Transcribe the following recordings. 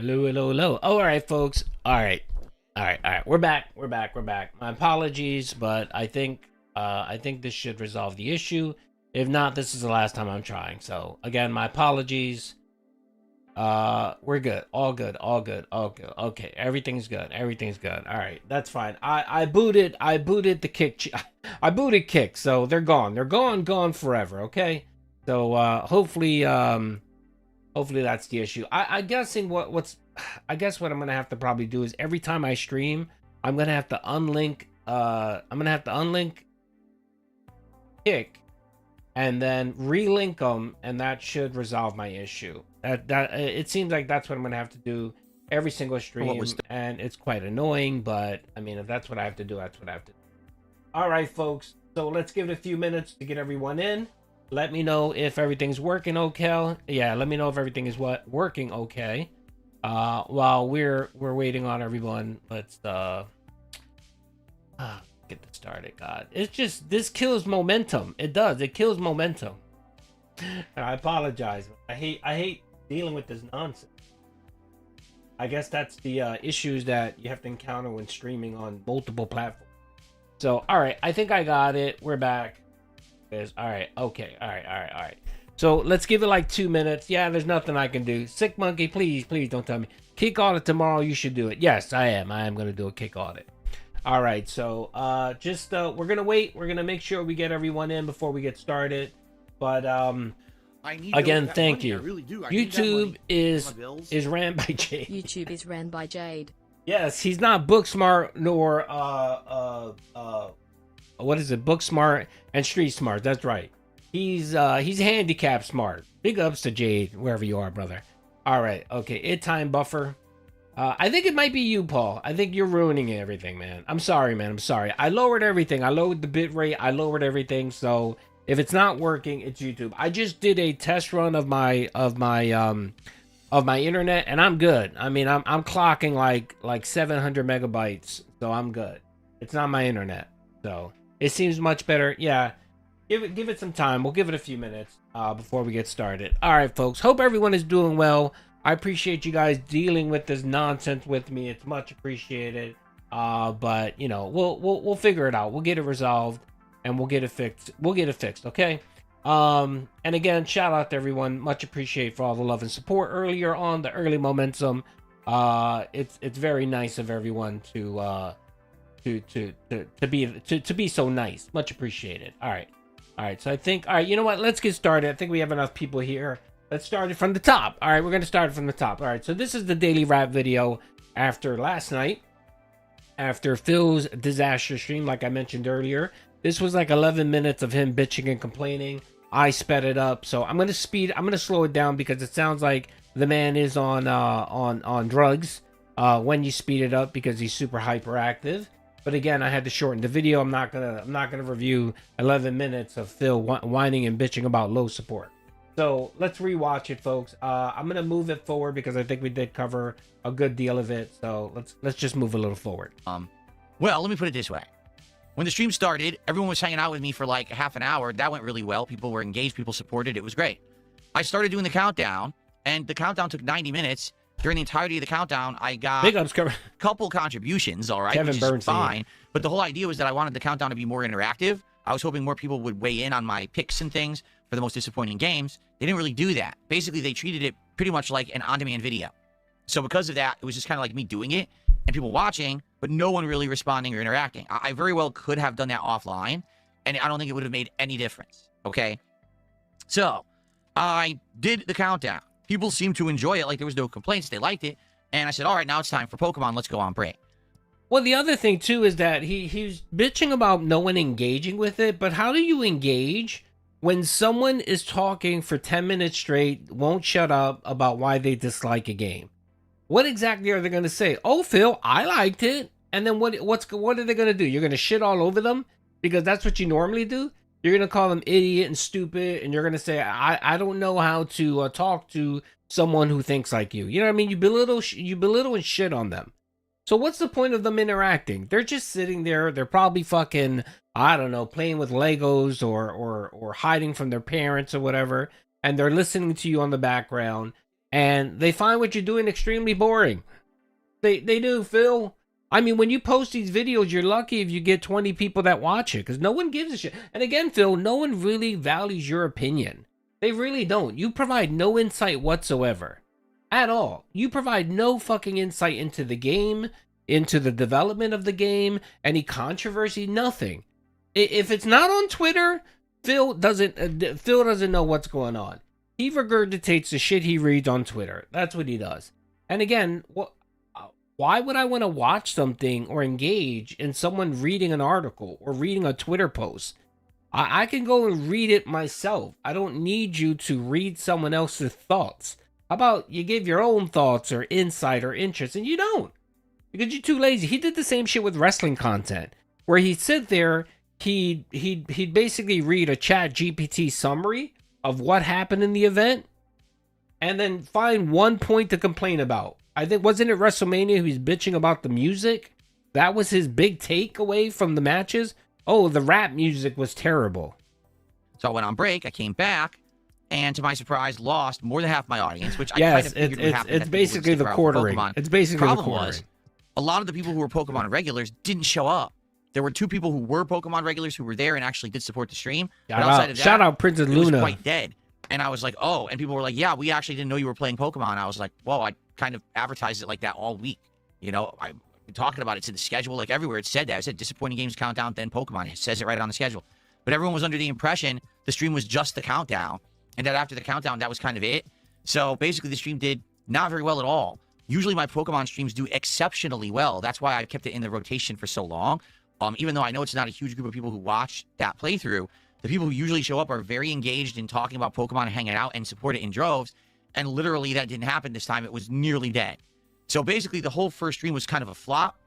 Hello, hello, hello. Oh, all right, folks. All right. All right, all right. We're back. We're back. We're back. My apologies, but I think this should resolve the issue. If not, this is the last time I'm trying. So, again, my apologies. We're good. All good. All good. All good. Okay, everything's good. Everything's good. All right, that's fine. I booted the kick. I booted kick, so they're gone. They're gone forever, okay? So, hopefully that's the issue. I'm guessing I guess what I'm gonna have to probably do is every time I stream, I'm gonna have to unlink kick and then relink them, and that should resolve my issue. That it seems like that's what I'm gonna have to do every single stream, and it's quite annoying, but I mean, if that's what I have to do, that's what I have to do. All right, folks, so let's give it a few minutes to get everyone in. Let me know if everything's working okay. Yeah, let me know if everything is working okay. While we're waiting on everyone, let's get this started. God, it's just, this kills momentum. It does. It kills momentum. I apologize. I hate dealing with this nonsense. I guess that's the issues that you have to encounter when streaming on multiple platforms. So, all right, I think I got it. We're back. All right, okay, all right. So let's give it like 2 minutes. Yeah, there's nothing I can do. Sick Monkey, please don't tell me. Kick audit tomorrow. You should do it. Yes, I am going to do a kick audit. All right, so we're gonna wait. We're gonna make sure we get everyone in before we get started. But again, thank you. I really do. YouTube is ran by Jade. YouTube is ran by Jade. Yes, he's not book smart nor what is it? Book smart and street smart. That's right. He's handicap smart. Big ups to Jade, wherever you are, brother. All right, okay. Time buffer. I think it might be you, Paul. I think you're ruining everything, man. I'm sorry, man. I'm sorry. I lowered everything. I lowered the bit rate. I lowered everything. So if it's not working, it's YouTube. I just did a test run of my internet, and I'm good. I mean, I'm clocking like 700 megabytes, so I'm good. It's not my internet, so it seems much better. Yeah, give it some time. We'll give it a few minutes before we get started. All right, folks. Hope everyone is doing well. I appreciate you guys dealing with this nonsense with me. It's much appreciated. But you know, we'll figure it out. We'll get it resolved, and we'll get it fixed. Okay. And again, shout out to everyone. Much appreciated for all the love and support earlier on, the early momentum. It's very nice of everyone to be so nice. Much appreciated. All right. So I think, all right, you know what? Let's get started. I think we have enough people here. Let's start it from the top. All right, we're gonna start it from the top. All right. So this is the daily rap video after last night, after Phil's disaster stream, like I mentioned earlier. This was like 11 minutes of him bitching and complaining. I sped it up, so I'm gonna slow it down because it sounds like the man is on drugs when you speed it up, because he's super hyperactive. But again, I had to shorten the video. I'm not gonna review 11 minutes of Phil whining and bitching about low support. So let's rewatch it, folks. I'm gonna move it forward because I think we did cover a good deal of it. So let's just move a little forward. Well, let me put it this way. When the stream started, everyone was hanging out with me for like half an hour. That went really well. People were engaged. People supported. It was great. I started doing the countdown, and the countdown took 90 minutes. During the entirety of the countdown, I got a couple contributions, all right, which is fine. But the whole idea was that I wanted the countdown to be more interactive. I was hoping more people would weigh in on my picks and things for the most disappointing games. They didn't really do that. Basically, they treated it pretty much like an on-demand video. So because of that, it was just kind of like me doing it and people watching, but no one really responding or interacting. I very well could have done that offline, and I don't think it would have made any difference, okay? So I did the countdown. People seemed to enjoy it. Like, there was no complaints. They liked it. And I said, all right, now it's time for Pokemon. Let's go on break. Well, the other thing, too, is that he's bitching about no one engaging with it. But how do you engage when someone is talking for 10 minutes straight, won't shut up about why they dislike a game? What exactly are they going to say? Oh, Phil, I liked it. And then what are they going to do? You're going to shit all over them? Because that's what you normally do? You're going to call them idiot and stupid, and you're going to say, I don't know how to talk to someone who thinks like you. You know what I mean? You belittle and shit on them. So what's the point of them interacting? They're just sitting there. They're probably fucking, I don't know, playing with Legos or hiding from their parents or whatever, and they're listening to you on the background. and they find what you're doing extremely boring. They do, Phil. I mean, when you post these videos, you're lucky if you get 20 people that watch it, because no one gives a shit. And again, Phil, no one really values your opinion. They really don't. You provide no insight whatsoever. At all. You provide no fucking insight into the game, into the development of the game, any controversy, nothing. If it's not on Twitter, Phil doesn't know what's going on. He regurgitates the shit he reads on Twitter. That's what he does. And again, why would I want to watch something or engage in someone reading an article or reading a Twitter post? I can go and read it myself. I don't need you to read someone else's thoughts. How about you give your own thoughts or insight or interest, and you don't, because you're too lazy. He did the same shit with wrestling content, where he'd sit there, he'd basically read a chat GPT summary of what happened in the event, and then find one point to complain about. I think, wasn't it WrestleMania, he was bitching about the music? That was his big takeaway from the matches. Oh, the rap music was terrible. So I went on break, I came back, and to my surprise, lost more than half my audience, which yes, I kind of figured would happen. It's basically the quartering. It's basically the quartering. Was, a lot of the people who were Pokemon regulars didn't show up. There were 2 people who were Pokemon regulars who were there and actually did support the stream. Shout out Princess Luna. It was quite dead. And I was like, oh, and people were like, yeah, we actually didn't know you were playing Pokemon. I was like, well, I kind of advertised it like that all week. You know, I've been talking about it. It's in the schedule, like everywhere. It said that. It said disappointing games countdown, then Pokemon. It says it right on the schedule. But everyone was under the impression the stream was just the countdown, and that after the countdown, that was kind of it. So basically, the stream did not very well at all. Usually, my Pokemon streams do exceptionally well. That's why I kept it in the rotation for so long. Even though I know it's not a huge group of people who watch that playthrough, the people who usually show up are very engaged in talking about Pokemon and hanging out and support it in droves. And literally, that didn't happen this time. It was nearly dead. So basically, the whole first stream was kind of a flop.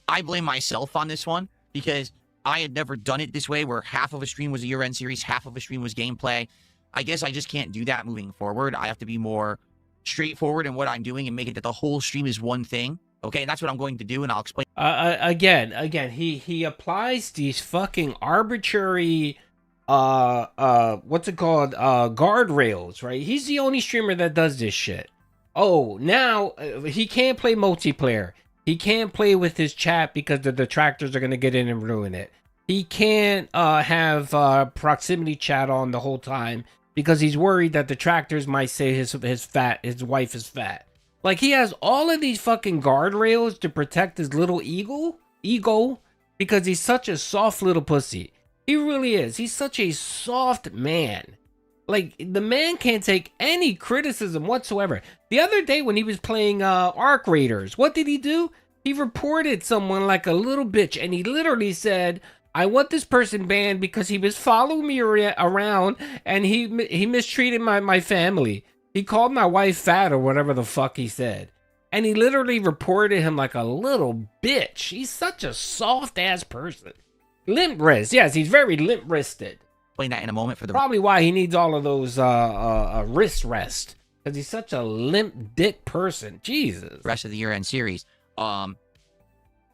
I blame myself on this one because I had never done it this way, where half of a stream was a year-end series, half of a stream was gameplay. I guess I just can't do that moving forward. I have to be more straightforward in what I'm doing and make it that the whole stream is one thing. Okay, and that's what I'm going to do, and I'll explain. Again, he applies these fucking arbitrary, what's it called, guardrails, right? He's the only streamer that does this shit. Oh, now he can't play multiplayer. He can't play with his chat because the detractors are gonna get in and ruin it. He can't have proximity chat on the whole time because he's worried that detractors might say his wife is fat. Like, he has all of these fucking guardrails to protect his little ego, because he's such a soft little pussy. He really is. He's such a soft man. Like, the man can't take any criticism whatsoever. The other day when he was playing Arc Raiders, what did he do? He reported someone like a little bitch, and he literally said, I want this person banned because he was following me around and he mistreated my family. He called my wife fat or whatever the fuck he said. And he literally reported him like a little bitch. He's such a soft-ass person. Limp wrist. Yes, he's very limp-wristed. Explain that in a moment. Probably why he needs all of those wrist rest. Because he's such a limp dick person. Jesus. Rest of the year-end series.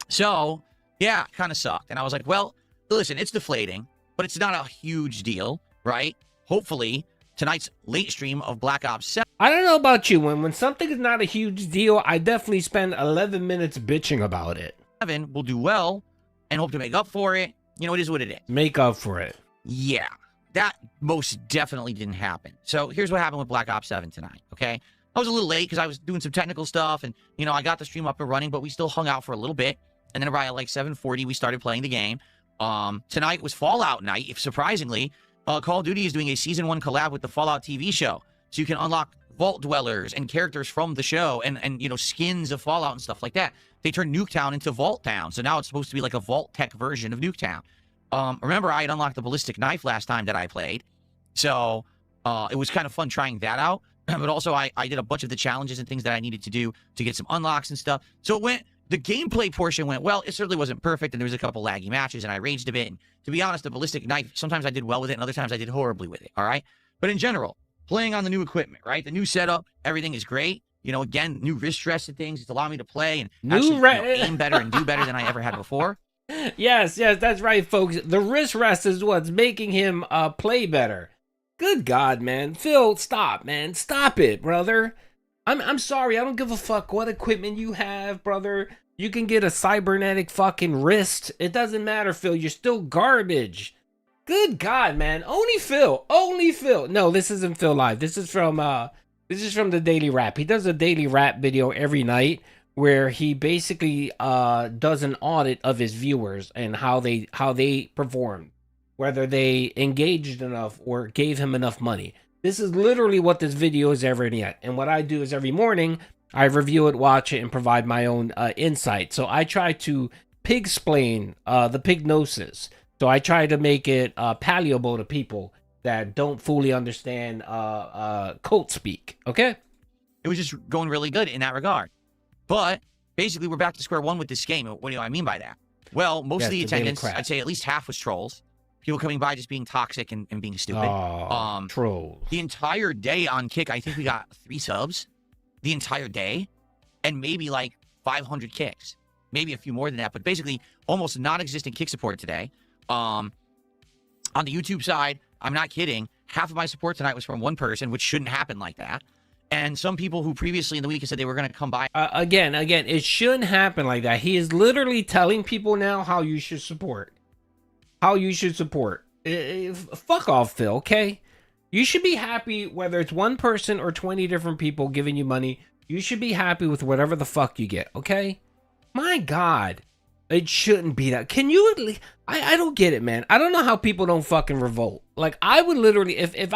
So, yeah, kind of sucked. And I was like, well, listen, it's deflating, but it's not a huge deal, right? Hopefully, tonight's late stream of Black Ops 7. I don't know about you. When something is not a huge deal, I definitely spend 11 minutes bitching about it. 7 will do well and hope to make up for it. You know, it is what it is. Make up for it. Yeah, that most definitely didn't happen. So here's what happened with Black Ops 7 tonight, okay? I was a little late because I was doing some technical stuff, and, you know, I got the stream up and running, but we still hung out for a little bit. And then around like 7:40, we started playing the game. Tonight was Fallout night, if surprisingly. Call of Duty is doing a Season 1 collab with the Fallout TV show. So you can unlock Vault Dwellers and characters from the show and you know, skins of Fallout and stuff like that. They turned Nuketown into Vault Town. So now it's supposed to be like a Vault Tech version of Nuketown. Remember, I had unlocked the ballistic knife last time that I played. So it was kind of fun trying that out. But also, I did a bunch of the challenges and things that I needed to do to get some unlocks and stuff. So the gameplay portion went well. It certainly wasn't perfect, and there was a couple laggy matches, and I raged a bit. And to be honest, the ballistic knife, sometimes I did well with it, and other times I did horribly with it, all right? But in general, playing on the new equipment, right? The new setup, everything is great. You know, again, new wrist rest and things. It's allowing me to play and aim better and do better than I ever had before. Yes, that's right, folks. The wrist rest is what's making him play better. Good God, man. Phil, stop, man. Stop it, brother. I'm sorry, I don't give a fuck what equipment you have, brother. You can get a cybernetic fucking wrist. It doesn't matter, Phil. You're still garbage. Good God, man. Only Phil. Only Phil. No, this isn't Phil Live. This is from the Daily Rap. He does a daily rap video every night where he basically does an audit of his viewers and how they performed, whether they engaged enough or gave him enough money. This is literally what this video is ever yet. And what I do is every morning I review it, watch it, and provide my own insight. So I try to pig-splain the pignosis. So I try to make it palatable to people that don't fully understand cult speak. Okay? It was just going really good in that regard. But basically, we're back to square one with this game. What do I mean by that? Well, most of the attendance, I'd say at least half was trolls. People coming by just being toxic and being stupid. Trolls. The entire day on Kick, I think we got 3 subs. The entire day. And maybe like 500 kicks. Maybe a few more than that. But basically, almost non-existent kick support today. On the YouTube side, I'm not kidding. Half of my support tonight was from one person, which shouldn't happen like that. And some people who previously in the week said they were going to come by. Again, it shouldn't happen like that. He is literally telling people now how you should support. Fuck off, Phil, okay? You should be happy whether it's one person or 20 different people giving you money. You should be happy with whatever the fuck you get, okay? My God. It shouldn't be that. Can you... I don't get it, man. I don't know how people don't fucking revolt. Like, I would literally... If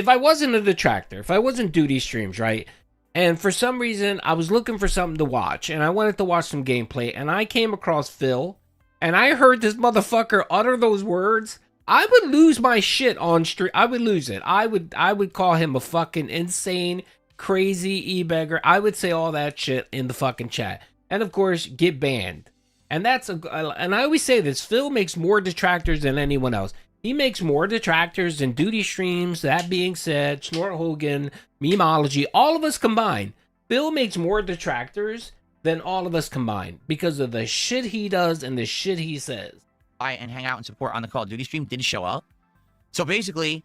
I wasn't a detractor, if I wasn't Doody streams, right? And for some reason, I was looking for something to watch, and I wanted to watch some gameplay, and I came across Phil, and I heard this motherfucker utter those words, I would lose my shit on stream. I would lose it. I would call him a fucking insane, crazy e-beggar. I would say all that shit in the fucking chat. And of course, get banned. And and I always say this, Phil makes more detractors than anyone else. He makes more detractors than Doody streams. That being said, Snort Hogan, Memeology, all of us combined. Phil makes more detractors than all of us combined because of the shit he does and the shit he says. And hang out and support on the Call of Duty stream didn't show up. So basically,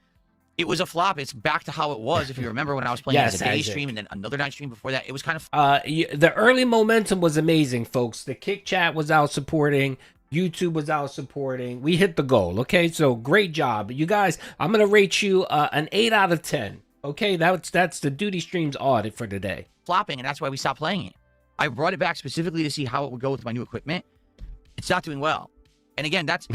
it was a flop. It's back to how it was. If you remember when I was playing as a day stream and then another night stream before that, it was kind of... the early momentum was amazing, folks. The Kick Chat was out supporting. YouTube was out supporting. We hit the goal, okay? So great job. You guys, I'm going to rate you an 8 out of 10. Okay, that's the Doody streams audit for today. Flopping, and that's why we stopped playing it. I brought it back specifically to see how it would go with my new equipment. It's not doing well. And again, that's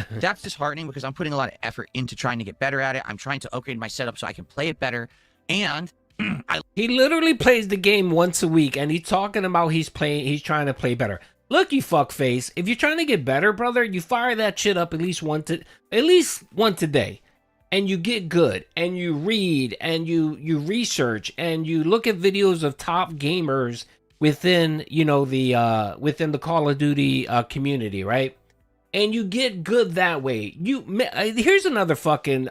disheartening because I'm putting a lot of effort into trying to get better at it. I'm trying to upgrade my setup so I can play it better. And he literally plays the game once a week, and he's talking about he's trying to play better. Look, you fuckface, if you're trying to get better, brother, you fire that shit up at least once a day. And you get good, and you read, and you research, and you look at videos of top gamers within, within the Call of Duty community, right? And you get good that way. Here's another fucking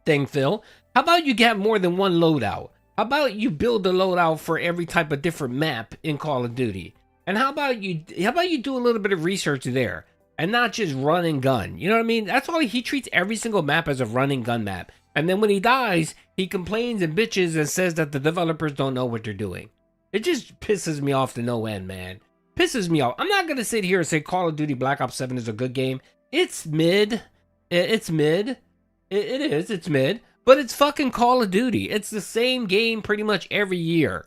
thing, Phil. How about you get more than one loadout? How about you build a loadout for every type of different map in Call of Duty? And how about you do a little bit of research there and not just run and gun? You know what I mean? That's why he treats every single map as a run and gun map. And then when he dies, he complains and bitches and says that the developers don't know what they're doing. It just pisses me off to no end, man. Pisses me off. I'm not going to sit here and say Call of Duty Black Ops 7 is a good game. It's mid. It's mid. It is. It's mid. But it's fucking Call of Duty. It's the same game pretty much every year.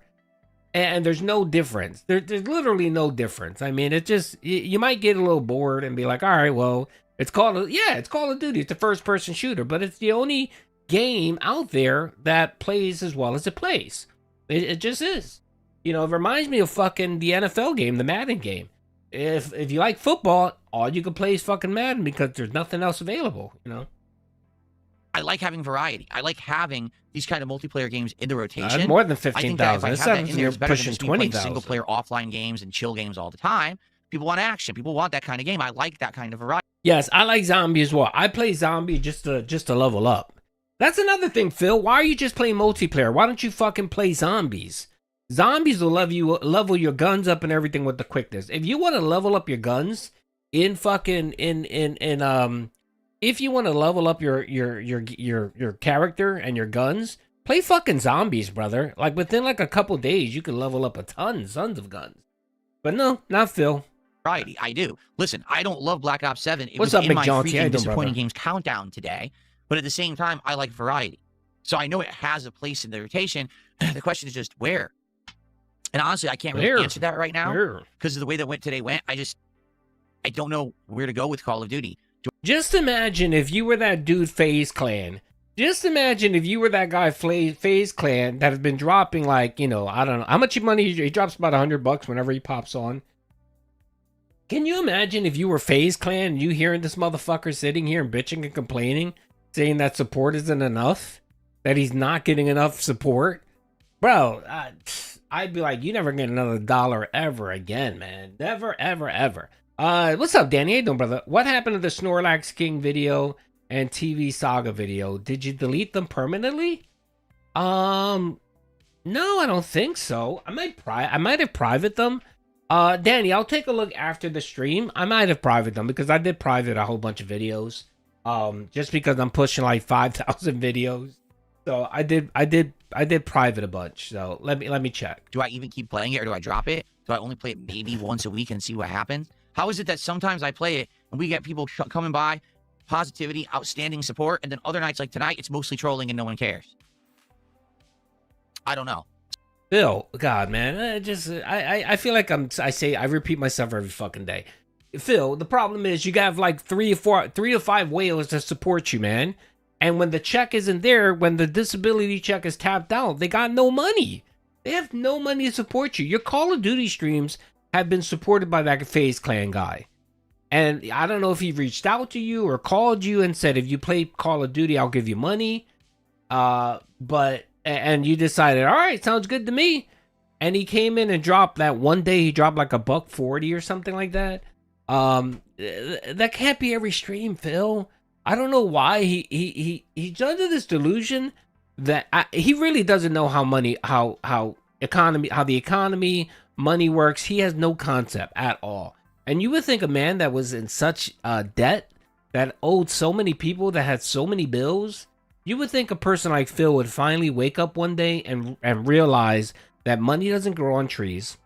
And there's no difference. There's literally no difference. I mean, it just... You might get a little bored and be like, all right, well, it's Call of Duty. It's a first-person shooter. But it's the only game out there that plays as well as it plays. It just is. You know, it reminds me of fucking the NFL game, the Madden game. If you like football, all you can play is fucking Madden because there's nothing else available, you know? I like having variety. I like having these kind of multiplayer games in the rotation. More than 15,000. I think that if I have that in there, it's better than just playing 20,000. single-player offline games and chill games all the time. People want action. People want that kind of game. I like that kind of variety. Yes, I like zombie as well. I play zombie just to level up. That's another thing, Phil. Why are you just playing multiplayer? Why don't you fucking play zombies? Zombies will level your guns up and everything with the quickness. If you want to level up your guns if you want to level up your character and your guns, Play fucking zombies, brother. Like within like a couple days, you can level up a tons of guns. But no, not Phil. Variety, I do. Listen, I don't love Black Ops 7. It What's was up, in my McJaunty? How you freaking doing, disappointing brother? games countdown today. But at the same time, I like variety. So I know it has a place in the rotation. The question is just where. And honestly, I can't really answer that right now because of the way that today went. I don't know where to go with Call of Duty. Just imagine if you were that dude FaZe Clan. Just imagine if you were that guy FaZe Clan that has been dropping like, you know, I don't know how much money he drops, about $100 whenever he pops on. Can you imagine if you were FaZe Clan and you hearing this motherfucker sitting here and bitching and complaining, saying that support isn't enough, that he's not getting enough support? Bro, I'd be like, you never get another dollar ever again, man. Never, ever, ever. What's up, Danny? How you doing, brother? What happened to the Snorlax King video and TV Saga video? Did you delete them permanently? No, I don't think so. I might have private them. Danny, I'll take a look after the stream. I might have private them because I did private a whole bunch of videos. Just because I'm pushing like 5,000 videos. So I did private a bunch. So let me check. Do I even keep playing it or do I drop it? Do I only play it maybe once a week and see what happens? How is it that sometimes I play it and we get people coming by, positivity, outstanding support, and then other nights like tonight, it's mostly trolling and no one cares? I don't know. Phil, God, man, I feel like I repeat myself every fucking day. Phil, the problem is you got like 3 to 5 whales to support you, man. And when the check isn't there, when the disability check is tapped out, they got no money. They have no money to support you. Your Call of Duty streams have been supported by that FaZe Clan guy. And I don't know if he reached out to you or called you and said, if you play Call of Duty, I'll give you money. And you decided, all right, sounds good to me. And he came in and dropped that one day. He dropped like $140 or something like that. That can't be every stream, Phil. I don't know why he's under this delusion that he really doesn't know how the economy, money works. He has no concept at all. And you would think a man that was in such debt, that owed so many people, that had so many bills, you would think a person like Phil would finally wake up one day and realize that money doesn't grow on trees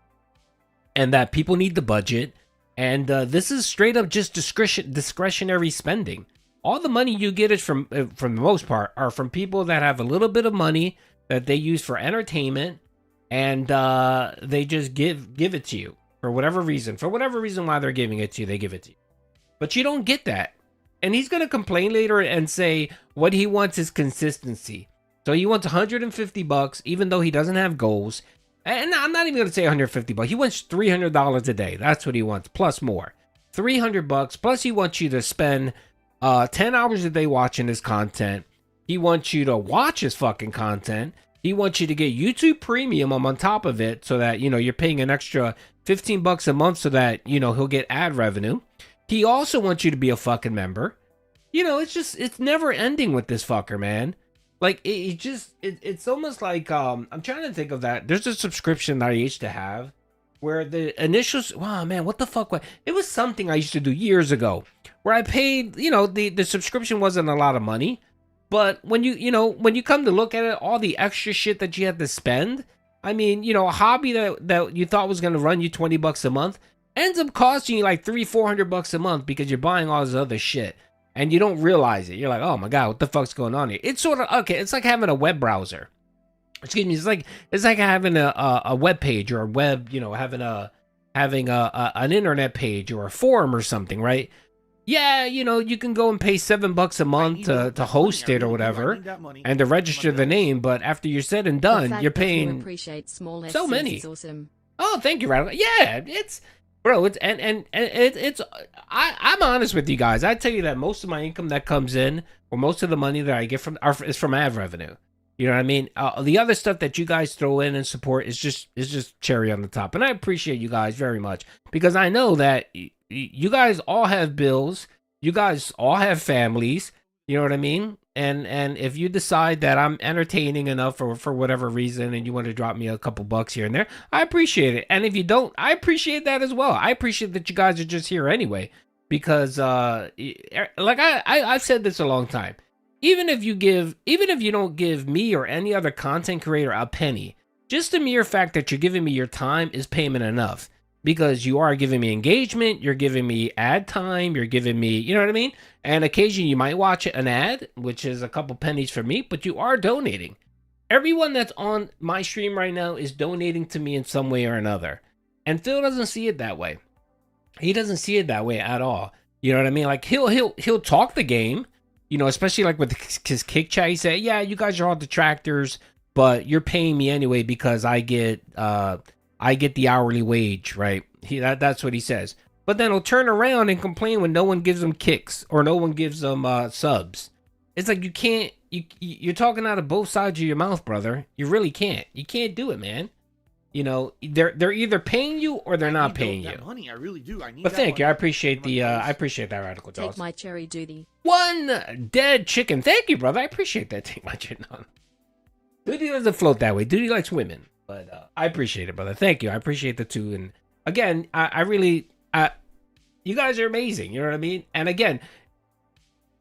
and that people need the budget. And this is straight up just discretionary spending. All the money you get is from the most part, are from people that have a little bit of money that they use for entertainment, and they just give it to you for whatever reason. For whatever reason why they're giving it to you, they give it to you. But you don't get that. And he's going to complain later and say what he wants is consistency. So he wants $150, even though he doesn't have goals. And I'm not even going to say $150. He wants $300 a day. That's what he wants, plus more. $300, plus he wants you to spend 10 hours a day watching his content. He wants you to watch his fucking content. He wants you to get YouTube Premium on top of it so that, you know, you're paying an extra $15 a month so that, you know, he'll get ad revenue. He also wants you to be a fucking member. You know, it's never ending with this fucker, man. Like, it's almost like, I'm trying to think of that. There's a subscription that I used to have where the initial, wow, man, what the fuck? It was something I used to do years ago where I paid, you know, the subscription wasn't a lot of money. But when you come to look at it, all the extra shit that you had to spend, I mean, you know, a hobby that you thought was going to run you $20 a month ends up costing you like $300-400 a month because you're buying all this other shit and you don't realize it. You're like, oh my God, what the fuck's going on here? It's sort of, okay, it's like having a web browser. Excuse me, it's like having a web page or a web, you know, having an internet page or a forum or something, right? Yeah, you know, you can go and pay $7 a month to host it or whatever and to register the name, but after you're said and done, you're paying so many. Awesome. Oh, thank you, Radical. Yeah, it's, bro, it's, I'm honest with you guys. I tell you that most of my income that comes in, or most of the money that I get is from ad revenue. You know what I mean? The other stuff that you guys throw in and support is just cherry on the top. And I appreciate you guys very much because I know that you guys all have bills. You guys all have families. You know what I mean? And if you decide that I'm entertaining enough for whatever reason and you want to drop me a couple bucks here and there, I appreciate it. And if you don't, I appreciate that as well. I appreciate that you guys are just here anyway because like I've said this a long time. even if you don't give me or any other content creator a penny, just the mere fact that you're giving me your time is payment enough, because you are giving me engagement, you're giving me ad time, you're giving me, you know what I mean? And occasionally you might watch an ad, which is a couple pennies for me, but you are donating. Everyone that's on my stream right now is donating to me in some way or another. And Phil doesn't see it that way. He doesn't see it that way at all. You know what I mean? Like he'll talk the game, you know, especially like with his kick chat. He said, "Yeah, you guys are all detractors, but you're paying me anyway because I get the hourly wage, right?" That's what he says. But then he'll turn around and complain when no one gives him kicks or no one gives him subs. It's like you're talking out of both sides of your mouth, brother. You really can't. You can't do it, man. You know, they're either paying you or they're not paying you. Money, I really do. I need. But thank you. I appreciate that radical Take toss. my cherry, Doody. One dead chicken. Thank you, brother. I appreciate that. Take my chicken on. Doody doesn't float that way. Doody likes women. But I appreciate it, brother. Thank you. I appreciate the two. And again, I really, you guys are amazing. You know what I mean? And again,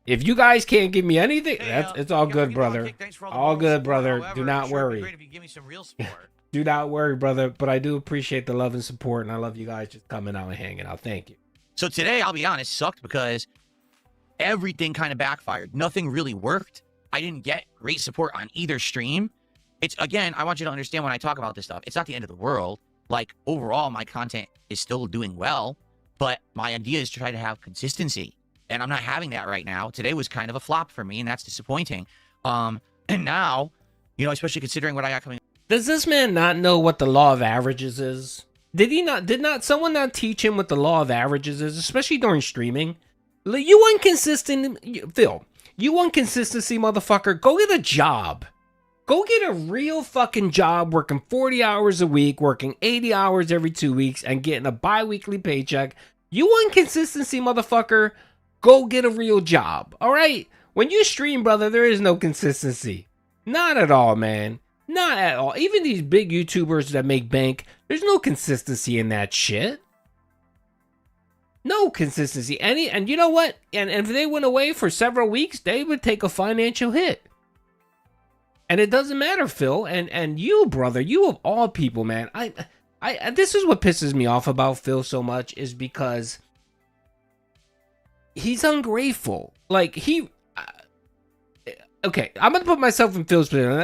if you guys can't give me anything, it's all good, brother. All good, brother. Do not worry. Great if you give me some real support. Do not worry, brother. But I do appreciate the love and support, and I love you guys just coming out and hanging out. Thank you. So today, I'll be honest, sucked because everything kind of backfired. Nothing really worked. I didn't get great support on either stream. It's, again, I want you to understand when I talk about this stuff, it's not the end of the world. Like, overall, my content is still doing well, but my idea is to try to have consistency. And I'm not having that right now. Today was kind of a flop for me, and that's disappointing. And now, you know, especially considering what I got coming. Does this man not know what the law of averages is? Did someone not teach him what the law of averages is, especially during streaming? You inconsistent, Phil, you inconsistency motherfucker, go get a job. Go get a real fucking job working 40 hours a week, working 80 hours every 2 weeks, and getting a bi-weekly paycheck. You inconsistency motherfucker, go get a real job, all right? When you stream, brother, there is no consistency. Not at all, man. Not at all. Even these big YouTubers that make bank, there's no consistency in that shit. No consistency. And you know what? And if they went away for several weeks, they would take a financial hit. And it doesn't matter, Phil. And you, brother, you of all people, man. I this is what pisses me off about Phil so much, is because he's ungrateful. Like okay, I'm gonna put myself in Phil's position.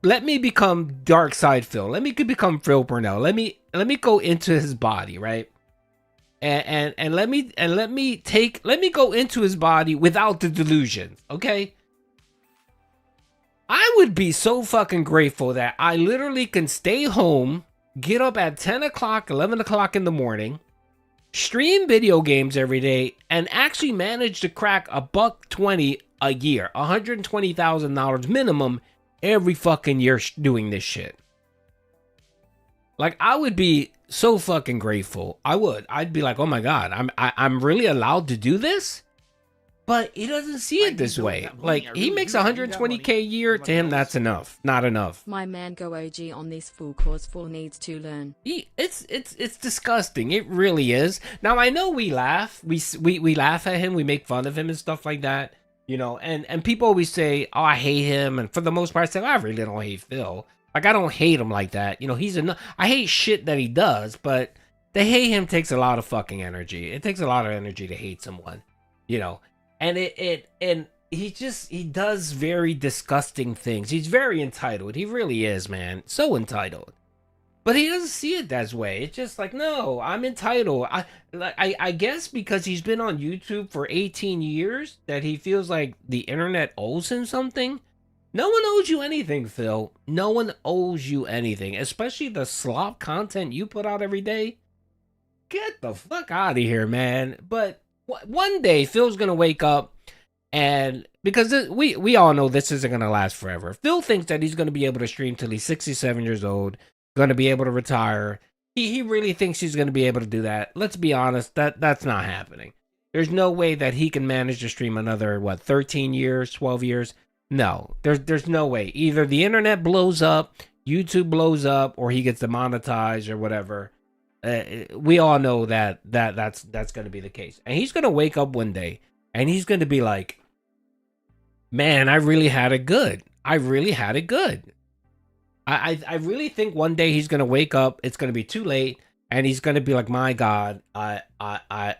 Let me become Dark Side Phil. Let me become Phil Burnell. Let me go into his body, right? And let me go into his body without the delusions, okay? I would be so fucking grateful that I literally can stay home, get up at 10 o'clock, 11 o'clock in the morning, stream video games every day, and actually manage to crack $120 a year, $120,000 minimum every fucking year doing this shit. Like, I would be so fucking grateful. I'd be like, oh my god, I'm really allowed to do this? But he doesn't see it this way. Like, he makes $120K a year. To him, that's enough. Not enough. My man go OG on this full cause full needs to learn. It's disgusting. It really is. Now, I know we laugh. We laugh at him. We make fun of him and stuff like that. You know, and people always say, oh, I hate him. And for the most part, I say, I really don't hate Phil. Like, I don't hate him like that. You know, I hate shit that he does, but to hate him takes a lot of fucking energy. It takes a lot of energy to hate someone, you know. And he does very disgusting things. He's very entitled. He really is, man. So entitled. But he doesn't see it that way. It's just like, no, I'm entitled. I guess because he's been on YouTube for 18 years that he feels like the internet owes him something. No one owes you anything, Phil. No one owes you anything, especially the slop content you put out every day. Get the fuck out of here, man. But one day, Phil's going to wake up, and because we all know this isn't going to last forever. Phil thinks that he's going to be able to stream till he's 67 years old, going to be able to retire. He really thinks he's going to be able to do that. Let's be honest, that's not happening. There's no way that he can manage to stream another, 13 years, 12 years? No, there's no way. Either the internet blows up, YouTube blows up, or he gets demonetized or whatever. We all know that's going to be the case. And he's going to wake up one day and he's going to be like, man, I really had it good. I really had it good. I really think one day he's going to wake up, it's going to be too late, and he's going to be like, my God, I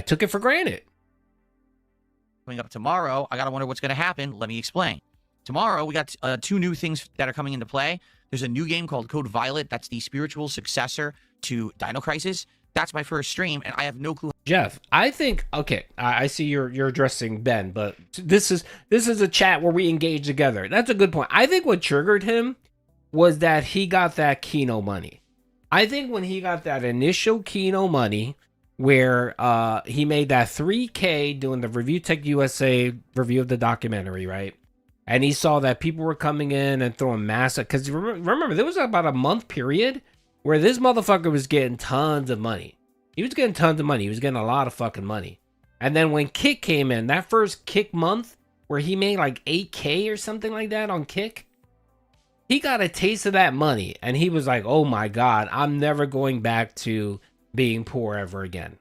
took it for granted. Coming up tomorrow, I gotta wonder what's gonna happen. Let me explain. Tomorrow, we got 2 new things that are coming into play. There's a new game called Code Violet. That's the spiritual successor to Dino Crisis. That's my first stream, and I have no clue. Jeff, I think, okay, I see you're addressing Ben, but this is a chat where we engage together. That's a good point. I think what triggered him was that he got that Kino money. I think when he got that initial Kino money, where he made that $3K doing the Review Tech USA review of the documentary, right? And he saw that people were coming in and throwing massive, because remember, there was about a month period where this motherfucker was getting tons of money. He was getting tons of money. He was getting a lot of fucking money. And then when Kick came in, that first Kick month where he made like 8K or something like that on Kick, he got a taste of that money. And he was like, oh my God, I'm never going back to being poor ever again.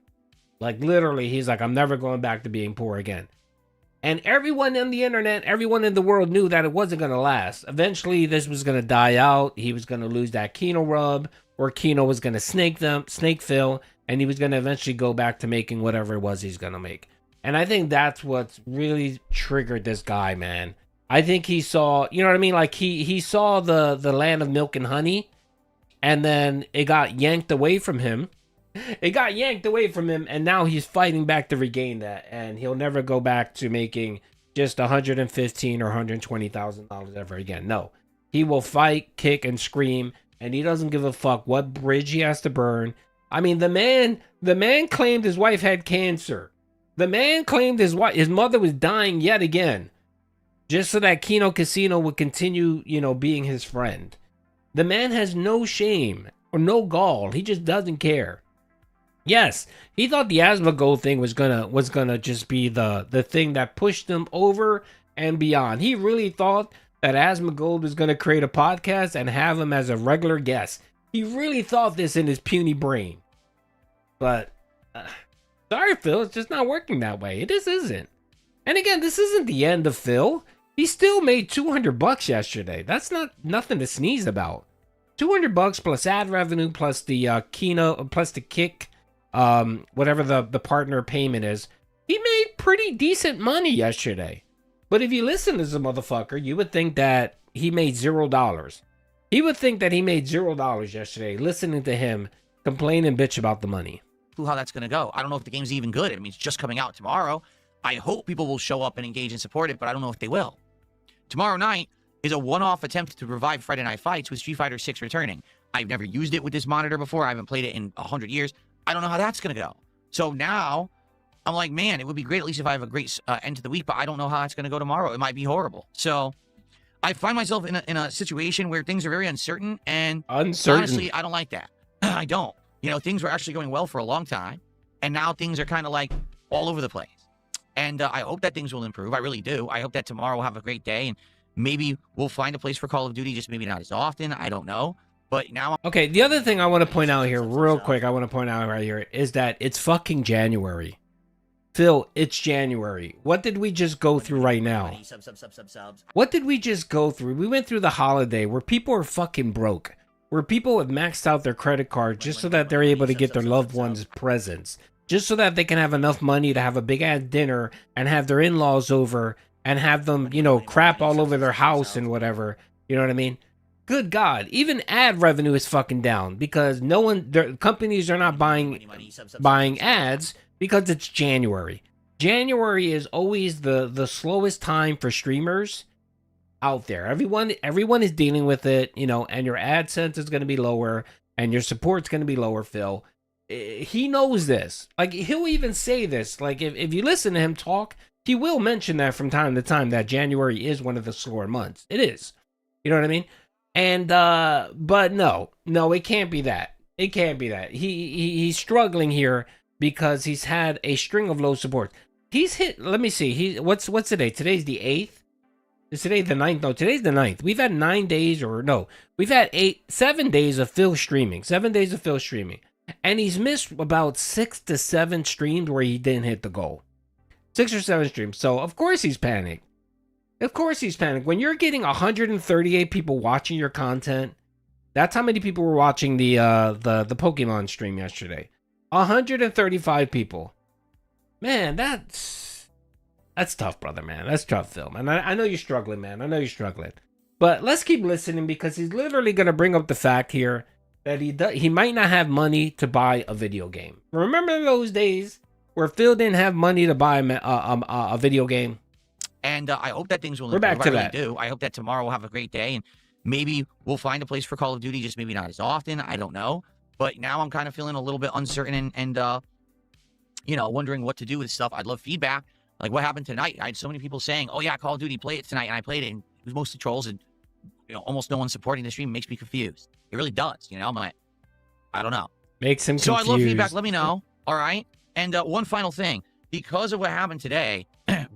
Like literally, he's like, I'm never going back to being poor again. And everyone on the internet, everyone in the world knew that it wasn't going to last. Eventually, this was going to die out. He was going to lose that Kino rub, or Kino was going to snake Phil, and he was going to eventually go back to making whatever it was he's going to make. And I think that's what's really triggered this guy, man. I think he saw, you know what I mean? Like he saw the land of milk and honey, and then it got yanked away from him. It got yanked away from him, and now he's fighting back to regain that, and he'll never go back to making just $115,000 or $120,000 ever again. No, he will fight, kick, and scream, and he doesn't give a fuck what bridge he has to burn. I mean, the man claimed his wife had cancer. The man claimed his mother was dying yet again, just so that Kino Casino would continue, being his friend. The man has no shame or no gall. He just doesn't care. Yes, he thought the Asmongold thing was gonna just be the thing that pushed him over and beyond. He really thought that Asmongold was gonna create a podcast and have him as a regular guest. He really thought this in his puny brain. But sorry, Phil, it's just not working that way. It just isn't. And again, this isn't the end of Phil. He still made $200 yesterday. That's nothing to sneeze about. $200 plus ad revenue plus the Kino plus the Kick. Whatever the partner payment is, he made pretty decent money yesterday. But if you listen to the motherfucker, you would think that he made $0. He would think that he made $0 yesterday, listening to him complain and bitch about the money. How that's going to go. I don't know if the game's even good. I mean, it's just coming out tomorrow. I hope people will show up and engage and support it, but I don't know if they will. Tomorrow night is a one-off attempt to revive Friday Night Fights with Street Fighter 6 returning. I've never used it with this monitor before. I haven't played it in 100 years. I don't know how that's going to go. So now I'm like, man, it would be great at least if I have a great end to the week, but I don't know how that's going to go tomorrow. It might be horrible. So I find myself in a situation where things are very uncertain, and honestly, I don't like that. I don't. Things were actually going well for a long time, and now things are kind of like all over the place. And I hope that things will improve. I really do. I hope that tomorrow we'll have a great day, and maybe we'll find a place for Call of Duty, just maybe not as often. I don't know. But now, okay, the other thing I want to point out here real quick, is that it's fucking January. Phil, it's January. What did we just go through right now? What did we just go through? We went through the holiday where people are fucking broke. Where people have maxed out their credit card just so that they're able to get their loved ones presents. Just so that they can have enough money to have a big ass dinner and have their in-laws over and have them, crap all over their house and whatever. You know what I mean? Good God, even ad revenue is fucking down because companies are not buying ads because it's January. January is always the slowest time for streamers out there. Everyone is dealing with it, and your AdSense is going to be lower and your support's going to be lower, Phil. He knows this. Like, he'll even say this. Like, if you listen to him talk, he will mention that from time to time that January is one of the slower months. It is. You know what I mean? And but no, it can't be that. It can't be that. He's struggling here because he's had a string of low supports. He's hit. Let me see. What's today? Today's the 8th. Is today the 9th? No, today's the 9th. We've had 9 days, we've had 7 days of Phil streaming. 7 days of Phil streaming. And he's missed about 6 to 7 streams where he didn't hit the goal. 6 or 7 streams. So, of course he's panicked. Of course he's panicked. When you're getting 138 people watching your content, that's how many people were watching the Pokemon stream yesterday. 135 people. Man, that's tough, brother, man. That's tough, Phil, man. I know you're struggling, man. I know you're struggling. But let's keep listening because he's literally going to bring up the fact here that he might not have money to buy a video game. Remember those days where Phil didn't have money to buy a video game? And I hope that things will improve. We're back to that. I hope that tomorrow we'll have a great day, and maybe we'll find a place for Call of Duty, just maybe not as often. I don't know. But now I'm kind of feeling a little bit uncertain and you know, wondering what to do with stuff. I'd love feedback. Like what happened tonight? I had so many people saying, oh, yeah, Call of Duty, play it tonight. And I played it, and it was mostly trolls, and you know, almost no one supporting the stream. Makes me confused. It really does. You know, I'm like, I don't know. Makes him confused. So I love feedback. Let me know. All right. And one final thing. Because of what happened today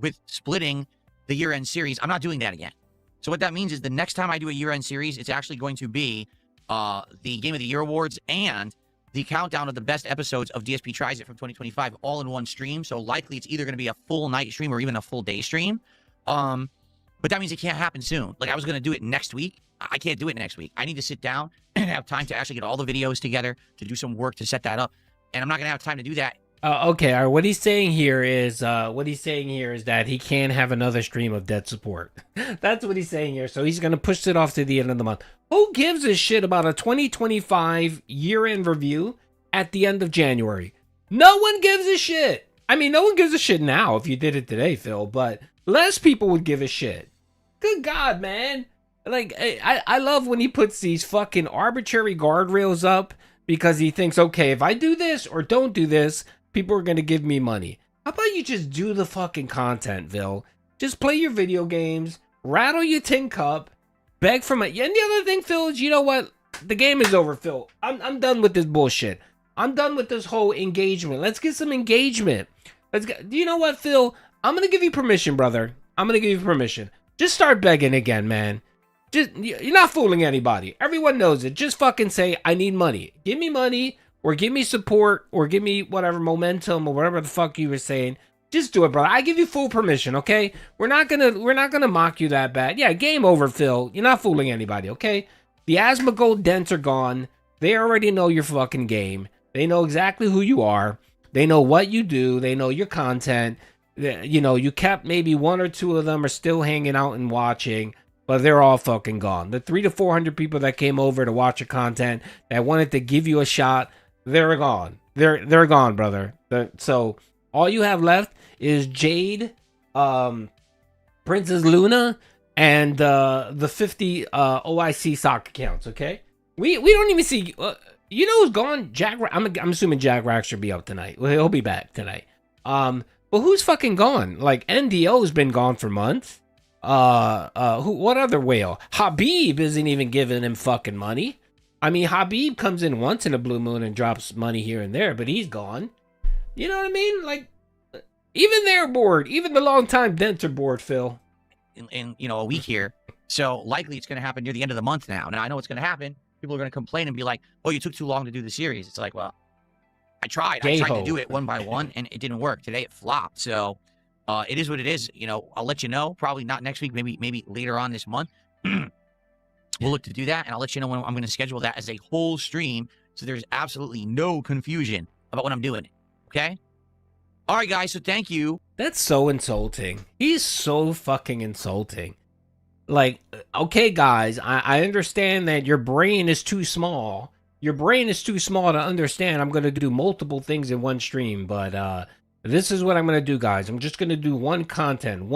with splitting the year-end series, I'm not doing that again. So what that means is the next time I do a year-end series, it's actually going to be the Game of the Year Awards and the countdown of the best episodes of DSP Tries It from 2025 all in one stream. So likely it's either going to be a full night stream or even a full day stream. But that means it can't happen soon. Like I was going to do it next week. I can't do it next week. I need to sit down and have time to actually get all the videos together, to do some work to set that up. And I'm not going to have time to do that. Okay, all right. What he's saying here is that he can't have another stream of dead support. That's what he's saying here. So he's gonna push it off to the end of the month. Who gives a shit about a 2025 year-end review at the end of January? No one gives a shit. I mean, no one gives a shit now if you did it today, Phil, but less people would give a shit. Good God, man. Like, I love when he puts these fucking arbitrary guardrails up because he thinks, okay, if I do this or don't do this, people are going to give me money. How about you just do the fucking content, Phil? Just play your video games, rattle your tin cup, beg for money. And the other thing, Phil, is you know what? The game is over, Phil. I'm done with this bullshit. I'm done with this whole engagement. Let's get some engagement. Do you know what, Phil? I'm going to give you permission, brother. I'm going to give you permission. Just start begging again, man. You're not fooling anybody. Everyone knows it. Just fucking say, I need money. Give me money. Or give me support, or give me whatever momentum, or whatever the fuck you were saying. Just do it, brother. I give you full permission, okay? We're not gonna mock you that bad. Yeah, game over, Phil. You're not fooling anybody, okay? The Asmongold dents are gone. They already know your fucking game. They know exactly who you are. They know what you do. They know your content. You know, you kept maybe 1 or 2 of them are still hanging out and watching, but they're all fucking gone. The 300 to 400 people that came over to watch your content, that wanted to give you a shot, they're gone. They're gone, brother. So all you have left is Jade, Princess Luna, and the 50 OIC sock accounts. Okay, we don't even see. You know who's gone? Jack. I'm assuming Jack Rack should be up tonight. Well, he'll be back tonight. But who's fucking gone? Like NDO's been gone for months. What other whale? Habib isn't even giving him fucking money. I mean, Habib comes in once in a blue moon and drops money here and there, but he's gone. You know what I mean? Like, even they're bored. Even the long-time dents are bored, Phil. In you know, a week here. So likely it's going to happen near the end of the month now. Now, I know what's going to happen. People are going to complain and be like, oh, you took too long to do the series. It's like, well, I tried. I tried to do it one by one, and it didn't work. Today it flopped. So it is what it is. You know, I'll let you know. Probably not next week. Maybe later on this month. We'll look to do that, and I'll let you know when I'm going to schedule that as a whole stream, so there's absolutely no confusion about when I'm doing it, okay? All right, guys, so thank you. That's so insulting. He's so fucking insulting. Like, okay, guys, I understand that your brain is too small. Your brain is too small to understand I'm going to do multiple things in one stream, but this is what I'm going to do, guys. I'm just going to do one content.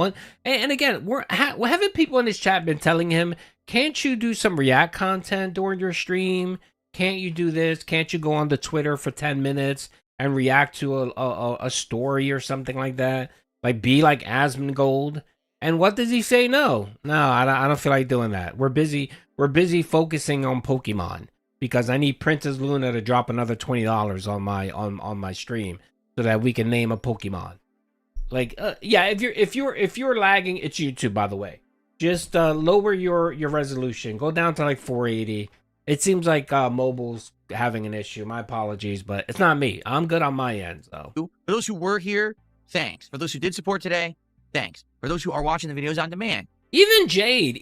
And again, haven't people in this chat been telling him, can't you do some React content during your stream? Can't you do this? Can't you go on the Twitter for 10 minutes and react to a story or something like that? Like, be like Asmongold. And what does he say? No, I don't feel like doing that. We're busy focusing on Pokemon because I need Princess Luna to drop another $20 on my stream so that we can name a Pokemon. Like, yeah, if you're lagging, it's YouTube, by the way. Just lower your resolution. Go down to like 480. It seems like mobile's having an issue. My apologies, but it's not me. I'm good on my end. So For those who were here, thanks. For those who did support today, thanks. For those who are watching the videos on demand. even Jade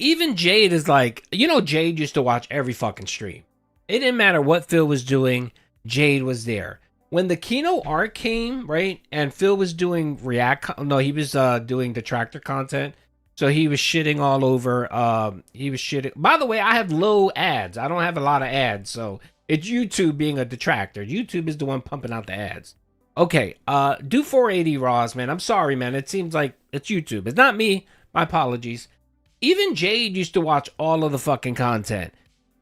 is like, Jade used to watch every fucking stream. It didn't matter what Phil was doing. Jade was there. When the Kino arc came, right, and Phil was doing he was doing detractor content. So he was shitting all over. He was shitting. By the way, I have low ads. I don't have a lot of ads, so it's YouTube being a detractor. YouTube is the one pumping out the ads. Okay, do 480 Raws, man. I'm sorry, man. It seems like it's YouTube. It's not me. My apologies. Even Jade used to watch all of the fucking content.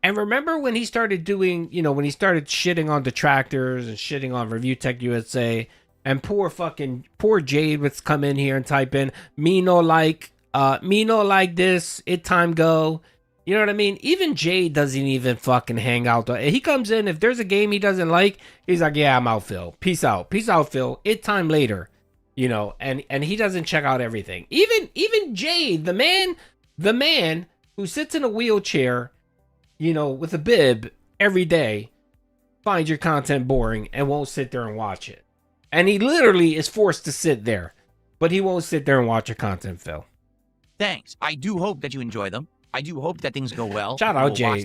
And remember when he started doing, when he started shitting on detractors and shitting on Review Tech USA, and poor Jade would come in here and type in, me no like this, it time go. You know what I mean? Even Jade doesn't even fucking hang out. He comes in, if there's a game he doesn't like, he's like, yeah, I'm out, Phil. Peace out, Phil. It time later. And he doesn't check out everything. Even Jade, the man who sits in a wheelchair, with a bib every day, finds your content boring and won't sit there and watch it. And he literally is forced to sit there, but he won't sit there and watch your content, Phil. Thanks. I do hope that you enjoy them. I do hope that things go well. Shout out Jade. I'm not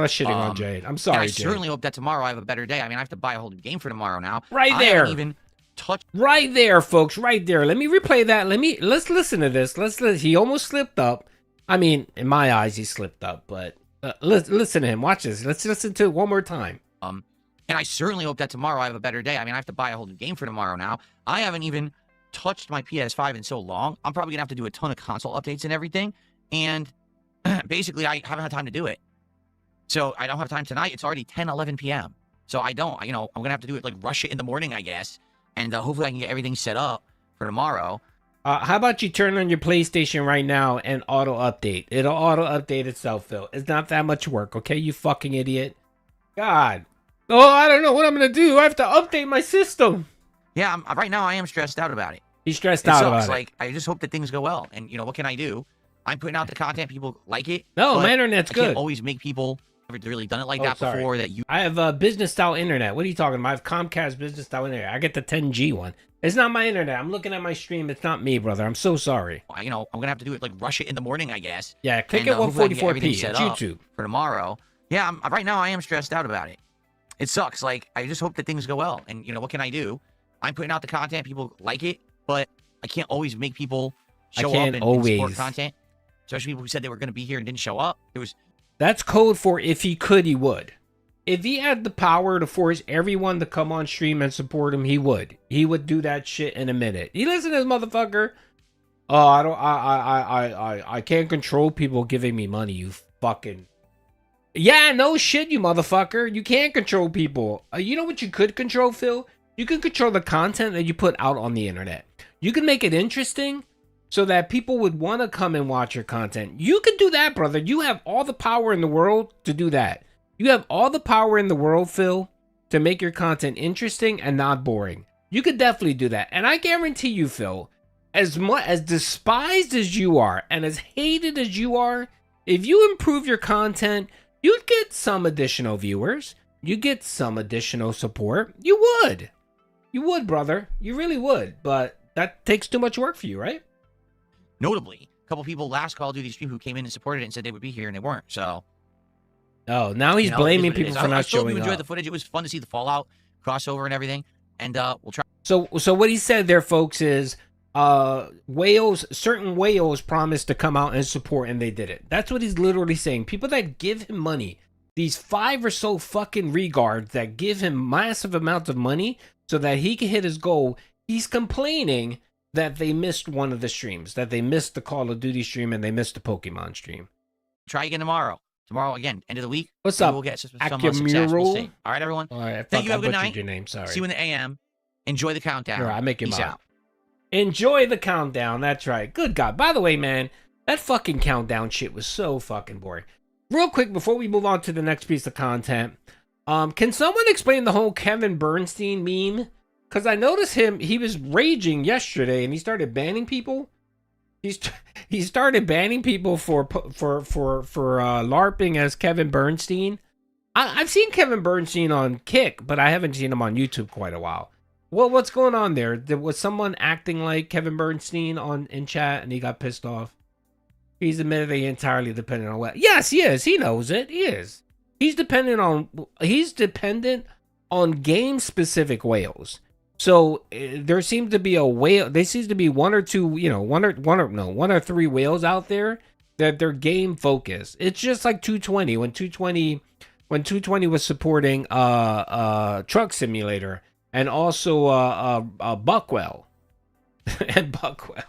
shitting on on Jade. I'm sorry, Jade. I certainly hope that tomorrow I have a better day. I mean, I have to buy a whole new game for tomorrow now. Right there. I haven't even touched. Right there, folks. Right there. Let me replay that. Let's listen to this. He almost slipped up. I mean, in my eyes, he slipped up, but listen to him. Watch this. Let's listen to it one more time. And I certainly hope that tomorrow I have a better day. I mean, I have to buy a whole new game for tomorrow now. I haven't even touched my PS5 in so long. I'm probably gonna have to do a ton of console updates and everything. And basically, I haven't had time to do it. So I don't have time tonight. It's already 10:11 p.m. So I'm gonna have to do it, like, rush it in the morning, I guess. And hopefully I can get everything set up for tomorrow. How about you turn on your PlayStation right now and auto update? It'll auto update itself, Phil. It's not that much work, okay, you fucking idiot. God. Oh, I don't know what I'm gonna do. I have to update my system. Yeah, right now I am stressed out about it. He's stressed out about it. Like, I just hope that things go well. And, what can I do? I'm putting out the content. People like it. No, my internet's good. I can't always make people have really done it like that before. I have business style internet. What are you talking about? I have Comcast business style internet. I get the 10G one. It's not my internet. I'm looking at my stream. It's not me, brother. I'm so sorry. I'm gonna have to do it, like, rush it in the morning, I guess. Yeah, click at 144p. It's YouTube for tomorrow. Yeah, right now I am stressed out about it. It sucks. Like, I just hope that things go well. And, what can I do? I'm putting out the content. People like it, but I can't always make people show up and support content. Especially people who said they were going to be here and didn't show up. That's code for if he could, he would. If he had the power to force everyone to come on stream and support him, he would. He would do that shit in a minute. You listen to this motherfucker. Oh, I can't control people giving me money, you fucking. Yeah, no shit, you motherfucker. You can't control people. You know what you could control, Phil? You can control the content that you put out on the internet. You can make it interesting so that people would want to come and watch your content. You can do that, brother. You have all the power in the world to do that. You have all the power in the world, Phil, to make your content interesting and not boring. You could definitely do that. And I guarantee you, Phil, as despised as you are and as hated as you are, if you improve your content, you'd get some additional viewers. You get some additional support. You would. You would, brother. You really would. But that takes too much work for you, right? Notably, a couple people last Call of Duty stream who came in and supported it and said they would be here and they weren't. So, oh, now he's blaming people for not showing up. I enjoyed the footage. It was fun to see the Fallout crossover and everything. And we'll try. So what he said there, folks, is certain whales promised to come out and support, and they did it. That's what he's literally saying. People that give him money, these 5 or so fucking regards that give him massive amounts of money so that he can hit his goal, he's complaining that they missed one of the streams, that they missed the Call of Duty stream and they missed the Pokemon stream. Try again tomorrow. Tomorrow, again, end of the week. What's up? We'll get some success. We'll see. All right, everyone. All right, thank you. Have a good night. Your name. Sorry. See you in the AM. Enjoy the countdown. Sure, I make you Peace out. Enjoy the countdown. That's right. Good God. By the way, man, that fucking countdown shit was so fucking boring. Real quick, before we move on to the next piece of content, can someone explain the whole Kevin Bernstein meme? Because I noticed he was raging yesterday and he started banning people. he started banning people for LARPing as Kevin Bernstein. I've seen Kevin Bernstein on Kick, but I haven't seen him on YouTube quite a while. Well, what's going on there? There was someone acting like Kevin Bernstein in chat, and he got pissed off. He's admittedly entirely dependent on what? Yes, he is. He knows it. He is. He's dependent on game specific whales. So there seems to be a whale. There seems to be one or two, one or three whales out there that they're game focused. It's just like 220 when 220 was supporting Truck Simulator and also Buckwell and Buckwell.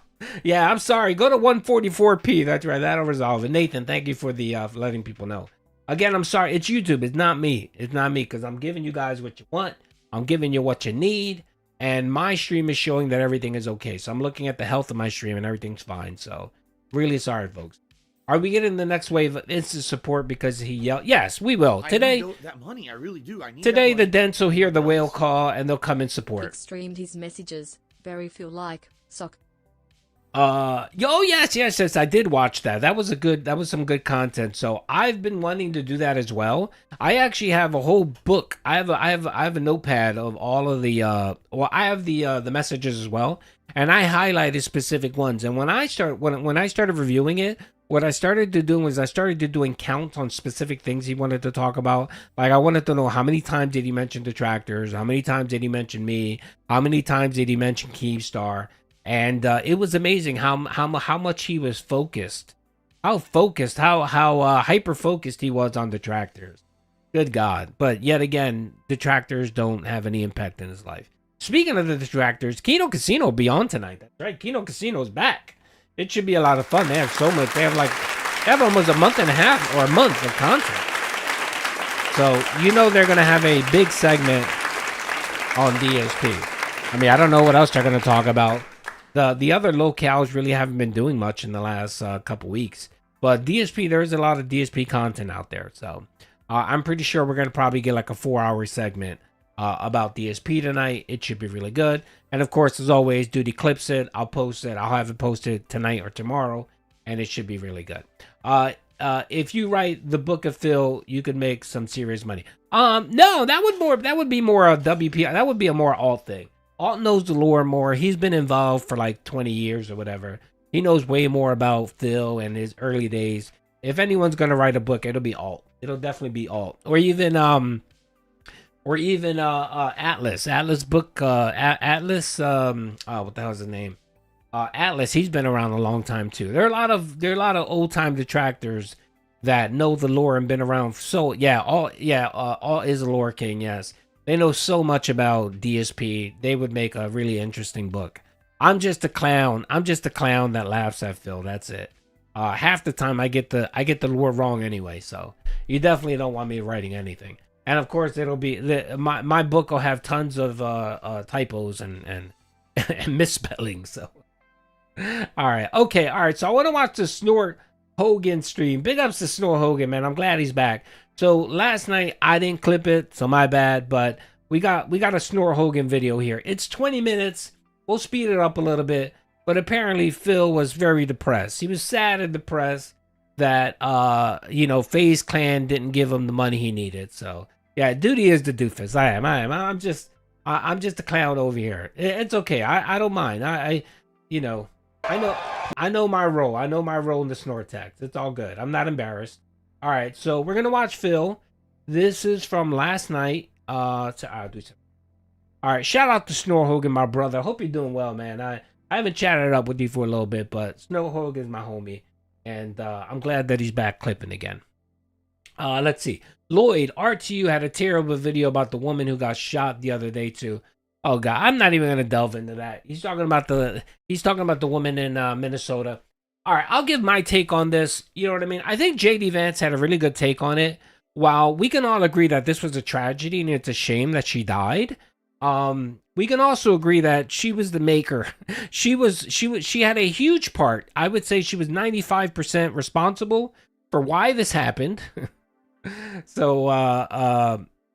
Yeah, I'm sorry. Go to 144p. That's right. That'll resolve it. Nathan, thank you for the letting people know. Again, I'm sorry. It's YouTube. It's not me. It's not me because I'm giving you guys what you want. I'm giving you what you need. And my stream is showing that everything is okay. So I'm looking at the health of my stream and everything's fine. So really sorry, folks. Are we getting the next wave of instant support because he yelled? Yes, we will. Today, I need that money. I really do. I need today, that the Dents will hear the whale call and they'll come in support. Extremed his messages. Very feel like sock. Oh yes, I did watch that. That was some good content. So I've been wanting to do that as well. I actually have a whole book. I have a notepad of all of the I have the messages as well, and I highlighted specific ones. And when I started reviewing it, what I started to do was I started to doing counts on specific things he wanted to talk about. Like I wanted to know how many times did he mention detractors, how many times did he mention me, how many times did he mention Keemstar. And it was amazing how much he was focused, how hyper focused he was on detractors. Good God! But yet again, detractors don't have any impact in his life. Speaking of the detractors, Kino Casino will be on tonight. That's right, Kino Casino's back. It should be a lot of fun. They have so much. They have almost a month and a half or a month of content. So they're gonna have a big segment on DSP. I mean, I don't know what else they're gonna talk about. The other locales really haven't been doing much in the last couple weeks. But DSP, there's a lot of DSP content out there. So I'm pretty sure we're going to probably get like a 4-hour segment about DSP tonight. It should be really good. And of course, as always, Doody clips it. I'll post it. I'll have it posted tonight or tomorrow. And it should be really good. If you write the Book of Phil, you could make some serious money. No, that would be more a WP. That would be a more alt thing. Alt knows the lore more. He's been involved for like 20 years or whatever. He knows way more about Phil and his early days. If anyone's gonna write a book, it'll be Alt. It'll definitely be Alt. Or even Atlas. Atlas book Atlas what the hell's his name? Atlas, he's been around a long time too. There are a lot of old time detractors that know the lore and been around. So Alt is a lore king, yes. They know so much about DSP. They would make a really interesting book. I'm just a clown. I'm just a clown that laughs at Phil. That's it. Half the time I get the lore wrong anyway. So you definitely don't want me writing anything. And of course it'll be my book will have tons of typos and misspellings. So all right, okay, all right. So I want to watch the Snort Hogan stream. Big ups to Snort Hogan, man. I'm glad he's back. So last night I didn't clip it, so my bad. But we got a Snort Hogan video here. It's 20 minutes. We'll speed it up a little bit. But apparently Phil was very depressed. He was sad and depressed that FaZe Clan didn't give him the money he needed. So yeah, Doody is the doofus. I am. I'm just a clown over here. It's okay. I don't mind. I know my role. I know my role in the Snortex. It's all good. I'm not embarrassed. All right, so we're gonna watch Phil. This is from last night. All right, shout out to Snort Hogan, my brother. Hope you're doing well, man. I haven't chatted up with you for a little bit, but Snort Hogan's my homie, and I'm glad that he's back clipping again. Let's see. Lloyd RTU had a terrible video about the woman who got shot the other day too. Oh God, I'm not even gonna delve into that. He's talking about the woman in Minnesota. All right, I'll give my take on this. You know what I mean? I think JD Vance had a really good take on it. While we can all agree that this was a tragedy and it's a shame that she died, we can also agree that she was the maker. She had a huge part. I would say she was 95% responsible for why this happened. So,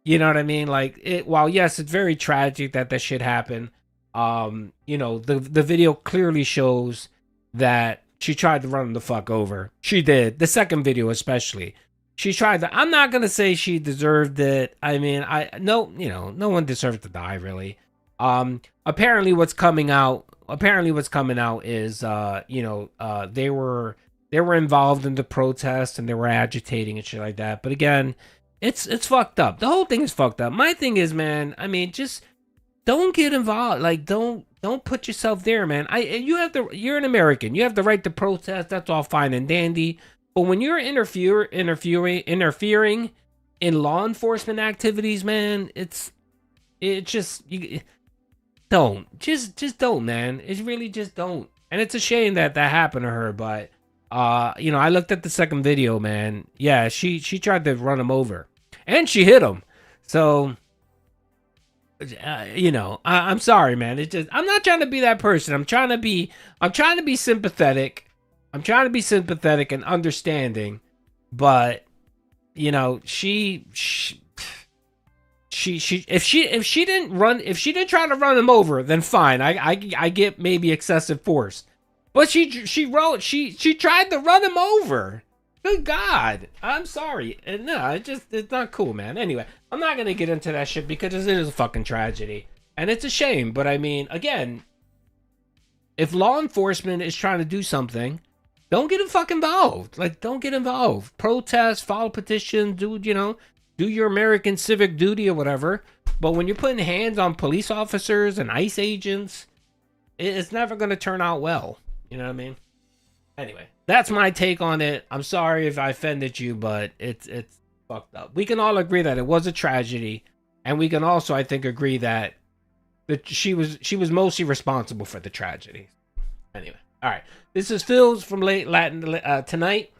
you know what I mean? Like, while yes, it's very tragic that this shit happened. The video clearly shows that she tried to run him the fuck over. She did. The second video especially. She tried to. I'm not gonna say she deserved it. I mean, no one deserves to die really. Apparently what's coming out is they were involved in the protest and they were agitating and shit like that. But again, it's fucked up. The whole thing is fucked up. My thing is, man, I mean, just don't get involved. Like, don't put yourself there, man. You're an American. You have the right to protest. That's all fine and dandy. But when you're interfering in law enforcement activities, man, don't, man. It's really just don't. And it's a shame that happened to her, but I looked at the second video, man. Yeah, she tried to run him over, and she hit him. So, I'm sorry, man. It's just I'm not trying to be that person. I'm trying to be sympathetic. I'm trying to be sympathetic and understanding, but if she didn't try to run him over, then fine. I get maybe excessive force. But she tried to run him over. Good God. I'm sorry. No, it's not cool, man. Anyway, I'm not going to get into that shit because it is a fucking tragedy. And it's a shame. But I mean, again, if law enforcement is trying to do something, don't get fucking involved. Like, don't get involved. Protest, file petition, do your American civic duty or whatever. But when you're putting hands on police officers and ICE agents, it's never going to turn out well. You know what I mean? Anyway, that's my take on it. I'm sorry if I offended you, but it's fucked up. We can all agree that it was a tragedy, and we can also, I think, agree that she was mostly responsible for the tragedy. Anyway, all right. This is Phil's from tonight.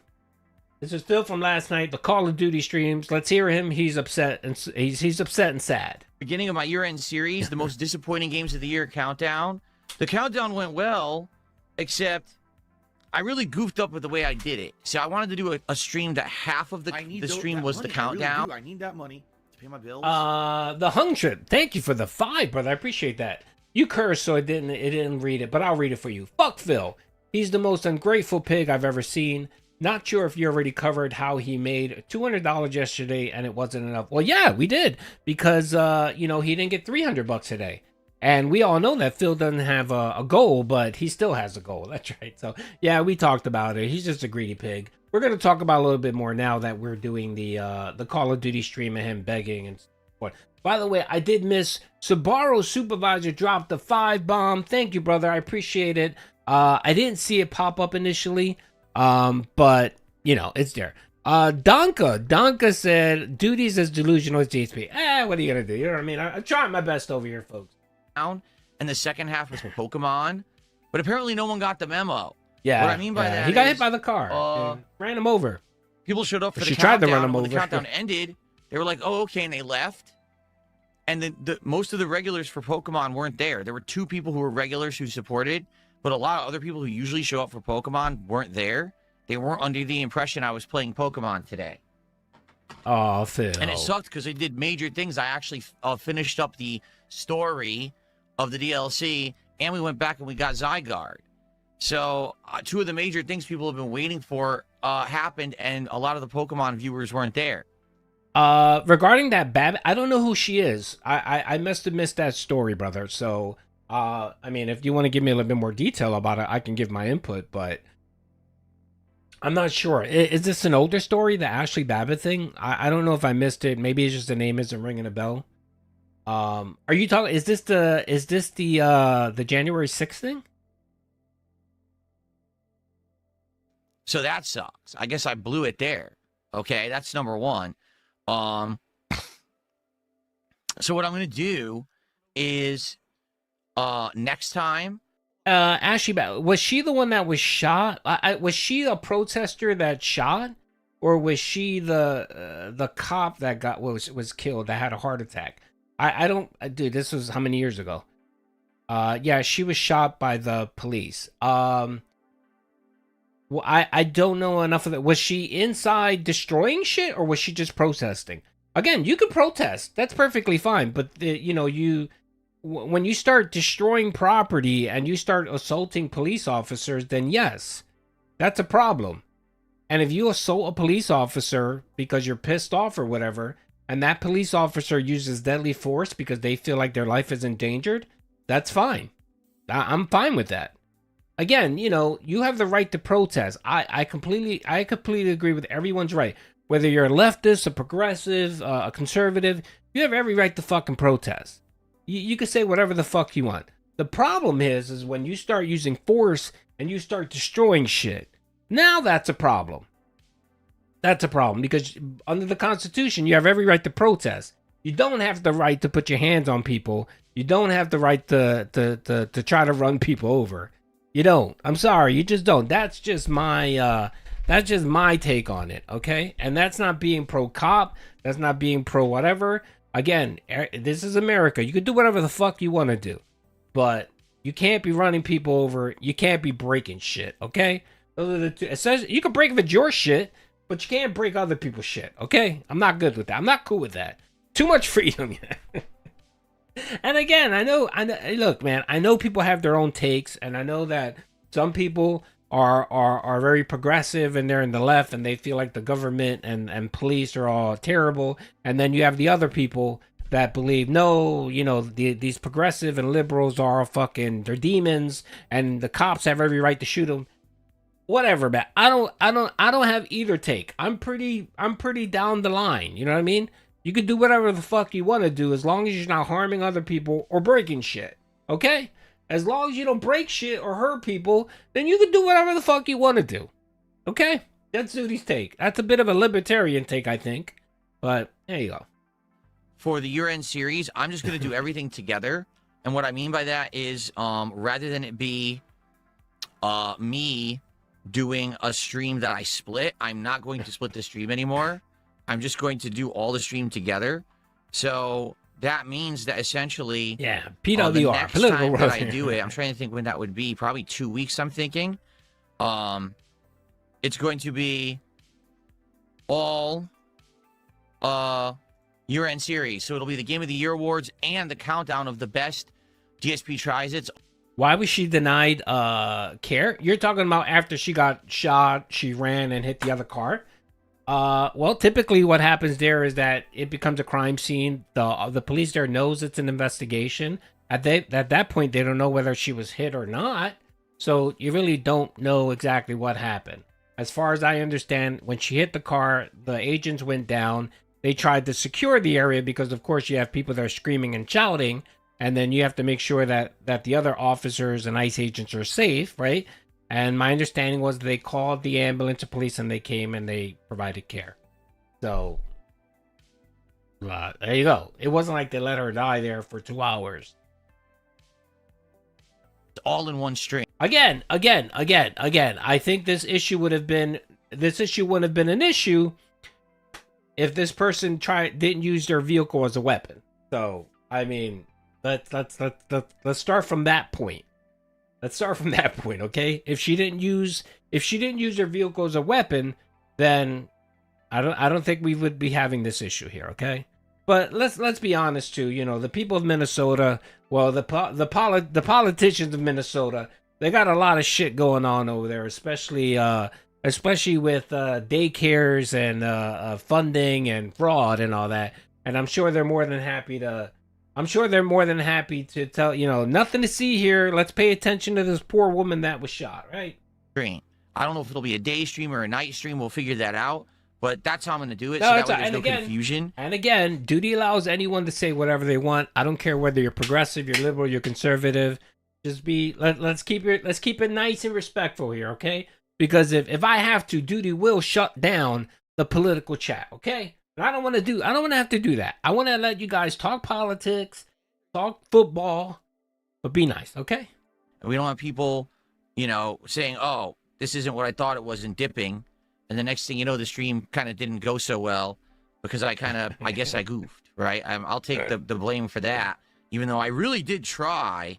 This is Phil from last night, the Call of Duty streams. Let's hear him. He's upset and he's upset and sad. Beginning of my year-end series, the most disappointing games of the year countdown. The countdown went well, except I really goofed up with the way I did it. So I wanted to do a stream that half of the stream was the countdown. I need that money to pay my bills. The Hung Trip. Thank you for the 5, brother. I appreciate that. You cursed, so it didn't read it, but I'll read it for you. Fuck Phil. He's the most ungrateful pig I've ever seen. Not sure if you already covered how he made $200 yesterday and it wasn't enough. Well, yeah, we did, because he didn't get $300 today. And we all know that Phil doesn't have a goal, but he still has a goal. That's right. So, yeah, we talked about it. He's just a greedy pig. We're going to talk about a little bit more now that we're doing the Call of Duty stream of him begging and so forth. By the way, I did miss Subaru Supervisor dropped the 5 bomb. Thank you, brother. I appreciate it. I didn't see it pop up initially, but, it's there. Donka said, Doody's as delusional as DSP. What are you going to do? You know what I mean? I'm trying my best over here, folks. And the second half was Pokemon, but apparently no one got the memo. Yeah. What I mean by that he got hit by the car. Ran him over. People showed up for she the countdown. Tried to run him when over. The countdown ended, they were like, oh, okay, and they left. And the most of the regulars for Pokemon weren't there. There were 2 people who were regulars who supported, but a lot of other people who usually show up for Pokemon weren't there. They weren't under the impression I was playing Pokemon today. Oh, Phil. And it sucked because they did major things. I actually finished up the story of the DLC, and we went back and we got Zygarde. So 2 of the major things people have been waiting for happened, and a lot of the Pokemon viewers weren't there. Regarding that Babbitt, I don't know who she is. I must have missed that story, brother. So, I mean, if you want to give me a little bit more detail about it, I can give my input, but I'm not sure. Is this an older story, the Ashley Babbitt thing? I don't know if I missed it. Maybe it's just the name isn't ringing a bell. Are you talking? Is this the January 6th thing? So that sucks. I guess I blew it there. Okay, that's number 1. So what I'm gonna do is next time. Ashley, was she the one that was shot? Was she a protester that shot, or was she the cop that was killed that had a heart attack? I don't, dude. This was how many years ago? Yeah, she was shot by the police. Well, I don't know enough of that. Was she inside destroying shit, or was she just protesting? Again, you can protest. That's perfectly fine. But when you start destroying property and you start assaulting police officers, then yes, That's a problem. And if you assault a police officer because you're pissed off or whatever, and that police officer uses deadly force because they feel like their life is endangered, that's fine. I'm fine with that. Again, you know, you have the right to protest. I completely agree with everyone's right. Whether you're a leftist, a progressive, a conservative, you have every right to fucking protest. You can say whatever the fuck you want. The problem is when you start using force and you start destroying shit. Now that's a problem. That's a problem because under the Constitution, you have every right to protest. You don't have the right to put your hands on people. You don't have the right to try to run people over. You don't. I'm sorry, you just don't. That's just my take on it, okay? And that's not being pro cop. That's not being pro whatever. Again, this is America. You can do whatever the fuck you want to do, but you can't be running people over. You can't be breaking shit, okay? Those are the two. It says you can break if it's your shit, but you can't break other people's shit, okay? I'm not good with that. I'm not cool with that. Too much freedom. And again, I know. Look, man, I know people have their own takes, and I know that some people are very progressive and they're in the left and they feel like the government and police are all terrible. And then you have the other people that believe, no, you know, these progressive and liberals are fucking, they're demons and the cops have every right to shoot them. Whatever, man. I don't have either take. I'm pretty down the line. You know what I mean? You can do whatever the fuck you want to do as long as you're not harming other people or breaking shit. Okay? As long as you don't break shit or hurt people, then you can do whatever the fuck you want to do. Okay? That's Doody's take. That's a bit of a libertarian take, I think. But there you go. For the year-end series, I'm just going to do everything together. And what I mean by that is rather than it be me doing a stream that I split, I'm not going to split the stream anymore. I'm just going to do all the stream together. So that means that essentially, yeah, PWR, the next time that I do it, I'm trying to think when that would be. Probably 2 weeks, I'm thinking. It's going to be all year-end series. So it'll be the Game of the Year awards and the countdown of the best DSP tries-its. Why was she denied care? You're talking about after she got shot, she ran and hit the other car? Well, typically what happens there is that it becomes a crime scene. The police there knows it's an investigation. At that point, they don't know whether she was hit or not. So you really don't know exactly what happened. As far as I understand, when she hit the car, the agents went down. They tried to secure the area because, of course, you have people that are screaming and shouting. And then you have to make sure that the other officers and ICE agents are safe, right? And my understanding was they called the ambulance and police and they came and they provided care. So, there you go. It wasn't like they let her die there for 2 hours. All in one stream. Again. I think this issue wouldn't have been an issue if this person didn't use their vehicle as a weapon. So, I mean, let's start from that point. Let's start from that point, okay? If she didn't use her vehicle as a weapon, then I don't think we would be having this issue here, okay? But let's be honest too. You know, the people of Minnesota, well, the politicians of Minnesota, they got a lot of shit going on over there, especially with daycares and funding and fraud and all that. And I'm sure they're more than happy to. Tell, you know, nothing to see here. Let's pay attention to this poor woman that was shot, right? Stream. I don't know if it'll be a day stream or a night stream. We'll figure that out. But that's how I'm going to do it. So that way there's no confusion. And again, Doody allows anyone to say whatever they want. I don't care whether you're progressive, you're liberal, you're conservative. Just let's keep it nice and respectful here, okay? Because if I have to, Doody will shut down the political chat, okay? I don't want to have to do that. I want to let you guys talk politics, talk football, but be nice, okay? We don't want people, you know, saying, oh, this isn't what I thought it was and dipping. And the next thing you know, the stream kind of didn't go so well because I guess I goofed, right? I'll take the blame for that, even though I really did try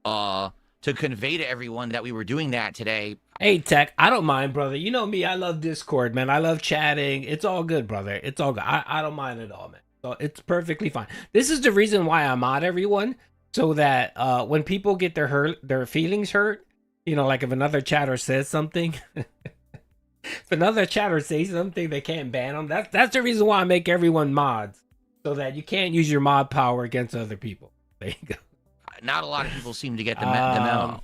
to convey to everyone that we were doing that today. Hey, Tech, I don't mind, brother. You know me, I love Discord, man. I love chatting. It's all good, brother. It's all good. I don't mind at all, man. So it's perfectly fine. This is the reason why I mod everyone, so that when people get their feelings hurt, You know, like if another chatter says something, if another chatter says something, they can't ban them. That's the reason why I make everyone mods, so that you can't use your mod power against other people. There you go. Not a lot of people seem to get the memo.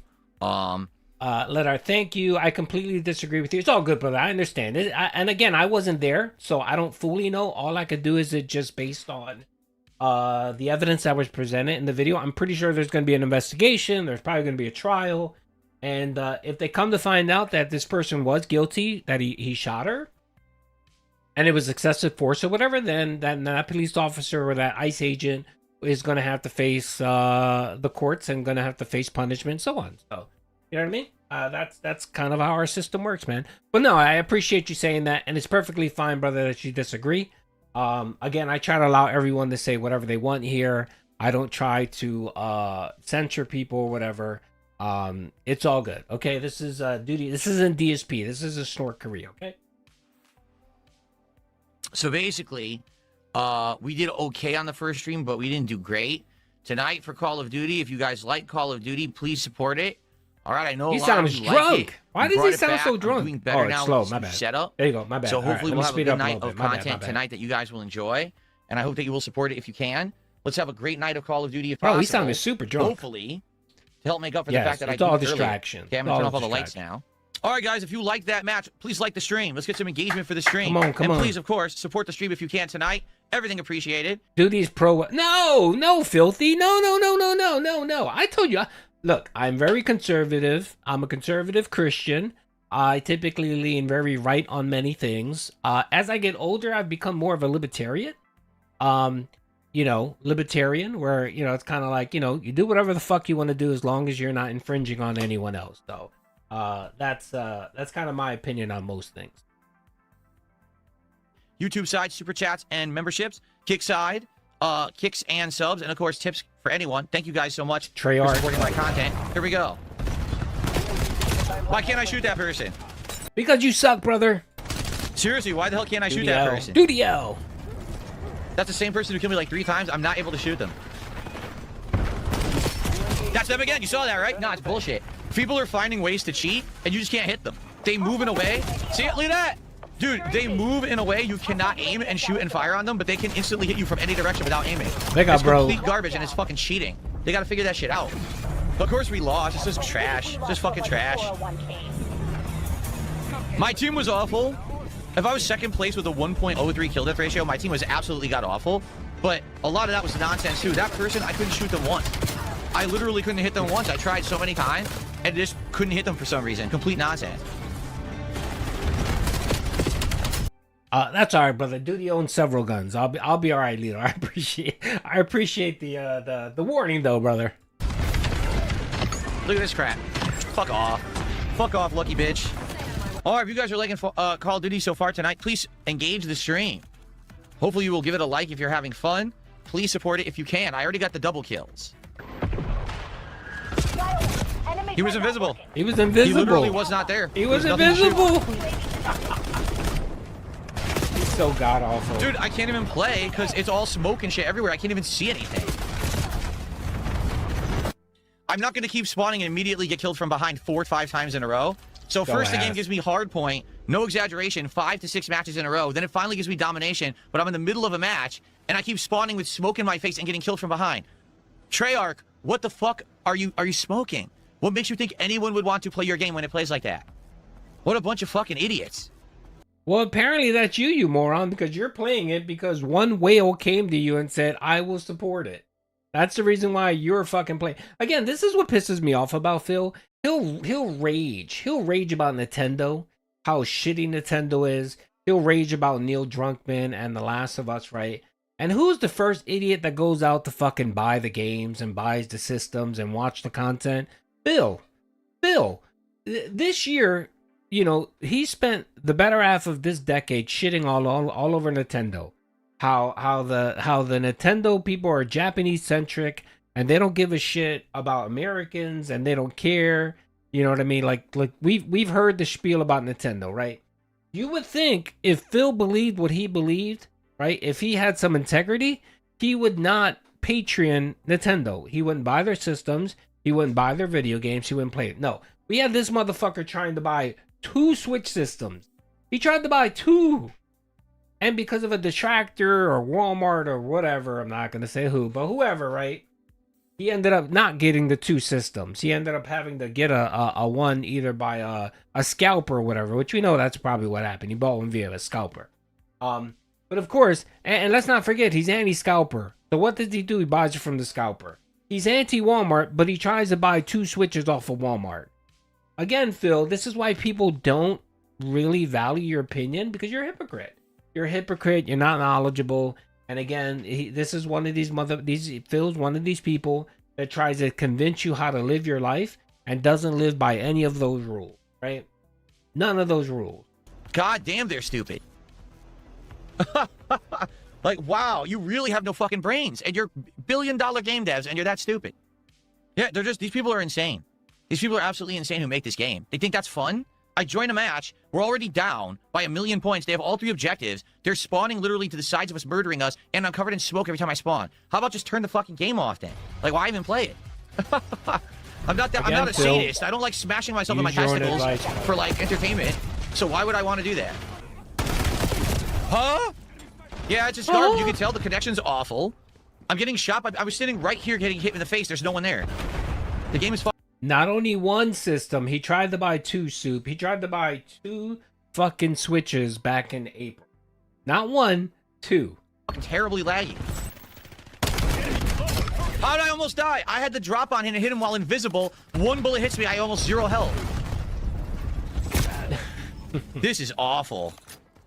Letter, thank you. I completely disagree with you. It's all good, brother. I understand it. And again, I wasn't there, so I don't fully know. All I could do is it just based on the evidence that was presented in the video. I'm pretty sure there's going to be an investigation. There's probably going to be a trial. And if they come to find out that this person was guilty, that he shot her, and it was excessive force or whatever, then that police officer or that ICE agent is going to have to face the courts and going to have to face punishment and so on. So, you know what I mean? That's kind of how our system works, man. But no, I appreciate you saying that, and it's perfectly fine, brother, that you disagree. Again, I try to allow everyone to say whatever they want here. I don't try to censor people or whatever. It's all good. Okay, this is Doody. This isn't DSP. This is a Snort Korea, okay? So basically, we did okay on the first stream, but we didn't do great. Tonight for Call of Duty, if you guys like Call of Duty, please support it. All right, I know he a lot of sounds you drunk. like it. Why We does he brought it sound back. so I'm drunk? doing better Oh, it's now slow. with My some bad. setup. There you go. My bad. So All right, hopefully let me we'll have a speed good up night little of bit. My bad, content my bad. tonight that you guys will enjoy. And I hope that you will support it if you can. Let's have a great night of Call of Duty if Bro, possible. he sounded super drunk. Hopefully, to help make up for the Yes, fact that it's I all did it earlier. distraction. Okay, I'm It's going to turn all off all the lights distraction. now. All right, guys, if you liked that match, please like the stream. Let's get some engagement for the stream. Come on, come and on. please, of course, support the stream if you can tonight. Everything appreciated. Duty's pro. No, filthy. No. I told you. Look, I'm very conservative. I'm a conservative Christian. I typically lean very right on many things. As I get older, I've become more of a libertarian. Libertarian, where, it's kind of like, you do whatever the fuck you want to do as long as you're not infringing on anyone else. So, that's kind of my opinion on most things. YouTube side, super chats, and memberships. Kick side, kicks and subs, and of course tips for anyone. Thank you guys so much for Treyarch. supporting my content. Here we go. Why can't I shoot that person? Because you suck, brother. Seriously, why the hell can't I shoot Duty that L. person? Duty L. That's the same person who killed me like 3 times. I'm not able to shoot them. That's them again. You saw that, right? No, it's bullshit. People are finding ways to cheat, and you just can't hit them. They move in a way. See it? Look at that. Dude, they move in a way you cannot aim and shoot and fire on them, but they can instantly hit you from any direction without aiming. It's complete garbage, and it's fucking cheating. They gotta figure that shit out. Of course we lost. It's just trash. Just fucking trash. My team was awful. If I was second place with a 1.03 kill death ratio, my team was absolutely god-awful. But a lot of that was nonsense, too. That person, I couldn't shoot them once. I literally couldn't hit them once. I tried so many times, and just couldn't hit them for some reason. Complete nonsense. That's all right, brother. Duty owns several guns. I'll be all right, Lito. I appreciate the warning, though, brother. Look at this crap. Fuck off. Fuck off, lucky bitch. All right, if you guys are liking Call of Duty so far tonight, please engage the stream. Hopefully you will give it a like if you're having fun. Please support it if you can. I already got the double kills. He was invisible. He was invisible. He literally was not there. He was invisible. He's so god awful. Dude, I can't even play because it's all smoke and shit everywhere. I can't even see anything. I'm not going to keep spawning and immediately get killed from behind 4 or 5 times in a row. So first the game gives me hard point, no exaggeration, 5 to 6 matches in a row. Then it finally gives me domination, but I'm in the middle of a match, and I keep spawning with smoke in my face and getting killed from behind. Treyarch, what the fuck are you smoking? What makes you think anyone would want to play your game when it plays like that? What a bunch of fucking idiots. Well, apparently that's you moron, because you're playing it because one whale came to you and said, I will support it. That's the reason why you're fucking playing. Again, this is what pisses me off about Phil. He'll rage. He'll rage about Nintendo, how shitty Nintendo is. He'll rage about Neil Drunkman and The Last of Us, right? And who's the first idiot that goes out to fucking buy the games and buys the systems and watch the content? Phil. This year, he spent the better half of this decade shitting all over Nintendo. How the Nintendo people are Japanese centric and they don't give a shit about Americans and they don't care. You know what I mean? Like we've heard the spiel about Nintendo, right? You would think if Phil believed what he believed, right? If he had some integrity, he would not Patreon Nintendo. He wouldn't buy their systems. He wouldn't buy their video games. He wouldn't play it. No. We had this motherfucker trying to buy 2 Switch systems. He tried to buy 2. And because of a detractor or Walmart or whatever, I'm not going to say who, but whoever, right? He ended up not getting the 2 systems. He ended up having to get a one either by a scalper or whatever, which we know that's probably what happened. He bought one via a scalper. But of course, and let's not forget, he's anti-scalper. So what does he do? He buys it from the scalper. He's anti-Walmart, but he tries to buy 2 Switches off of Walmart. Again, Phil, this is why people don't really value your opinion, because you're a hypocrite. You're a hypocrite. You're not knowledgeable. And again, this is one of Phil's one of these people that tries to convince you how to live your life and doesn't live by any of those rules, right? None of those rules. God damn, they're stupid. Like, wow, you really have no fucking brains, and you're billion-dollar game devs, and you're that stupid. Yeah, these people are insane. These people are absolutely insane who make this game. They think that's fun. I join a match. We're already down by 1,000,000 points. They have all 3 objectives. They're spawning literally to the sides of us, murdering us, and I'm covered in smoke every time I spawn. How about just turn the fucking game off then? Like, why even play it? I'm not a sadist. I don't like smashing myself in my testicles for, like, entertainment. So why would I want to do that? Huh? Yeah, it's just garbage. You can tell the connection's awful. I'm getting shot. I was sitting right here getting hit in the face. There's no one there. The game is fun. Not only 1 system, he tried to buy 2, Soup. He tried to buy 2 fucking Switches back in April. Not 1, 2. Fucking terribly laggy. How did I almost die? I had the drop on him and hit him while invisible. 1 bullet hits me. I almost 0 health. This is awful.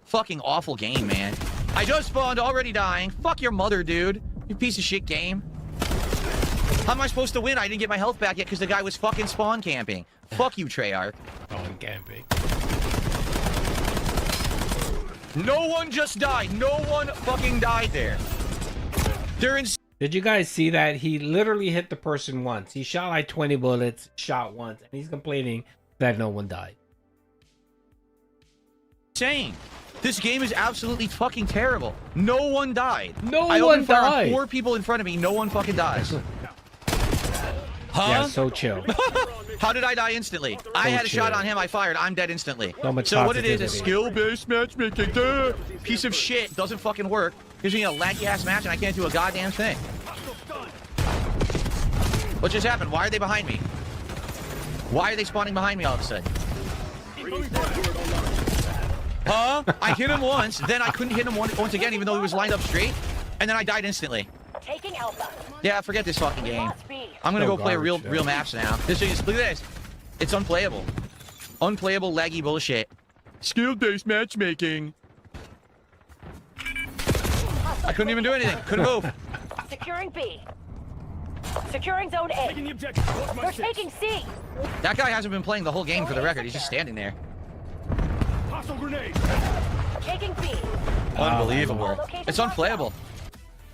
Fucking awful game, man. I just spawned, already dying. Fuck your mother, dude. You piece of shit game. How am I supposed to win? I didn't get my health back yet because the guy was fucking spawn camping. Fuck you, Treyarch. Spawn camping. No one just died. No one fucking died there. They're in. Did you guys see that? He literally hit the person once. He shot like 20 bullets, shot once, and he's complaining that no one died. Insane. This game is absolutely fucking terrible. No one died. I one died. 4 people in front of me. No one fucking dies. Huh? Yeah, so chill. How did I die instantly? I had a shot on him. I fired. I'm dead instantly. So what it is skill-based matchmaking. Duh. Piece of shit. Doesn't fucking work. Gives me a laggy-ass match and I can't do a goddamn thing. What just happened? Why are they behind me? Why are they spawning behind me all of a sudden? Huh? I hit him once, then I couldn't hit him once again, even though he was lined up straight, and then I died instantly. Taking Alpha. Yeah, forget this fucking game. I'm gonna go play real maps now. Look at this. It's unplayable. Unplayable, laggy bullshit. Skill-based matchmaking. I couldn't even do anything. Couldn't move. Securing B. Securing Zone A. They're taking C. That guy hasn't been playing the whole game, for the record. He's just standing there. Taking B. Unbelievable. It's unplayable.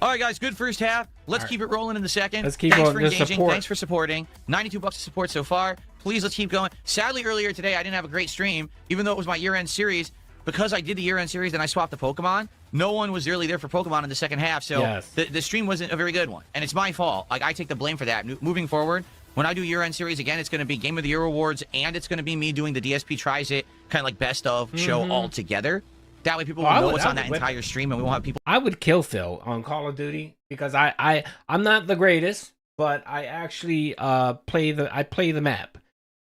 All right, guys, good first half. Let's keep it rolling in the second. Let's keep Thanks rolling. for engaging. Thanks for supporting. 92 bucks of support so far. Please, let's keep going. Sadly, earlier today, I didn't have a great stream, even though it was my year-end series. Because I did the year-end series and I swapped the Pokemon, no one was really there for Pokemon in the second half, so the stream wasn't a very good one. And it's my fault. Like, I take the blame for that. Moving forward, when I do year-end series again, it's going to be Game of the Year awards, and it's going to be me doing the DSP Tries It, kind of like best of show all together. That way people will know what's on that entire stream, and we won't have people. I would kill Phil on Call of Duty because I'm not the greatest, but I actually play the map.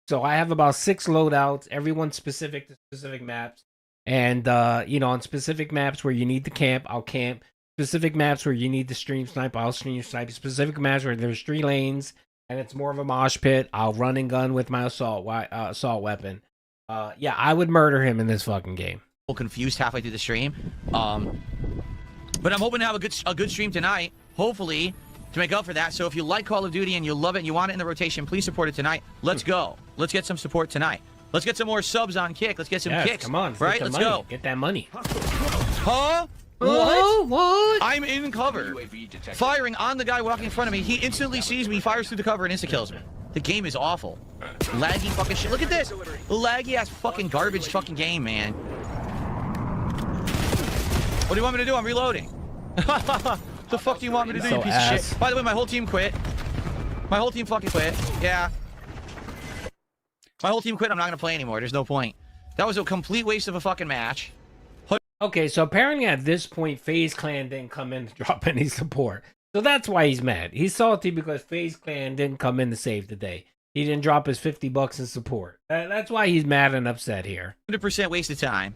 So I have about 6 loadouts, everyone specific to specific maps. And, on specific maps where you need to camp, I'll camp. Specific maps where you need to stream snipe, I'll stream snipe. Specific maps where there's 3 lanes and it's more of a mosh pit, I'll run and gun with my assault weapon. Yeah, I would murder him in this fucking game. Confused halfway through the stream. But I'm hoping to have a good stream tonight, hopefully, to make up for that. So if you like Call of Duty and you love it and you want it in the rotation, please support it tonight. Let's go. Let's get some support tonight. Let's get some more subs on Kick. Let's get some kicks. Come on. Right? Let's go. Get that money. Huh? What? What? I'm in cover. Firing on the guy walking in front of me. He instantly sees me, fires through the cover, and insta-kills me. The game is awful. Laggy fucking shit. Look at this. Laggy-ass fucking garbage fucking game, man. What do you want me to do? I'm reloading. The fuck do you want me to do, you piece of shit? By the way, my whole team quit. My whole team fucking quit. Yeah. My whole team quit. I'm not going to play anymore. There's no point. That was a complete waste of a fucking match. Okay, so apparently at this point, FaZe Clan didn't come in to drop any support. So that's why he's mad. He's salty because FaZe Clan didn't come in to save the day. He didn't drop his $50 in support. That's why he's mad and upset here. 100% waste of time.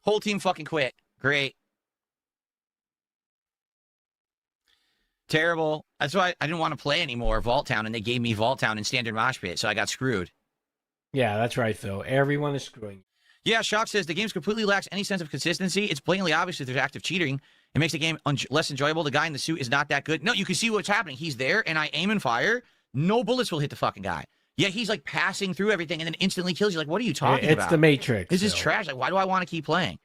Whole team fucking quit. Great. Terrible. That's why I didn't want to play anymore Vault Town, and they gave me Vault Town and Standard Mosh Pit, so I got screwed. Yeah, that's right, Phil. Everyone is screwing. Yeah, Shock says the game completely lacks any sense of consistency. It's blatantly obvious that there's active cheating. It makes the game less enjoyable. The guy in the suit is not that good. No, you can see what's happening. He's there, and I aim and fire. No bullets will hit the fucking guy. Yeah, he's like passing through everything and then instantly kills you. Like, what are you talking about? It's the Matrix. This is trash. Like, why do I want to keep playing?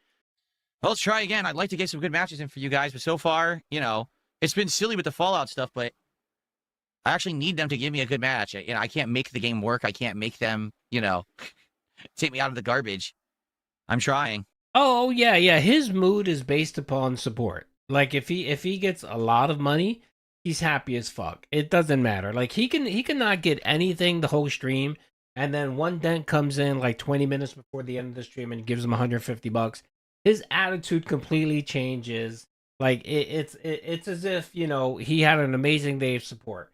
Well, let's try again. I'd like to get some good matches in for you guys, but so far, you know, it's been silly with the Fallout stuff, but I actually need them to give me a good match. You know, I can't make the game work. I can't make them, you know, take me out of the garbage. I'm trying. Oh yeah. His mood is based upon support. Like if he gets a lot of money, he's happy as fuck. It doesn't matter. Like he cannot get anything the whole stream, and then one dent comes in like 20 minutes before the end of the stream and gives him $150. His attitude completely changes. Like it's as if, you know, he had an amazing day of support.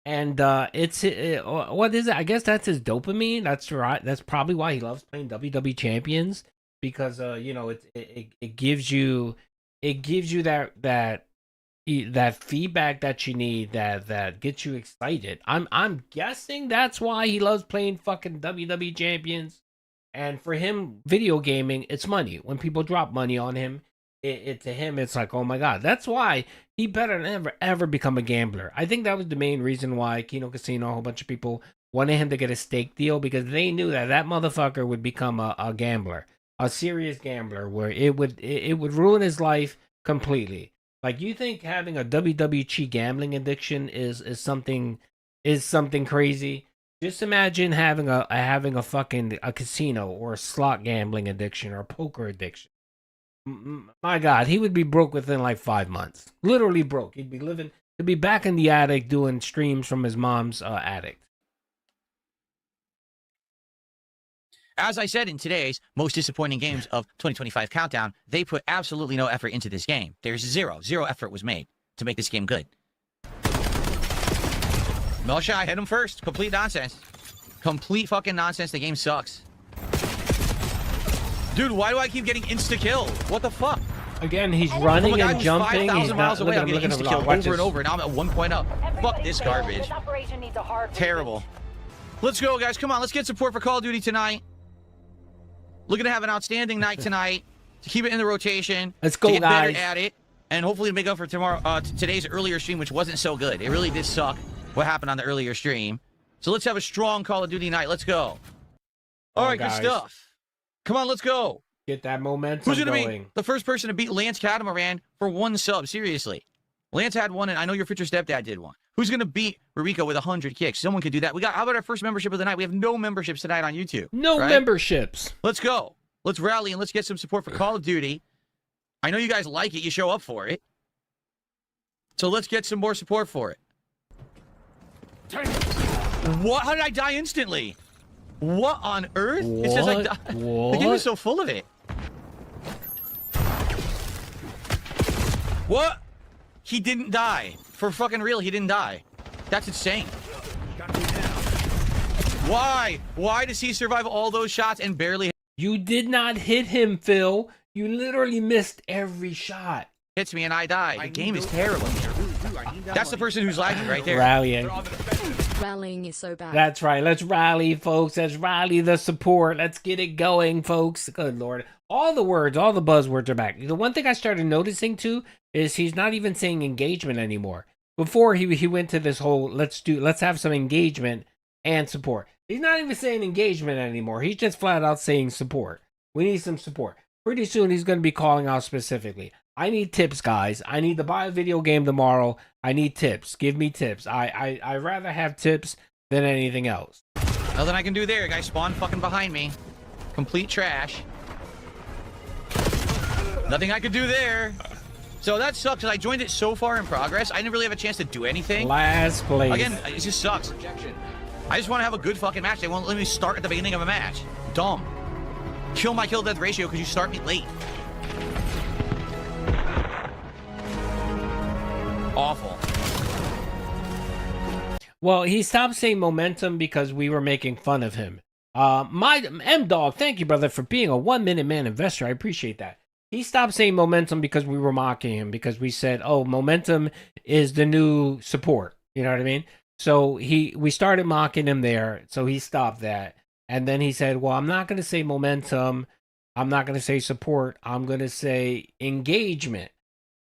And what is it? I guess that's his dopamine. That's right. That's probably why he loves playing WWE Champions, because you know, it gives you that feedback that you need, that gets you excited. I'm guessing that's why he loves playing fucking WWE Champions. And for him, video gaming, it's money. When people drop money on him, to him, it's like, oh my god. That's why he better never ever become a gambler. I think that was the main reason why Kino Casino, a whole bunch of people wanted him to get a stake deal, because they knew that motherfucker would become a gambler, a serious gambler, where it would ruin his life completely. Like, you think having a WWE gambling addiction is something crazy? Just imagine having a fucking casino or a slot gambling addiction or a poker addiction. My God, he would be broke within like 5 months. Literally broke. He'd be back in the attic doing streams from his mom's attic. As I said in today's most disappointing games of 2025 countdown, they put absolutely no effort into this game. There's zero effort was made to make this game good. Melshai, hit him first. Complete nonsense. Complete fucking nonsense. The game sucks. Dude, why do I keep getting insta-killed? What the fuck? Again, he's running and jumping. He's miles away. I'm getting insta-killed over this. and over. Now I'm at 1.0. Fuck this garbage. Terrible. Let's go, guys. Come on, let's get support for Call of Duty tonight. Looking to have an outstanding night tonight. To keep it in the rotation. Let's go, to get guys. better at it. And hopefully to make up for today's earlier stream, which wasn't so good. It really did suck what happened on the earlier stream. So let's have a strong Call of Duty night. Let's go. All right, guys. good stuff. Come on, let's go. Get that momentum Who's gonna going. be the first person to beat Lance Catamaran for 1 sub? Seriously. Lance had 1, and I know your future stepdad did 1. Who's going to beat Ruriko with 100 kicks? Someone could do that. How about our first membership of the night? We have no memberships tonight on YouTube. No memberships. Let's go. Let's rally and let's get some support for Call of Duty. I know you guys like it. You show up for it. So let's get some more support for it. What? How did I die instantly? What on earth? It says I died. The game is so full of it. What? He didn't die. For fucking real, he didn't die. That's insane. Why? Why does he survive all those shots and barely... You did not hit him, Phil. You literally missed every shot. Hits me and I die. The game is terrible. That's the person who's lagging right there. Rallying. Rallying is so bad. That's right. Let's rally, folks. Let's rally the support. Let's get it going, folks. Good Lord. All the words, all the buzzwords are back. The one thing I started noticing, too, is he's not even saying engagement anymore. Before, he went to this whole, let's have some engagement and support. He's not even saying engagement anymore. He's just flat out saying support. We need some support. Pretty soon, he's going to be calling out specifically. I need tips, guys. I need to buy a video game tomorrow. I need tips. Give me tips. I'd rather have tips than anything else. Nothing I can do there. Guy spawned fucking behind me. Complete trash. Nothing I could do there. So that sucks. I joined it so far in progress. I didn't really have a chance to do anything. Last place. Again, it just sucks. I just want to have a good fucking match. They won't let me start at the beginning of a match. Dumb. Kill my kill death ratio because you start me late. Awful. Well, he stopped saying momentum because we were making fun of him. My M-Dog, thank you, brother, for being a 1-minute man investor. I appreciate that. He stopped saying momentum because we were mocking him, because we said, oh, momentum is the new support. You know what I mean? So we started mocking him there, so he stopped that. And then he said, well, I'm not going to say momentum. I'm not going to say support. I'm going to say engagement.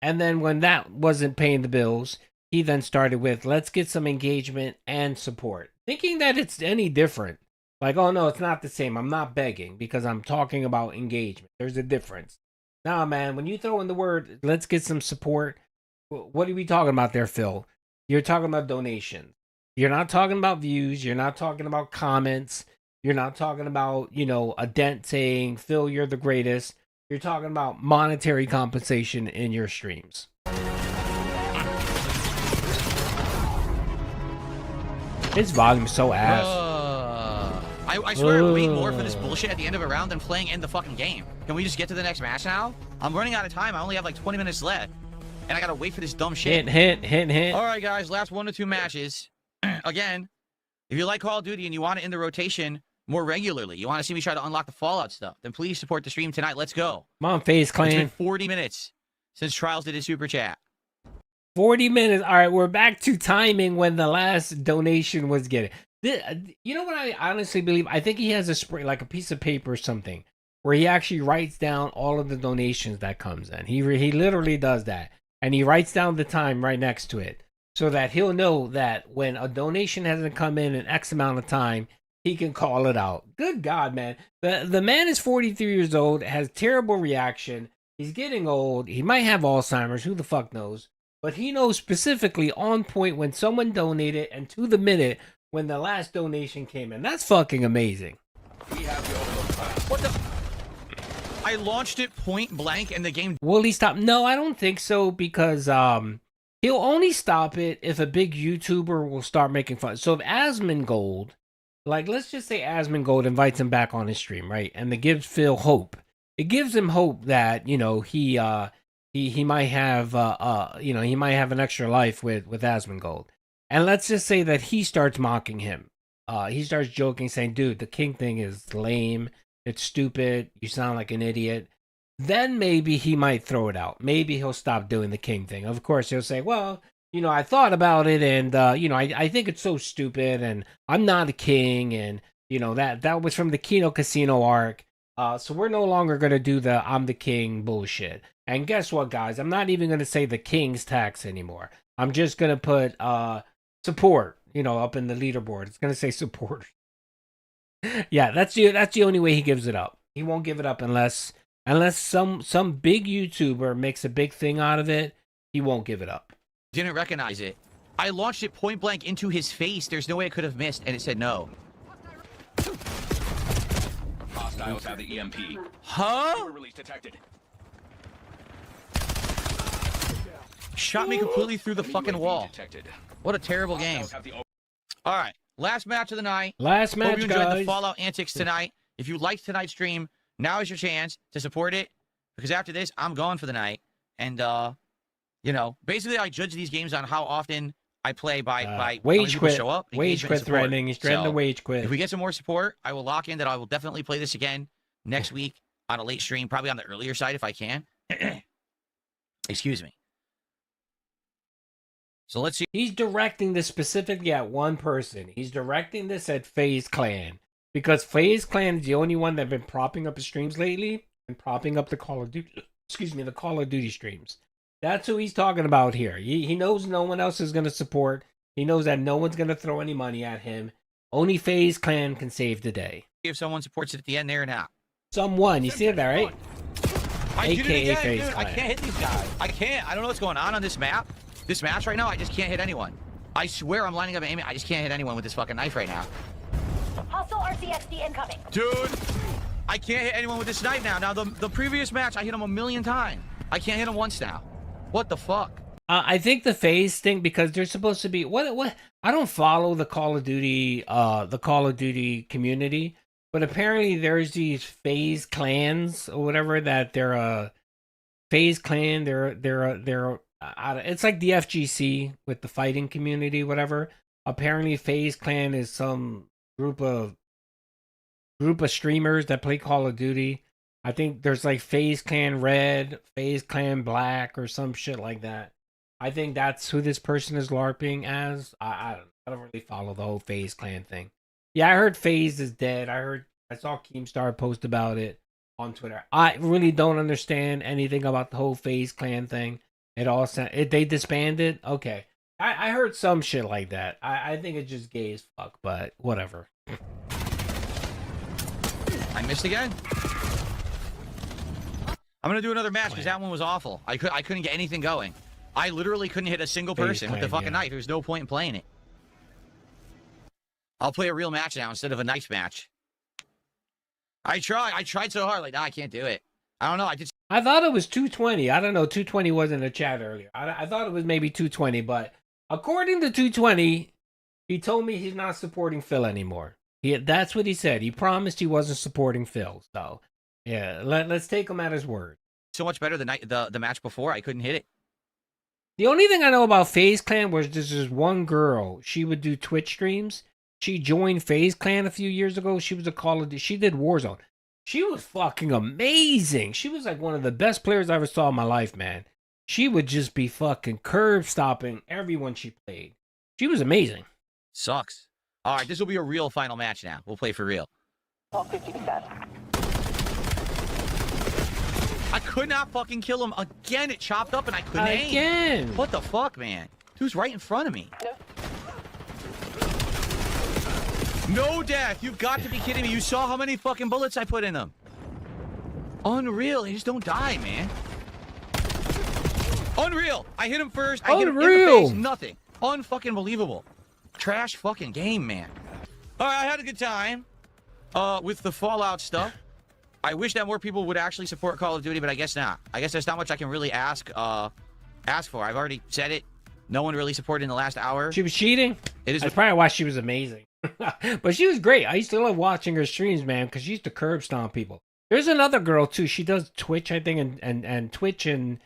And then when that wasn't paying the bills, he then started with, let's get some engagement and support, thinking that it's any different. Like, oh, no, it's not the same. I'm not begging because I'm talking about engagement. There's a difference. Nah, man, when you throw in the word, let's get some support, what are we talking about there, Phil? You're talking about donations. You're not talking about views. You're not talking about comments. You're not talking about, you know, a dent saying, Phil, you're the greatest. You're talking about monetary compensation in your streams. His volume's so ass. I swear I paid more for this bullshit at the end of a round than playing in the fucking game. Can we just get to the next match now? I'm running out of time. I only have like 20 minutes left. And I gotta wait for this dumb shit. Hit. Alright, guys. Last 1 to 2 matches. Again, if you like Call of Duty and you want it in the rotation more regularly, you want to see me try to unlock the Fallout stuff, then please support the stream tonight. Let's go. Come on, FaZe Clan. It's been 40 minutes since Trials did his super chat. 40 minutes. All right, we're back to timing when the last donation was getting. You know what I honestly believe? I think he has a spray, like a piece of paper or something, where he actually writes down all of the donations that comes in. He literally does that. And he writes down the time right next to it, so that he'll know that when a donation hasn't come in X amount of time, he can call it out. Good God, man. The man is 43 years old, has terrible reaction. He's getting old. He might have Alzheimer's. Who the fuck knows? But he knows specifically on point when someone donated and to the minute when the last donation came in. That's fucking amazing. What the? I launched it point blank and the game. Will he stop? No, I don't think so, because he'll only stop it if a big YouTuber will start making fun. So if Asmongold, like let's just say Asmongold invites him back on his stream, right? And it gives Phil hope. It gives him hope that, you know, he might have he might have an extra life with Asmongold. And let's just say that he starts mocking him. He starts joking, saying, dude, the king thing is lame. It's stupid. You sound like an idiot. Then maybe he might throw it out. Maybe he'll stop doing the king thing. Of course, he'll say, well, you know, I thought about it, and, you know, I think it's so stupid, and I'm not a king, and, you know, that was from the Kino Casino arc. So we're no longer going to do the I'm the king bullshit. And guess what, guys? I'm not even going to say the king's tax anymore. I'm just going to put support, you know, up in the leaderboard. It's going to say support. Yeah, that's the only way he gives it up. He won't give it up unless some big YouTuber makes a big thing out of it. He won't give it up. Didn't recognize it. I launched it point blank into his face. There's no way I could have missed, and it said no. Hostiles have the EMP. Huh? Release detected. Shot me completely through the fucking wall. Detected. What a terrible game. All right, last match of the night. Last match, Hope you enjoyed guys. the Fallout antics tonight. If you liked tonight's stream, now is your chance to support it, because after this, I'm gone for the night. And, you know, basically I judge these games on how often I play by how many wage people quit. show up. Wage quit threatening. He's threatening to wage quit. If we get some more support, I will lock in that I will definitely play this again next week on a late stream, probably on the earlier side if I can. Excuse me. So let's see. He's directing this specifically at one person. He's directing this at FaZe Clan, because FaZe Clan is the only one that's been propping up his streams lately and propping up the Call of Duty, the Call of Duty streams. That's who he's talking about here. He knows no one else is going to support. He knows that no one's going to throw any money at him. Only FaZe Clan can save the day. If someone supports it at the end there now. Someone, you see that, right? AKA FaZe Clan. I can't hit these guys. I can't. I don't know what's going on this map. This match right now, I just can't hit anyone. I swear I'm lining up and aiming. I just can't hit anyone with this fucking knife right now. Hostile RCXD incoming. Dude, I can't hit anyone with this knife now. Now, the previous match, I hit him 1,000,000 times. I can't hit him once now. What the fuck? I think the phase thing, because there's supposed to be what I don't follow the Call of Duty community, but apparently there's these phase clans or whatever that they're a phase clan. It's like the FGC with the fighting community, whatever. Apparently, phase clan is some group of streamers that play Call of Duty. I think there's like FaZe Clan Red, FaZe Clan Black, or some shit like that. I think that's who this person is LARPing as. I don't really follow the whole FaZe Clan thing. Yeah, I heard FaZe is dead. I saw Keemstar post about it on Twitter. I really don't understand anything about the whole FaZe Clan thing. They disbanded? Okay. I heard some shit like that. I think it's just gay as fuck, but whatever. I missed again. I'm gonna do another match because that one was awful. I couldn't get anything going. I literally couldn't hit a single person with the fucking knife. There's no point in playing it. I'll play a real match now instead of a knife match. I tried so hard. Like, nah, I can't do it. I don't know. I thought it was 220. I don't know. 220 was in the chat earlier. I thought it was maybe 220, but according to 220, he told me he's not supporting Phil anymore. That's what he said. He promised he wasn't supporting Phil. So, yeah, let's take him at his word. So much better than the match before. I couldn't hit it. The only thing I know about FaZe Clan was there's this one girl. She would do Twitch streams. She joined FaZe Clan a few years ago. She was a Call of Duty. She did Warzone. She was fucking amazing. She was like one of the best players I ever saw in my life, man. She would just be fucking curb stopping everyone she played. She was amazing. Sucks. All right, this will be a real final match now. We'll play for real. 50%. I could not fucking kill him again. It chopped up and I couldn't aim. Again. What the fuck, man? Dude's right in front of me. No death. You've got to be kidding me. You saw how many fucking bullets I put in him. Unreal. They just don't die, man. Unreal. I hit him first. I hit him in the face. Nothing. Unfucking believable. Trash fucking game, man. All right, I had a good time with the Fallout stuff. I wish that more people would actually support Call of Duty, but I guess not. I guess there's not much I can really ask for. I've already said it. No one really supported in the last hour. She was cheating? That's probably why she was amazing. But she was great. I used to love watching her streams, man, because she used to curb stomp people. There's another girl, too. She does Twitch, I think, and Twitch and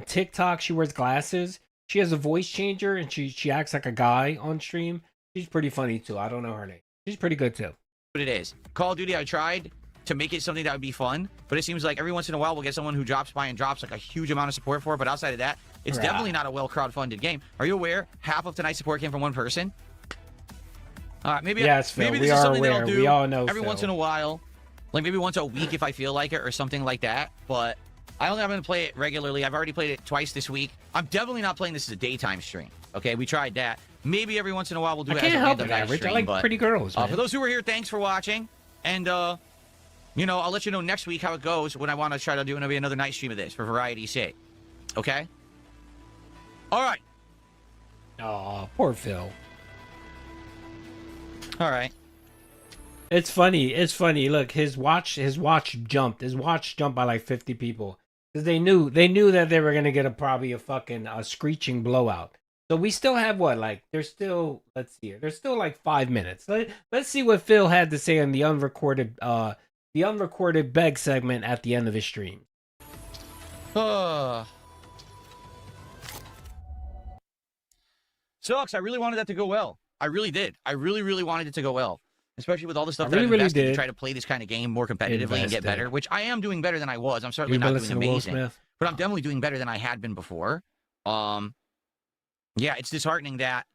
TikTok. She wears glasses. She has a voice changer, and she acts like a guy on stream. She's pretty funny, too. I don't know her name. She's pretty good, too. What it is. Call of Duty, I tried to make it something that would be fun, but it seems like every once in a while we'll get someone who drops by and drops like a huge amount of support for it, but outside of that, it's definitely not a well crowdfunded game. Are you aware half of tonight's support came from one person? Maybe this is something that I'll do we all know every once in a while, like maybe once a week if I feel like it or something like that, but I don't think I'm going to play it regularly. I've already played it twice this week. I'm definitely not playing this as a daytime stream. Okay, we tried that. Maybe every once in a while we'll do it as a random night stream. I like pretty girls, man. For those who are here, thanks for watching, and you know, I'll let you know next week how it goes when I want to try to do another night stream of this for variety's sake. Okay? All right. Oh, poor Phil. All right. It's funny. Look, his watch jumped. His watch jumped by like 50 people because they knew that they were gonna get probably a fucking screeching blowout. So we still have let's see here. There's still like 5 minutes. Let's see what Phil had to say on the unrecorded beg segment at the end of his stream. Sucks. I really wanted that to go well. I really did. I really wanted it to go well. Especially with all the stuff that I've invested to try to play this kind of game more competitively and get better, which I am doing better than I was. I'm certainly not doing amazing, but I'm definitely doing better than I had been before. Yeah, it's disheartening that,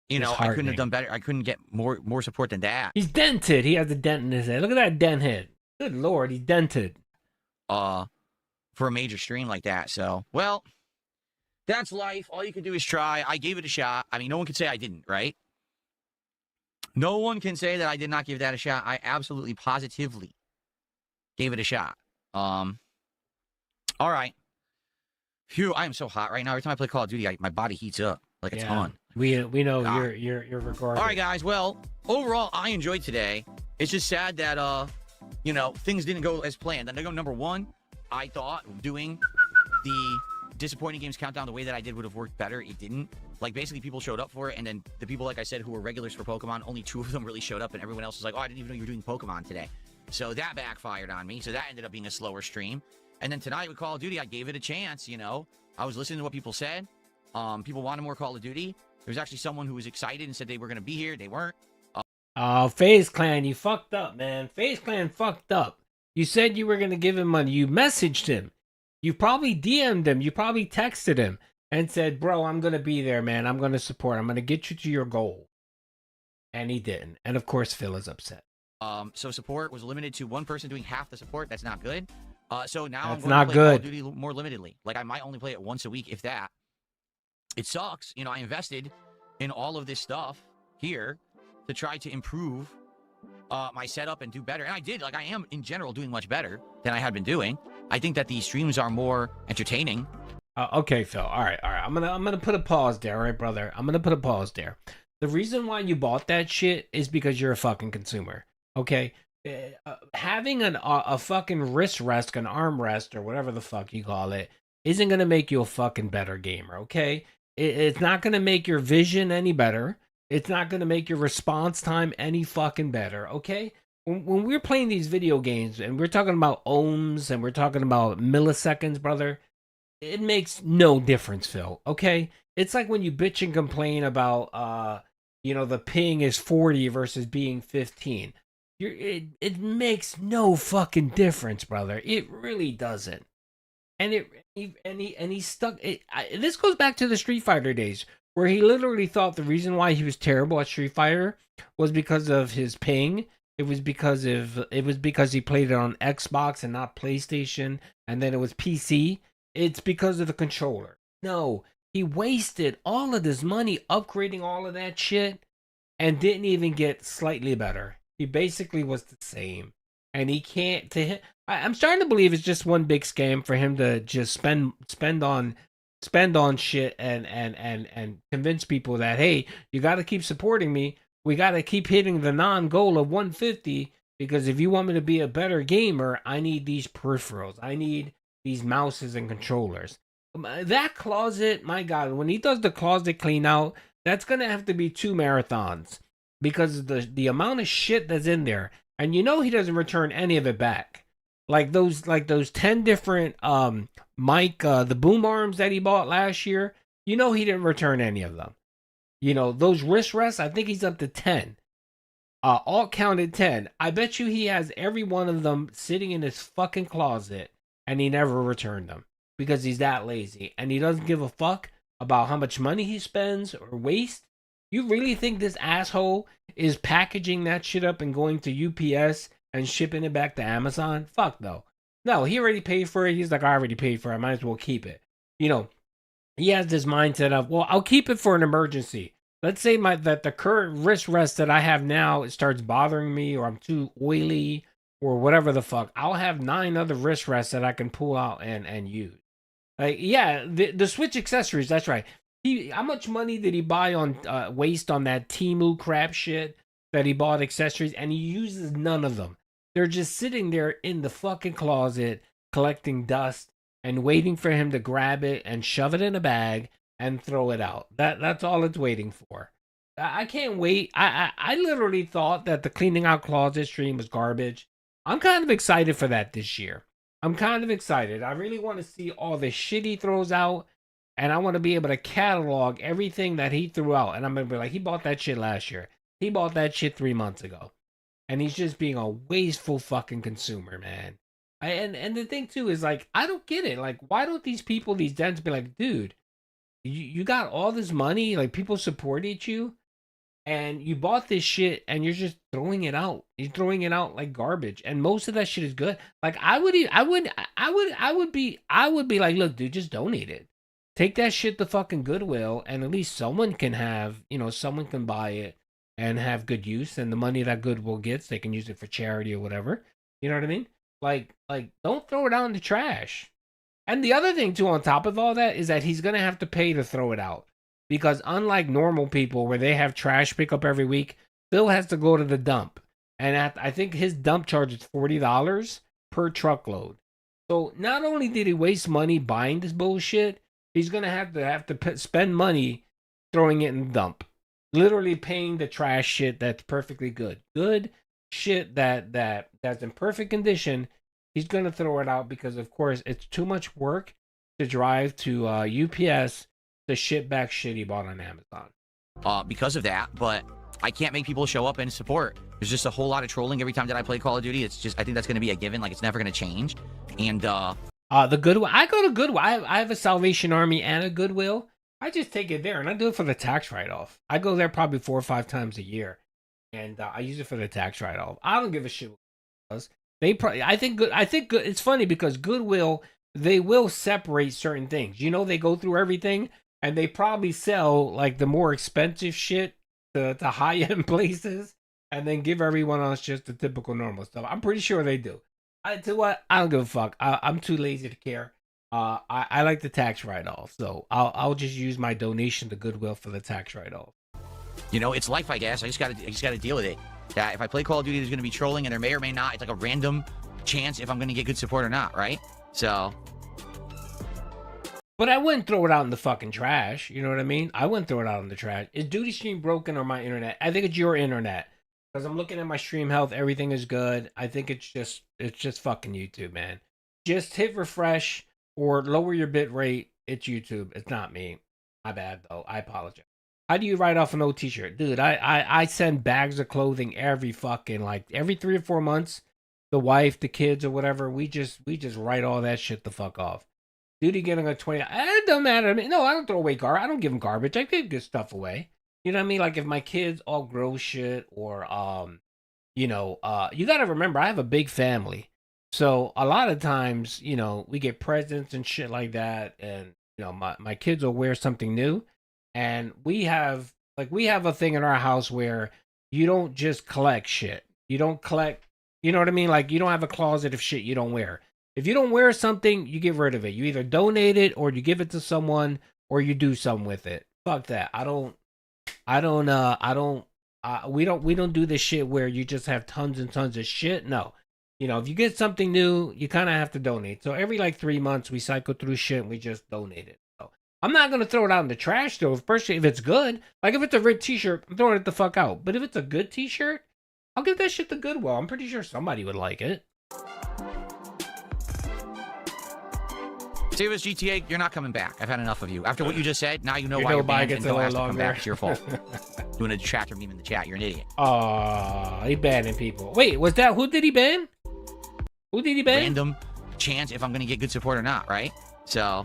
you know, I couldn't have done better. I couldn't get more support than that. He's dented. He has a dent in his head. Look at that dent head. Good Lord, he's dented. For a major stream like that. So, well, that's life. All you can do is try. I gave it a shot. I mean, no one can say I didn't, right? No one can say that I did not give that a shot. I absolutely, positively gave it a shot. All right. Phew, I am so hot right now. Every time I play Call of Duty, my body heats up like a ton. We know you're recording. All right, guys. Well, overall, I enjoyed today. It's just sad that you know, things didn't go as planned. And number one, I thought doing the disappointing games countdown the way that I did would have worked better. It didn't. Like, basically, people showed up for it, and then the people, like I said, who were regulars for Pokemon, only 2 of them really showed up, and everyone else was like, oh, I didn't even know you were doing Pokemon today. So that backfired on me. So that ended up being a slower stream. And then tonight with Call of Duty, I gave it a chance, you know. I was listening to what people said. People wanted more Call of Duty. There was actually someone who was excited and said they were going to be here. They weren't. Oh, FaZe Clan, you fucked up, man. FaZe Clan fucked up. You said you were going to give him money. You messaged him. You probably DM'd him. You probably texted him and said, bro, I'm going to be there, man. I'm going to support. I'm going to get you to your goal. And he didn't. And, of course, Phil is upset. So support was limited to one person doing half the support. That's not good. So now That's I'm going not to play good. Call of Duty more limitedly. Like, I might only play it once a week, if that. It sucks. You know, I invested in all of this stuff here to try to improve my setup and do better. And I did. Like, I am, in general, doing much better than I had been doing. I think that these streams are more entertaining. Okay, Phil. All right. I'm gonna put a pause there, all right, brother? I'm gonna put a pause there. The reason why you bought that shit is because you're a fucking consumer. Okay? Having a fucking wrist rest, an arm rest, or whatever the fuck you call it, isn't gonna make you a fucking better gamer, okay? It's not gonna make your vision any better. It's not gonna make your response time any fucking better, okay? When we're playing these video games and we're talking about ohms and we're talking about milliseconds, brother, it makes no difference, Phil, okay? It's like when you bitch and complain about, you know, the ping is 40 versus being 15. It makes no fucking difference, brother. It really doesn't. And he stuck. This goes back to the Street Fighter days, where he literally thought the reason why he was terrible at Street Fighter was because of his ping. It was because he played it on Xbox and not PlayStation, and then it was PC. It's because of the controller. No, he wasted all of this money upgrading all of that shit and didn't even get slightly better. He basically was the same. And he can't I'm starting to believe it's just one big scam for him to just spend on shit and convince people that, hey, you got to keep supporting me. We got to keep hitting the non-goal of 150 because if you want me to be a better gamer, I need these peripherals. I need these mouses and controllers. That closet, my God, when he does the closet clean out, that's going to have to be 2 marathons because the amount of shit that's in there. And you know he doesn't return any of it back. Like those 10 different mic the boom arms that he bought last year, you know he didn't return any of them. You know, those wrist rests, I think he's up to 10. All counted 10. I bet you he has every one of them sitting in his fucking closet and he never returned them because he's that lazy and he doesn't give a fuck about how much money he spends or waste. You really think this asshole is packaging that shit up and going to UPS and shipping it back to Amazon? Fuck no. No, he already paid for it. He's like, I already paid for it. I might as well keep it. You know, he has this mindset of, well, I'll keep it for an emergency. Let's say that the current wrist rest that I have now, it starts bothering me or I'm too oily or whatever the fuck. I'll have 9 other wrist rests that I can pull out and use. Like, yeah, the Switch accessories, that's right. How much money did he buy on waste on that Temu crap shit that he bought accessories, and he uses none of them. They're just sitting there in the fucking closet collecting dust and waiting for him to grab it and shove it in a bag and throw it out. That's all it's waiting for. I can't wait. I literally thought that the cleaning out closet stream was garbage. I'm kind of excited for that this year. I'm kind of excited. I really want to see all the shit he throws out. And I want to be able to catalog everything that he threw out. And I'm going to be like, he bought that shit last year. He bought that shit 3 months ago. And he's just being a wasteful fucking consumer, man. And the thing, too, is like, I don't get it. Like, why don't these people, these dens, be like, dude, you got all this money. Like, people supported you. And you bought this shit and you're just throwing it out. You're throwing it out like garbage. And most of that shit is good. Like, I would be like, look, dude, just donate it. Take that shit to fucking Goodwill, and at least someone can have, someone can buy it and have good use, and the money that Goodwill gets, they can use it for charity or whatever. You know what I mean? Like, don't throw it out in the trash. And the other thing, too, on top of all that, is that he's going to have to pay to throw it out. Because unlike normal people where they have trash pickup every week, Phil has to go to the dump. And I think his dump charge is $40 per truckload. So not only did he waste money buying this bullshit, he's gonna have to spend money throwing it in the dump. Literally paying the trash shit that's perfectly good. Good shit that's in perfect condition. He's gonna throw it out because of course it's too much work to drive to UPS to ship back shit he bought on Amazon. Because of that, but I can't make people show up and support. There's just a whole lot of trolling every time that I play Call of Duty. It's just, I think that's going to be a given. Like, it's never going to change. And, the Goodwill, I go to Goodwill. I have a Salvation Army and a Goodwill. I just take it there and I do it for the tax write-off. I go there probably 4 or 5 times a year. And I use it for the tax write-off. I don't give a shit what it does. They probably, I think it's funny because Goodwill, they will separate certain things. You know, they go through everything and they probably sell like the more expensive shit to high-end places and then give everyone else just the typical normal stuff. I'm pretty sure they do. I tell you what, I don't give a fuck. I'm too lazy to care. I like the tax write-off, so I'll just use my donation to Goodwill for the tax write-off. You know, it's life, I guess. I just gotta deal with it. That if I play Call of Duty, there's gonna be trolling, and there may or may not. It's like a random chance if I'm gonna get good support or not, right? So. But I wouldn't throw it out in the fucking trash. You know what I mean? I wouldn't throw it out in the trash. Is Doody stream broken or my internet? I think it's your internet. Because I'm looking at my stream health. Everything is good. I think it's just fucking YouTube, man. Just hit refresh or lower your bit rate. It's YouTube. It's not me. My bad, though. I apologize. How do you write off an old t-shirt? Dude, I send bags of clothing every fucking, like, every 3 or 4 months. The wife, the kids, or whatever. We just write all that shit the fuck off. Duty getting a 20. It don't matter. I mean, no, I don't throw away garbage. I don't give them garbage. I give good stuff away. You know what I mean? Like if my kids all grow shit or, you got to remember, I have a big family. So a lot of times, you know, we get presents and shit like that. And, you know, my kids will wear something new. And we have a thing in our house where you don't just collect shit. You don't collect, you know what I mean? Like you don't have a closet of shit you don't wear. If you don't wear something, you get rid of it. You either donate it or you give it to someone or you do something with it. Fuck that. We don't do this shit where you just have tons and tons of shit. No. You know, if you get something new, you kind of have to donate. So every like 3 months we cycle through shit and we just donate it. So I'm not going to throw it out in the trash though. Especially if it's good. Like if it's a red t-shirt, I'm throwing it the fuck out. But if it's a good t-shirt, I'll give that shit to Goodwill. I'm pretty sure somebody would like it. Save us, GTA, you're not coming back. I've had enough of you. After what you just said, now you know why you're banned and don't ask to come back. It's your fault. Doing a detractor meme in the chat. You're an idiot. He banning people. Wait, was that, who did he ban? Who did he ban? Random chance if I'm going to get good support or not, right? So.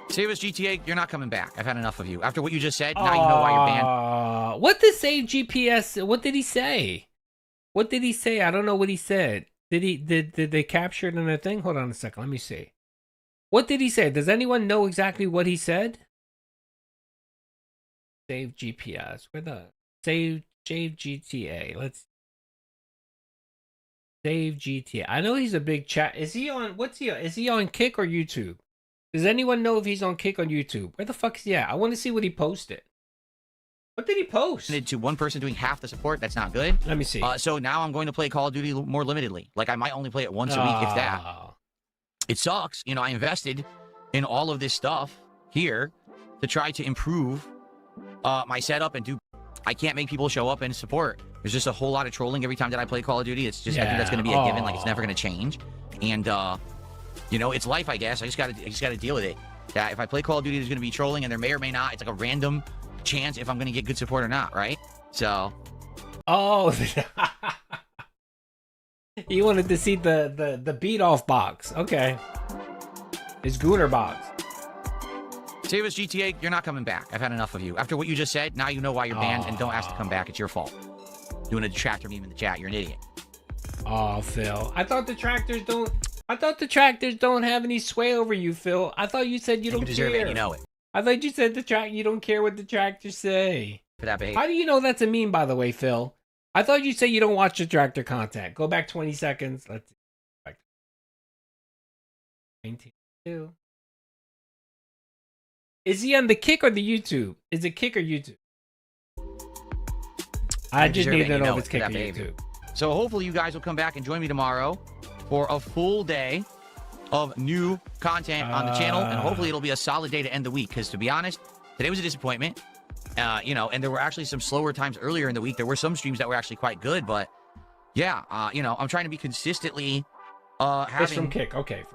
Save us, GTA, you're not coming back. I've had enough of you. After what you just said, now you know why you're banned. What did Save GPS, what did he say? What did he say? I don't know what he said. Did they capture it in a thing? Hold on a second. Let me see. What did he say? Does anyone know exactly what he said? Save GPS. Where the save GTA? Let's save GTA. I know he's a big chat. Is he on? Is he on Kick or YouTube? Does anyone know if he's on Kick on YouTube? Where the fuck is he at? I want to see what he posted. What did he post? To one person doing half the support, that's not good. Let me see. So now I'm going to play Call of Duty more limitedly. Like I might only play it once a week, if that. It sucks. You know, I invested in all of this stuff here to try to improve my setup and do. I can't make people show up and support. There's just a whole lot of trolling every time that I play Call of Duty. It's just, I think that's going to be a given. Like it's never going to change. And you know, it's life, I guess. I just gotta deal with it. That if I play Call of Duty, there's going to be trolling, and there may or may not. It's like a random chance if I'm going to get good support or not, right? So. Oh. You wanted to see the beat off box. Okay. His Gooner box. Save us, GTA, you're not coming back. I've had enough of you. After what you just said, now you know why you're banned and don't ask to come back. It's your fault. Doing a detractor meme in the chat. You're an idiot. Oh, Phil. I thought the tractors don't have any sway over you, Phil. I thought you said you don't deserve care. It, you know it. I thought you said you don't care what the tractors say. For that behavior. How do you know that's a meme, by the way, Phil? I thought you said you don't watch the tractor content. Go back 20 seconds. Let's see. 19. Is he on the Kick or the YouTube? Is it Kick or YouTube? I just need to know if it's Kick or YouTube. So hopefully you guys will come back and join me tomorrow for a full day of new content on the channel, and hopefully it'll be a solid day to end the week. Because to be honest, today was a disappointment. You know, and there were actually some slower times earlier in the week. There were some streams that were actually quite good, but yeah, you know, I'm trying to be consistently having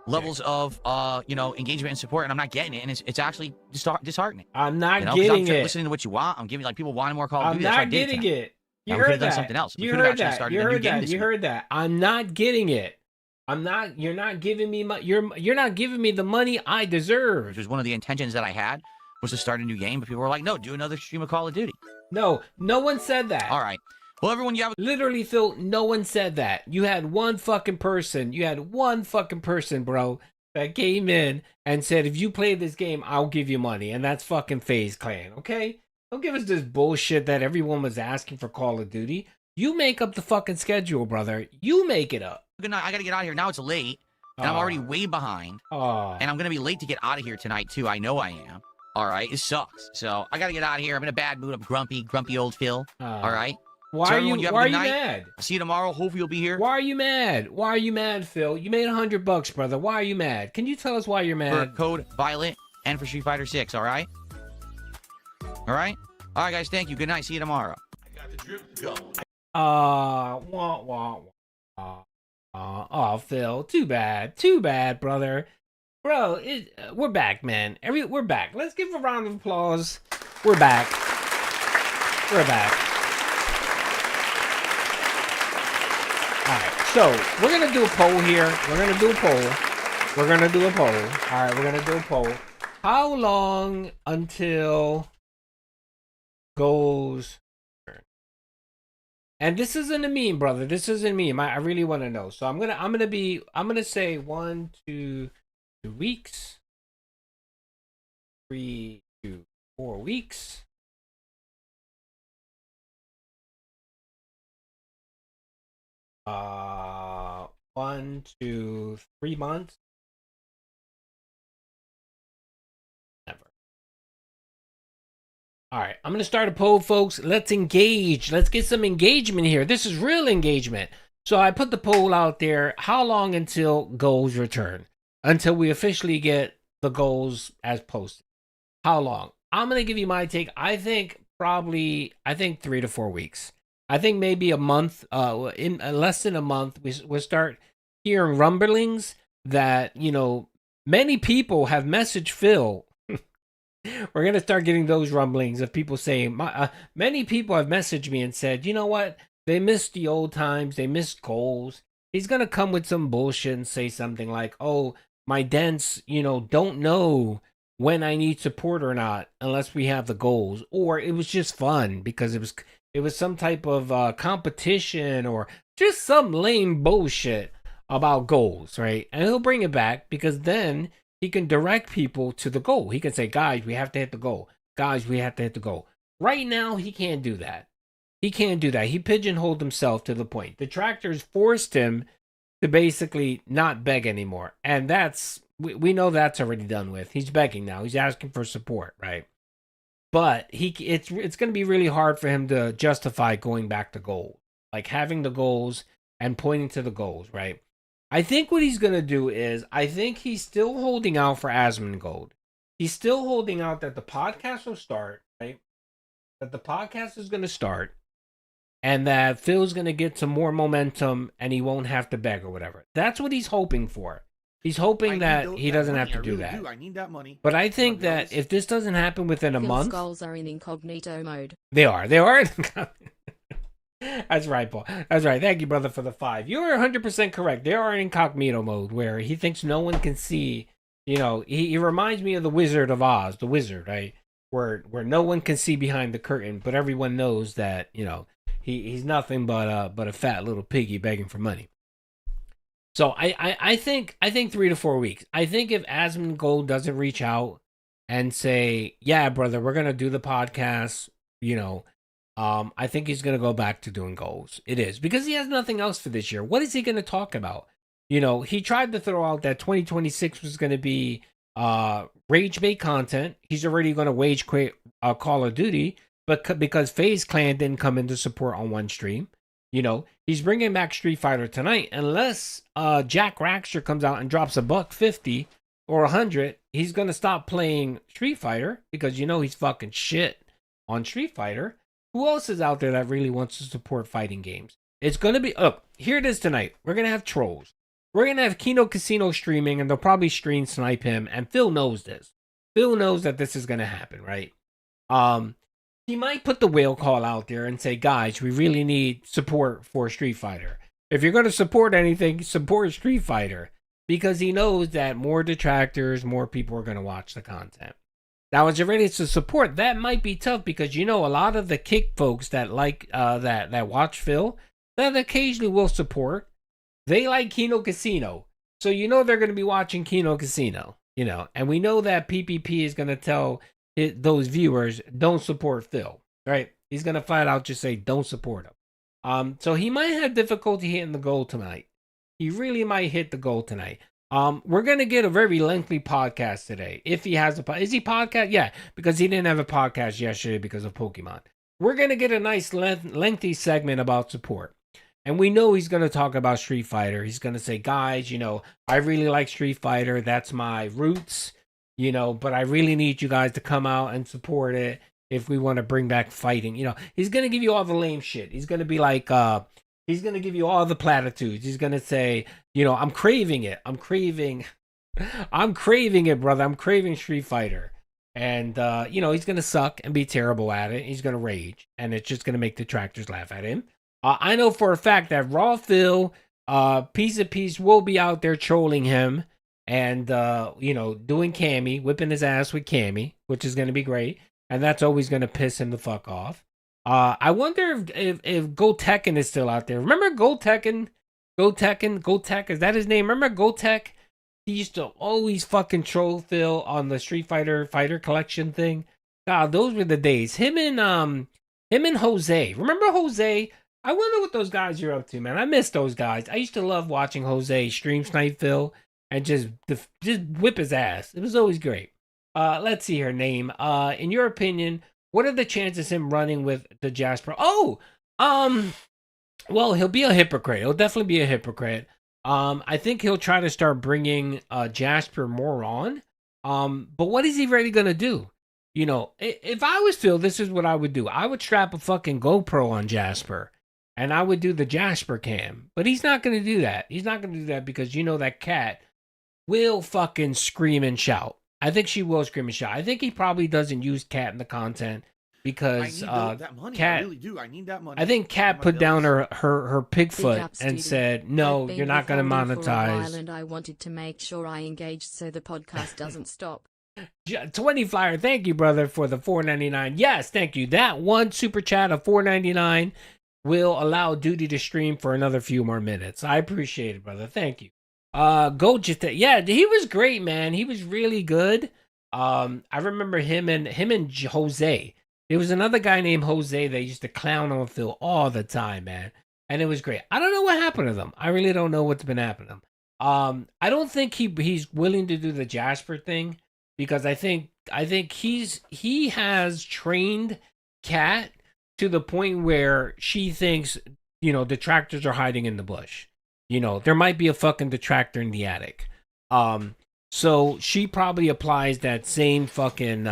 levels of you know, engagement and support, and I'm not getting it, and it's actually disheartening. I'm not, you know, getting I'm it. Listening to what you want, I'm giving, like, people wanting more Call of Duty. I'm That's not what I did getting tonight. it. You Now, heard done that. something else. You heard that. You heard that. You week. heard that. I'm not getting it. I'm not. You're not giving me my. You're not giving me the money I deserve. Which was one of the intentions that I had, was to start a new game, but people were like, "No, do another stream of Call of Duty." No one said that. All right. Well, everyone, you have Literally, Phil, no one said that. You had one fucking person. You had one fucking person, bro, that came in and said, if you play this game, I'll give you money. And that's fucking FaZe Clan, okay? Don't give us this bullshit that everyone was asking for Call of Duty. You make up the fucking schedule, brother. You make it up. Good night. I gotta get out of here. Now it's late, and I'm already way behind. And I'm gonna be late to get out of here tonight too. I know I am. All right, it sucks. So I gotta get out of here. I'm in a bad mood. I'm grumpy old Phil. All right. Why are you mad? See you tomorrow. Hopefully you'll be here. Why are you mad? Why are you mad, Phil? You made $100, brother. Why are you mad? Can you tell us why you're mad? For Code Violet and for Street Fighter 6. All right. All right. All right, guys. Thank you. Good night. See you tomorrow. I got the drip to go. Oh, Phil, too bad, brother. Bro, we're back, man. We're back. Let's give a round of applause. We're back. We're back. All right, so we're gonna do a poll here. We're gonna do a poll. All right, we're gonna do a poll. How long until goes? And this isn't a meme, brother. This isn't a meme. I really want to know. So I'm gonna say 1 to 2 weeks, 3 to 4 weeks, 1 to 3 months. Never. All right, I'm going to start a poll, folks. Let's engage. Let's get some engagement here. This is real engagement. So I put the poll out there. How long until goals return? Until we officially get the goals as posted. How long? I'm going to give you my take. I think 3 to 4 weeks. I think maybe a month, in less than a month, we'll start hearing rumblings that, you know, many people have messaged Phil. We're going to start getting those rumblings of people saying, many people have messaged me and said, you know what? They missed the old times. They missed goals. He's going to come with some bullshit and say something like, oh, my dents, you know, don't know when I need support or not unless we have the goals. Or it was just fun because it was some type of competition or just some lame bullshit about goals, right? And he'll bring it back because then he can direct people to the goal. He can say, guys, we have to hit the goal. Guys, we have to hit the goal. Right now, he can't do that. He can't do that. He pigeonholed himself to the point. The Tractors forced him to basically not beg anymore. And we know that's already done with. He's begging now. He's asking for support, right? But it's going to be really hard for him to justify going back to goals. Like having the goals and pointing to the goals, right? I think what he's going to do is, I think he's still holding out for Asmongold. He's still holding out that the podcast will start, right? That the podcast is going to start and that Phil's going to get some more momentum and he won't have to beg or whatever. That's what he's hoping for. He's hoping that he doesn't have to do that. I need that money. But I think that if this doesn't happen within a month... goals are in incognito mode. They are. That's right, Paul. That's right. Thank you, brother, for the 5. You are 100% correct. They are in incognito mode where he thinks no one can see. You know, he reminds me of the Wizard of Oz, the wizard, right? Where no one can see behind the curtain, but everyone knows that, you know, he's nothing but a fat little piggy begging for money. So I think 3 to 4 weeks. I think if Asmongold doesn't reach out and say, yeah, brother, we're gonna do the podcast, you know, I think he's gonna go back to doing goals. It is because he has nothing else for this year. What is he gonna talk about? You know, he tried to throw out that 2026 was gonna be rage bait content. He's already gonna wage quit Call of Duty, but because FaZe Clan didn't come into support on one stream. You know, he's bringing back Street Fighter tonight. Unless Jack Raxter comes out and drops $150 or 100, he's gonna stop playing Street Fighter because you know he's fucking shit on Street Fighter. Who else is out there that really wants to support fighting games? It's gonna be look, here it is tonight. We're gonna have trolls. We're gonna have Kino Casino streaming, and they'll probably stream snipe him. And Phil knows this. Phil knows that this is gonna happen, right? He might put the whale call out there and say, guys, we really need support for Street Fighter. If you're going to support anything, support Street Fighter. Because he knows that more detractors, more people are going to watch the content. Now, as it relates to support, that might be tough because, you know, a lot of the kick folks that like, that watch Phil, that occasionally will support, they like Kino Casino. So, you know, they're going to be watching Kino Casino, you know, and we know that PPP is going to tell those viewers don't support Phil, right? He's gonna flat out just say don't support him. So he might have difficulty hitting the goal tonight. He really might hit the goal tonight. We're gonna get a very lengthy podcast today. If he has is he podcast? Yeah, because he didn't have a podcast yesterday because of Pokemon. We're gonna get a nice lengthy segment about support, and we know he's gonna talk about Street Fighter. He's gonna say, guys, you know, I really like Street Fighter. That's my roots. You know, but I really need you guys to come out and support it if we want to bring back fighting. You know, he's going to give you all the lame shit. He's going to be like, he's going to give you all the platitudes. He's going to say, you know, I'm craving it. I'm craving it, brother. I'm craving Street Fighter. And, you know, he's going to suck and be terrible at it. He's going to rage. And it's just going to make detractors laugh at him. I know for a fact that Raw Phil, Piece of Peace will be out there trolling him. And, you know, doing Cammy, whipping his ass with Cammy, which is going to be great. And that's always going to piss him the fuck off. I wonder if Go Tekken is still out there. Remember Go Tekken? Go Tech, is that his name? Remember Go Tech? He used to always fucking troll Phil on the Street Fighter collection thing. God, those were the days. Him and Jose. Remember Jose? I wonder what those guys are up to, man. I miss those guys. I used to love watching Jose stream snipe Phil. And just whip his ass. It was always great. Let's see her name. In your opinion, what are the chances him running with the Jasper? Oh, well, he'll be a hypocrite. He'll definitely be a hypocrite. I think he'll try to start bringing Jasper more on. But what is he really gonna do? You know, if I was Phil, this is what I would do. I would strap a fucking GoPro on Jasper, and I would do the Jasper cam. But he's not gonna do that. He's not gonna do that because you know that cat will fucking scream and shout. I think she will scream and shout. I think he probably doesn't use Cat in the content because I need that money. Cat, I really do. I need that money. I think Cat put down her pig foot and said, "No, you're not going to monetize." And I wanted to make sure I engaged so the podcast doesn't stop. 20 flyer, thank you, brother, for the $4.99. Yes, thank you. That one super chat of $4.99 will allow Doody to stream for another few more minutes. I appreciate it, brother. Thank you. Yeah, he was great, man. He was really good. I remember him and Jose. There was another guy named Jose that used to clown on Phil all the time, man. And it was great. I don't know what happened to them. I really don't know what's been happening to them. I don't think he's willing to do the Jasper thing because I think he has trained Kat to the point where she thinks, you know, detractors are hiding in the bush. You know, there might be a fucking detractor in the attic. So she probably applies that same fucking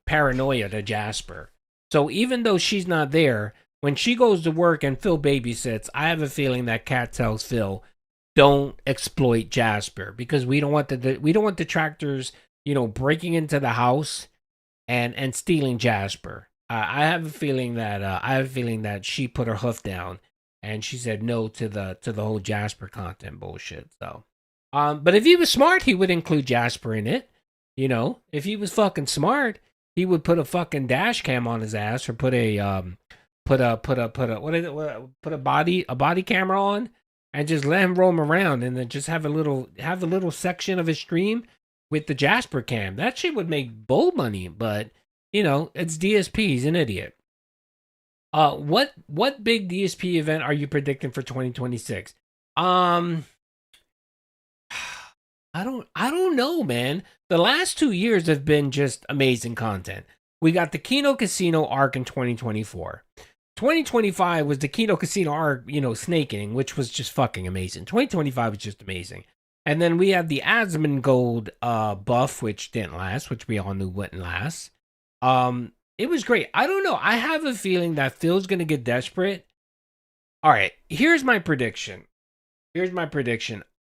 paranoia to Jasper. So even though she's not there, when she goes to work and Phil babysits, I have a feeling that Kat tells Phil, "Don't exploit Jasper because we don't want detractors, you know, breaking into the house and stealing Jasper." I have a feeling that she put her hoof down. And she said no to the whole Jasper content bullshit. So, but if he was smart, he would include Jasper in it. You know, if he was fucking smart, he would put a fucking dash cam on his ass or put a body camera on and just let him roam around and then just have a little section of his stream with the Jasper cam. That shit would make bull money, but you know, it's DSP. He's an idiot. What big DSP event are you predicting for 2026? I don't know, man. The last 2 years have been just amazing content. We got the Kino Casino arc in 2024. 2025 was the Kino Casino arc, you know, snaking, which was just fucking amazing. 2025 was just amazing. And then we had the Asmongold buff, which didn't last, which we all knew wouldn't last. It was great. I don't know. I have a feeling that Phil's going to get desperate. All right, here's my prediction.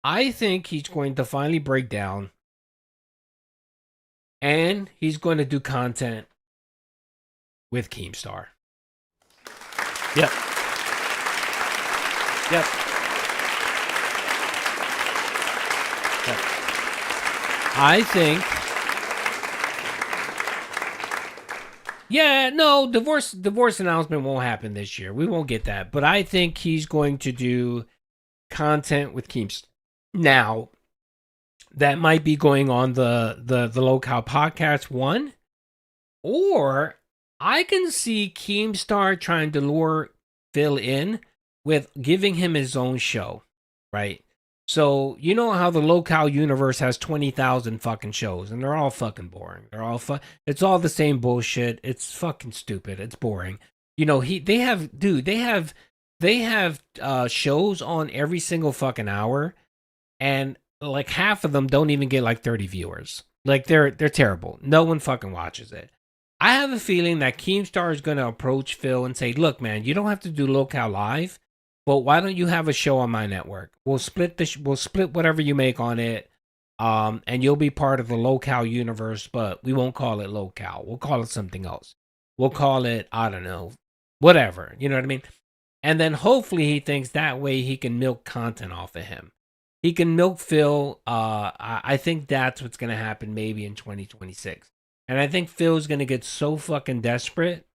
I think he's going to finally break down. And he's going to do content with Keemstar. Yep. I think. Yeah, no, divorce announcement won't happen this year. We won't get that. But I think he's going to do content with Keemstar. Now, that might be going on the Locale Podcast 1. Or I can see Keemstar trying to lure Phil in with giving him his own show, right? So, you know how the Locale universe has 20,000 fucking shows, and they're all fucking boring. It's all the same bullshit. It's fucking stupid. It's boring. You know, they have shows on every single fucking hour, and like half of them don't even get like 30 viewers. Like they're terrible. No one fucking watches it. I have a feeling that Keemstar is going to approach Phil and say, "Look, man, you don't have to do Locale Live, but why don't you have a show on my network? We'll split whatever you make on it, and you'll be part of the Locale universe, but we won't call it Locale. We'll call it something else. We'll call it, I don't know, whatever. You know what I mean? And then hopefully he thinks that way he can milk content off of him. He can milk Phil. I think that's what's going to happen maybe in 2026. And I think Phil's going to get so fucking desperate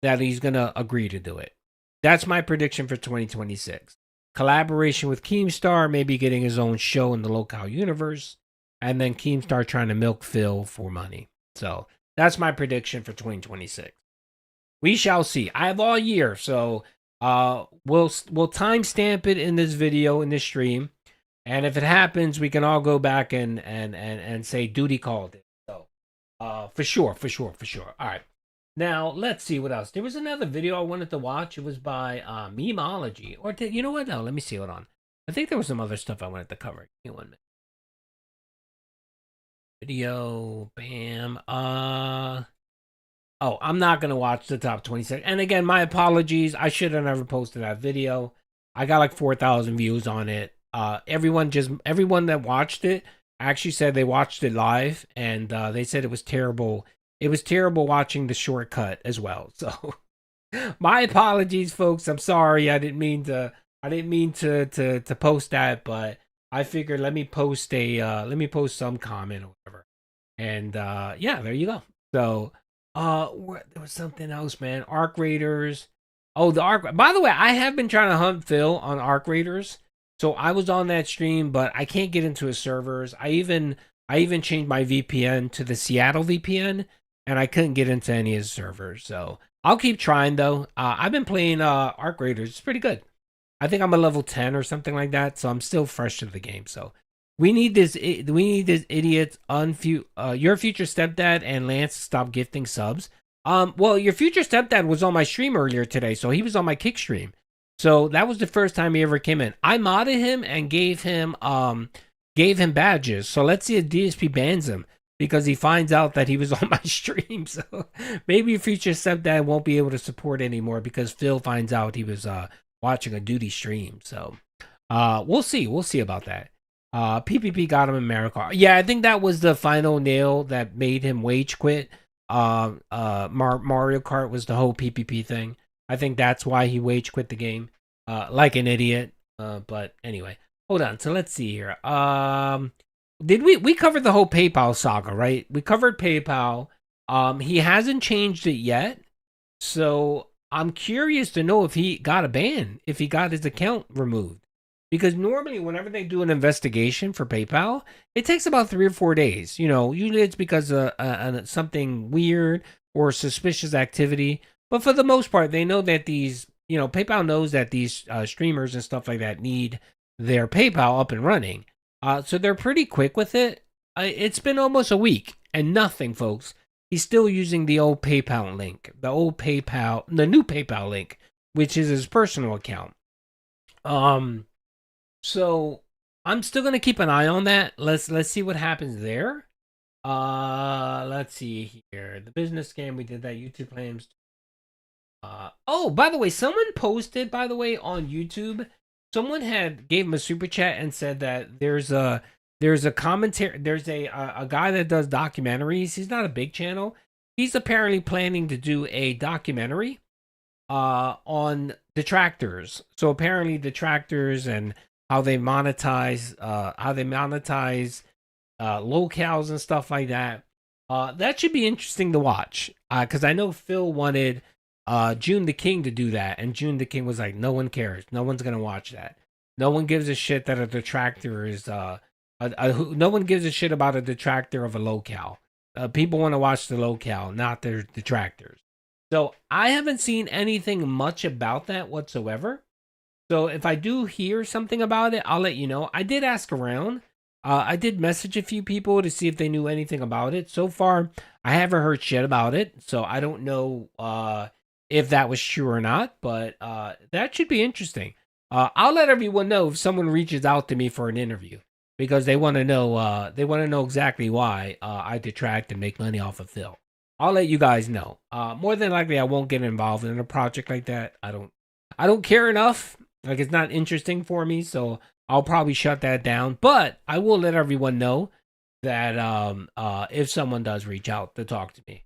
that he's going to agree to do it. That's my prediction for 2026. Collaboration with Keemstar, maybe getting his own show in the Locale universe, and then Keemstar trying to milk Phil for money. So that's my prediction for 2026. We shall see. I have all year, so we'll timestamp it in this video, in this stream. And if it happens, we can all go back and say Doody called it. For sure. All right. Now, let's see what else. There was another video I wanted to watch. It was by Memeology. You know what? No, let me see. Hold on. I think there was some other stuff I wanted to cover. Give me 1 minute. Video. Bam. Oh, I'm not going to watch the top 26. And again, my apologies. I should have never posted that video. I got like 4,000 views on it. Everyone that watched it actually said they watched it live, and they said it was terrible. It was terrible watching the shortcut as well. So my apologies, folks. I'm sorry. I didn't mean to post that, but I figured let me post some comment or whatever. And yeah, there you go. So there was something else, man. Arc Raiders. Oh, the Arc. By the way, I have been trying to hunt Phil on Arc Raiders. So I was on that stream, but I can't get into his servers. I even changed my VPN to the Seattle VPN, and I couldn't get into any of his servers. So I'll keep trying though. I've been playing Arc Raiders. It's pretty good. I think I'm a level 10 or something like that, so I'm still fresh to the game. So we need this idiot your future stepdad and Lance to stop gifting subs. Well, your future stepdad was on my stream earlier today, so he was on my kick stream. So that was the first time he ever came in. I modded him and gave him badges. So let's see if DSP bans him because he finds out that he was on my stream. So maybe future stepdad won't be able to support anymore because Phil finds out he was watching a Doody stream. So we'll see. We'll see about that. PPP got him in Mario. Yeah, I think that was the final nail that made him wage quit. Mario Kart was the whole PPP thing. I think that's why he wage quit the game, like an idiot. But anyway, hold on. So let's see here. Did we covered the whole PayPal saga, right? We covered PayPal. He hasn't changed it yet. So I'm curious to know if he got a ban, if he got his account removed. Because normally whenever they do an investigation for PayPal, it takes about 3 or 4 days. You know, usually it's because of something weird or suspicious activity. But for the most part, they know that PayPal knows that these streamers and stuff like that need their PayPal up and running. So they're pretty quick with it. It's been almost a week and nothing, folks. He's still using the old PayPal link, the new PayPal link, which is his personal account. So I'm still gonna keep an eye on that. Let's see what happens there. Let's see here. The business scam, we did that. YouTube claims. Oh, by the way, someone posted, by the way, on YouTube, someone gave him a super chat and said that there's a commentary, there's a guy that does documentaries. He's not a big channel. He's apparently planning to do a documentary on detractors. So apparently detractors and how they monetize locales and stuff like that. That should be interesting to watch. Because I know Phil wanted June the King to do that, and June the King was like, no one cares, no one's gonna watch that, no one gives a shit that a detractor is no one gives a shit about a detractor of a locale. People want to watch the locale, not their detractors. So I haven't seen anything much about that whatsoever. So if I do hear something about it, I'll let you know. I did ask around. I did message a few people to see if they knew anything about it. So far, I haven't heard shit about it, so I don't know if that was true or not, but that should be interesting. I'll let everyone know if someone reaches out to me for an interview, because they want to know exactly why I detract and make money off of Phil. I'll let you guys know. More than likely, I won't get involved in a project like that. I don't care enough. Like, it's not interesting for me, so I'll probably shut that down. But I will let everyone know that if someone does reach out to talk to me.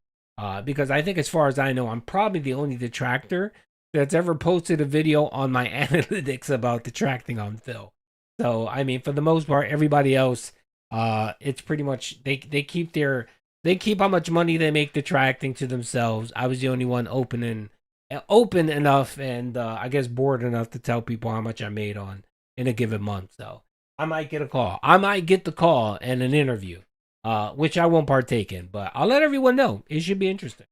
Because I think, as far as I know, I'm probably the only detractor that's ever posted a video on my analytics about detracting on Phil. So, I mean, for the most part, everybody else, it's pretty much, they keep how much money they make detracting to themselves. I was the only one open enough and I guess bored enough to tell people how much I made in a given month. So I might get a call. I might get the call and an interview. Which I won't partake in, but I'll let everyone know. It should be interesting.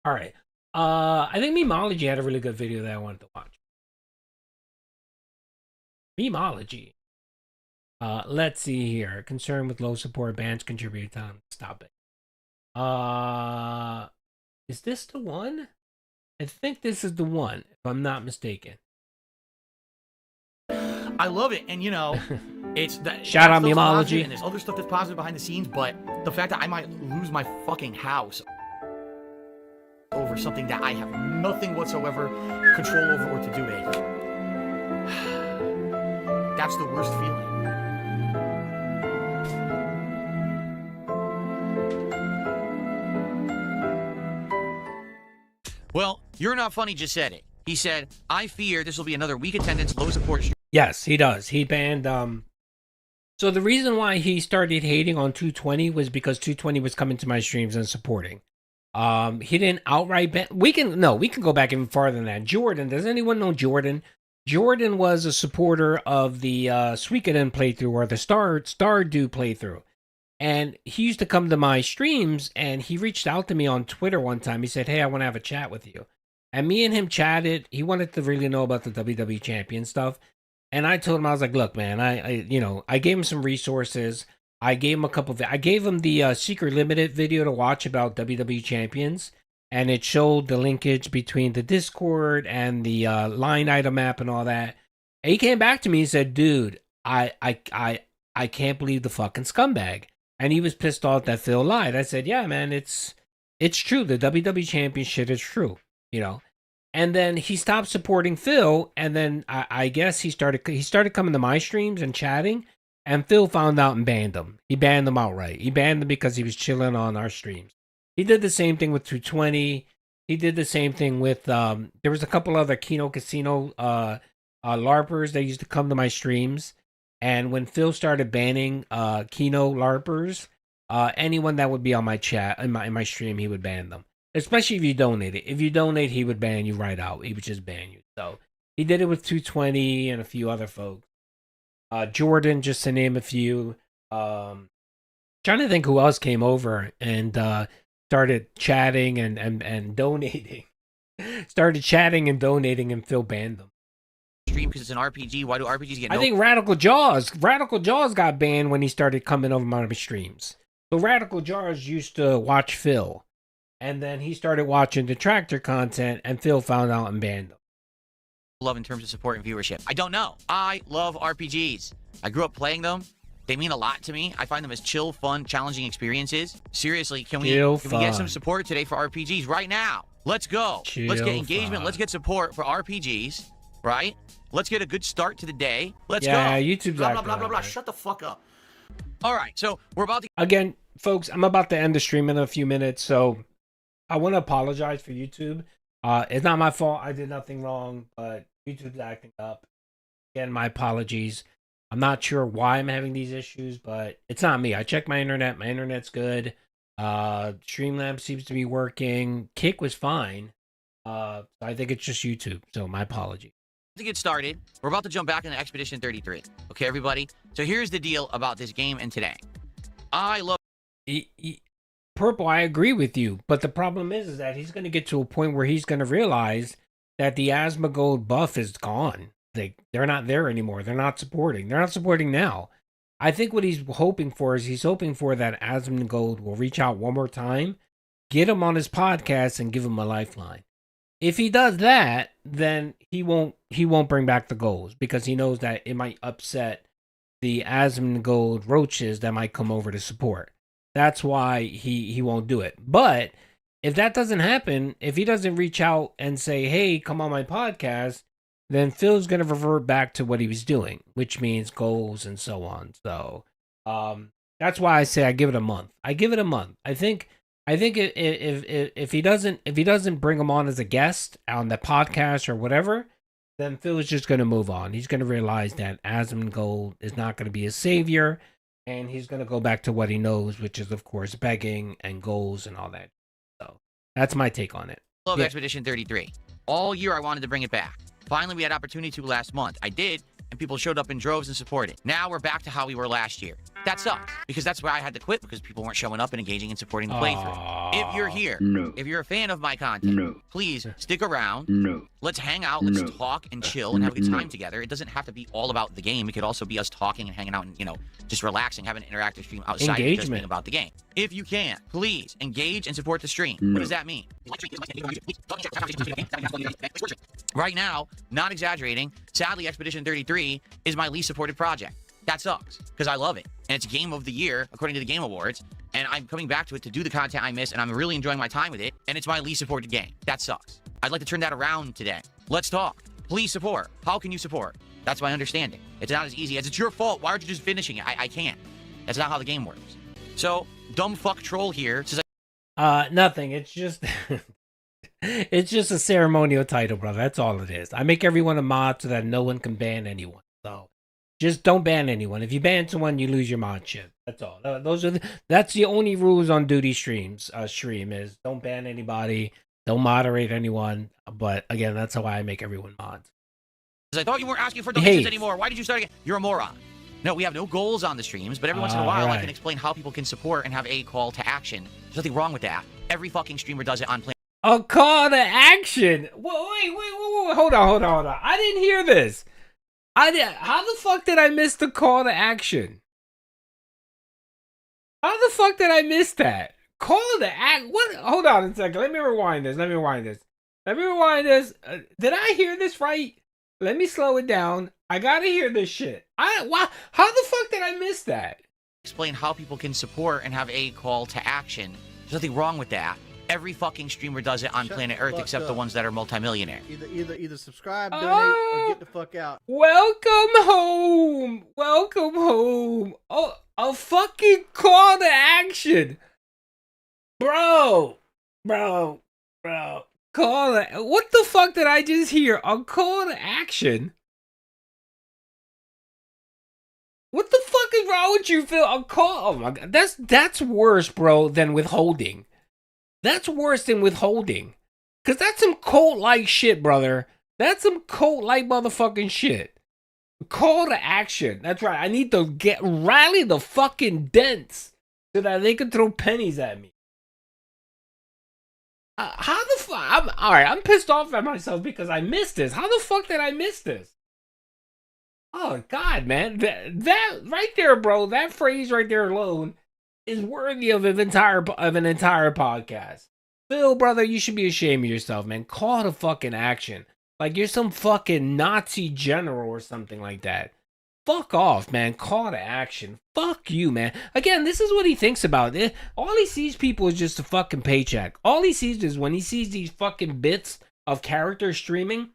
All right. I think Memology had a really good video that I wanted to watch. Memology. Let's see here. Concern with low support, bands contribute time. Stop it. Is this the one? I think this is the one, if I'm not mistaken. I love it, and you know, it's that. Shout out Memology. And there's other stuff that's positive behind the scenes, but the fact that I might lose my fucking house over something that I have nothing whatsoever control over or to do with, that's the worst feeling. Well, You're Not Funny just said it. He said, I fear this will be another weak attendance, low support. Yes, he does. He banned, so the reason why he started hating on 220 was because 220 was coming to my streams and supporting. He didn't outright ban. We can go back even farther than that. Jordan, does anyone know Jordan? Jordan was a supporter of the Suikoden playthrough, or the Stardew playthrough. And he used to come to my streams, and he reached out to me on Twitter one time. He said, hey, I want to have a chat with you. And me and him chatted. He wanted to really know about the WWE Champion stuff. And I told him, I was like, look, man, I gave him some resources. I gave him I gave him the Secret Limited video to watch about WWE Champions. And it showed the linkage between the Discord and the line item map and all that. And he came back to me and said, dude, I can't believe the fucking scumbag. And he was pissed off that Phil lied. I said, yeah, man, it's true. The WWE Champion shit is true, you know. And then he stopped supporting Phil, and then I guess he started coming to my streams and chatting, and Phil found out and banned him. He banned him outright. He banned him because he was chilling on our streams. He did the same thing with 220. He did the same thing with there was a couple other Kino Casino LARPers that used to come to my streams. And when Phil started banning Kino LARPers, anyone that would be on my chat in my stream, he would ban them. Especially if you donated. If you donate, he would ban you right out. He would just ban you. So he did it with 220 and a few other folks. Jordan, just to name a few. Trying to think who else came over and started chatting and donating. Started chatting and donating, and Phil banned them. Stream because it's an RPG. Why do RPGs get? I think Radical Jaws got banned when he started coming over my streams. So Radical Jaws used to watch Phil. And then he started watching detractor content, and Phil found out and banned him. love in terms of support and viewership? I don't know. I love RPGs. I grew up playing them. They mean a lot to me. I find them as chill, fun, challenging experiences. Seriously, can we get some support today for RPGs right now? Let's go. Let's get engagement. Fun. Let's get support for RPGs, right? Let's get a good start to the day. Let's go. Yeah, YouTube's Blah, acting blah, blah, blah, up, blah. man. Shut the fuck up. All right, so we're about to... Again, folks, I'm about to end the stream in a few minutes, so I want to apologize for YouTube. It's not my fault. I did nothing wrong, but YouTube's acting up. Again, my apologies. I'm not sure why I'm having these issues, but it's not me. I checked my internet. My internet's good. Streamlabs seems to be working. Kick was fine. I think it's just YouTube, so my apology. To get started, we're about to jump back into Expedition 33. Okay, everybody? So here's the deal about this game and today. I love... Purple, I agree with you, but the problem is that he's going to get to a point where he's going to realize that the Asmongold buff is gone. They're not there anymore. They're not supporting. They're not supporting now. I think what he's hoping for is he's hoping for that Asmongold will reach out one more time, get him on his podcast, and give him a lifeline. If he does that, then he won't bring back the goals because he knows that it might upset the Asmongold roaches that might come over to support. That's why he won't do it. But if that doesn't happen, if he doesn't reach out and say, hey, come on my podcast, then Phil's going to revert back to what he was doing, which means goals and so on. So that's why I say I give it a month. I give it a month. I think if he doesn't bring him on as a guest on the podcast or whatever, then Phil is just going to move on. He's going to realize that Asmongold is not going to be a savior, and he's going to go back to what he knows, which is, of course, begging and goals and all that. So that's my take on it. Love Expedition 33. All year I wanted to bring it back. Finally, we had opportunity to last month. I did, and people showed up in droves and supported. Now we're back to how we were last year. That sucks, because that's where I had to quit because people weren't showing up and engaging and supporting the playthrough. If you're here, if you're a fan of my content, please stick around. Let's hang out, let's talk and chill and have a good time together. It doesn't have to be all about the game. It could also be us talking and hanging out and, just relaxing, having an interactive stream outside of just being about the game. If you can, please engage and support the stream. What does that mean? Right now, not exaggerating, sadly, Expedition 33 is my least supported project. That sucks, because I love it. And it's Game of the Year, according to the Game Awards. And I'm coming back to it to do the content I miss, and I'm really enjoying my time with it. And it's my least supported game. That sucks. I'd like to turn that around today. Let's talk. Please support. How can you support? That's my understanding. It's not as easy as it's your fault. Why aren't you just finishing it? I can't. That's not how the game works. So, dumb fuck troll here says... Nothing. It's just... it's just a ceremonial title, brother. That's all it is. I make everyone a mod so that no one can ban anyone. So... just don't ban anyone. If you ban someone, you lose your modship. That's all. That's the only rules on Doody streams. Stream is don't ban anybody, don't moderate anyone. But again, that's how I make everyone mods. I thought you weren't asking for donations anymore. Why did you start again? You're a moron. No, we have no goals on the streams, but every once in a while I can explain how people can support and have a call to action. There's nothing wrong with that. Every fucking streamer does it on Planet. A call to action. Wait. Hold on. I didn't hear this. How the fuck did I miss the call to action? How the fuck did I miss that? Call to act? What? Hold on a second. Let me rewind this. Did I hear this right? Let me slow it down. I gotta hear this shit. How the fuck did I miss that? Explain how people can support and have a call to action. There's nothing wrong with that. Every fucking streamer does it on Planet Earth except the ones that are multimillionaire. Either subscribe, donate, or get the fuck out. Welcome home. Oh, a fucking call to action. Bro. What the fuck did I just hear? A call to action? What the fuck is wrong with you, Phil? A call? Oh my god. That's worse, bro, than withholding. That's worse than withholding. Because that's some cult-like shit, brother. That's some cult-like motherfucking shit. Call to action. That's right. I need to rally the fucking dents so that they can throw pennies at me. How the fuck? Alright, I'm pissed off at myself because I missed this. How the fuck did I miss this? Oh, God, man. That right there, bro. That phrase right there alone is worthy of an entire podcast. Phil, brother, you should be ashamed of yourself, man. Call to fucking action. Like you're some fucking Nazi general or something like that. Fuck off, man. Call to action. Fuck you, man. Again, this is what he thinks about it. All he sees people is just a fucking paycheck. All he sees is when he sees these fucking bits of character streaming,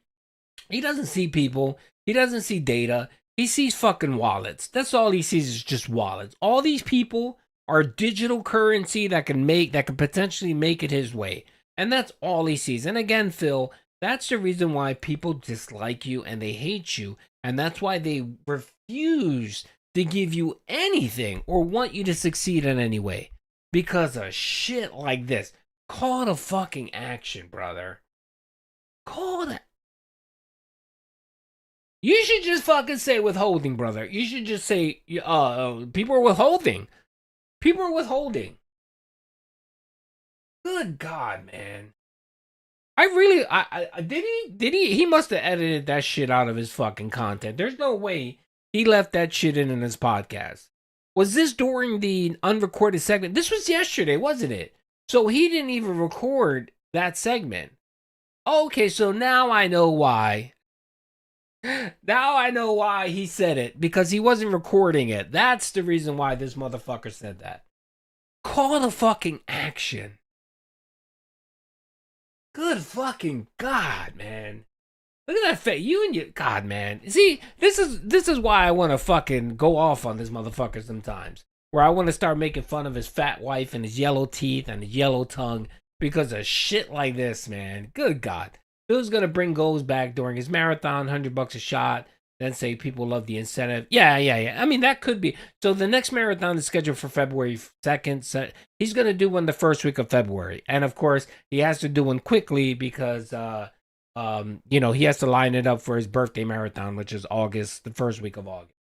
he doesn't see people. He doesn't see data. He sees fucking wallets. That's all he sees is just wallets. All these people are digital currency that can potentially make it his way. And that's all he sees. And again, Phil, that's the reason why people dislike you and they hate you. And that's why they refuse to give you anything or want you to succeed in any way. Because of shit like this. Call to fucking action, brother. Call to... You should just fucking say withholding, brother. You should just say, people are withholding. People are withholding. Good God, man. Did he must have edited that shit out of his fucking content. There's no way he left that shit in his podcast. Was this during the unrecorded segment? This was yesterday, wasn't it? So he didn't even record that segment. Okay, so now I know why. Now I know why he said it. Because he wasn't recording it. That's the reason why this motherfucker said that. Call the fucking action. Good fucking God, man. Look at that face. You and your God, man. See, this is why I want to fucking go off on this motherfucker sometimes. Where I want to start making fun of his fat wife and his yellow teeth and his yellow tongue because of shit like this, man. Good God. Phil's gonna bring goals back during his marathon, $100 a shot. Then say people love the incentive. Yeah. I mean, that could be. So the next marathon is scheduled for February 2nd. So he's going to do one the first week of February. And of course, he has to do one quickly because, he has to line it up for his birthday marathon, which is August, the first week of August.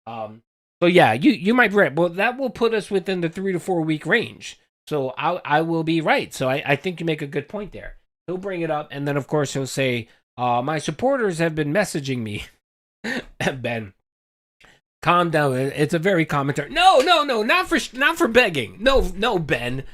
So yeah, you might be right. Well, that will put us within the 3 to 4 week range. So I will be right. So I think you make a good point there. He'll bring it up. And then, of course, he'll say, my supporters have been messaging me. Ben, calm down. It's a very common term. No, not for begging. No, Ben.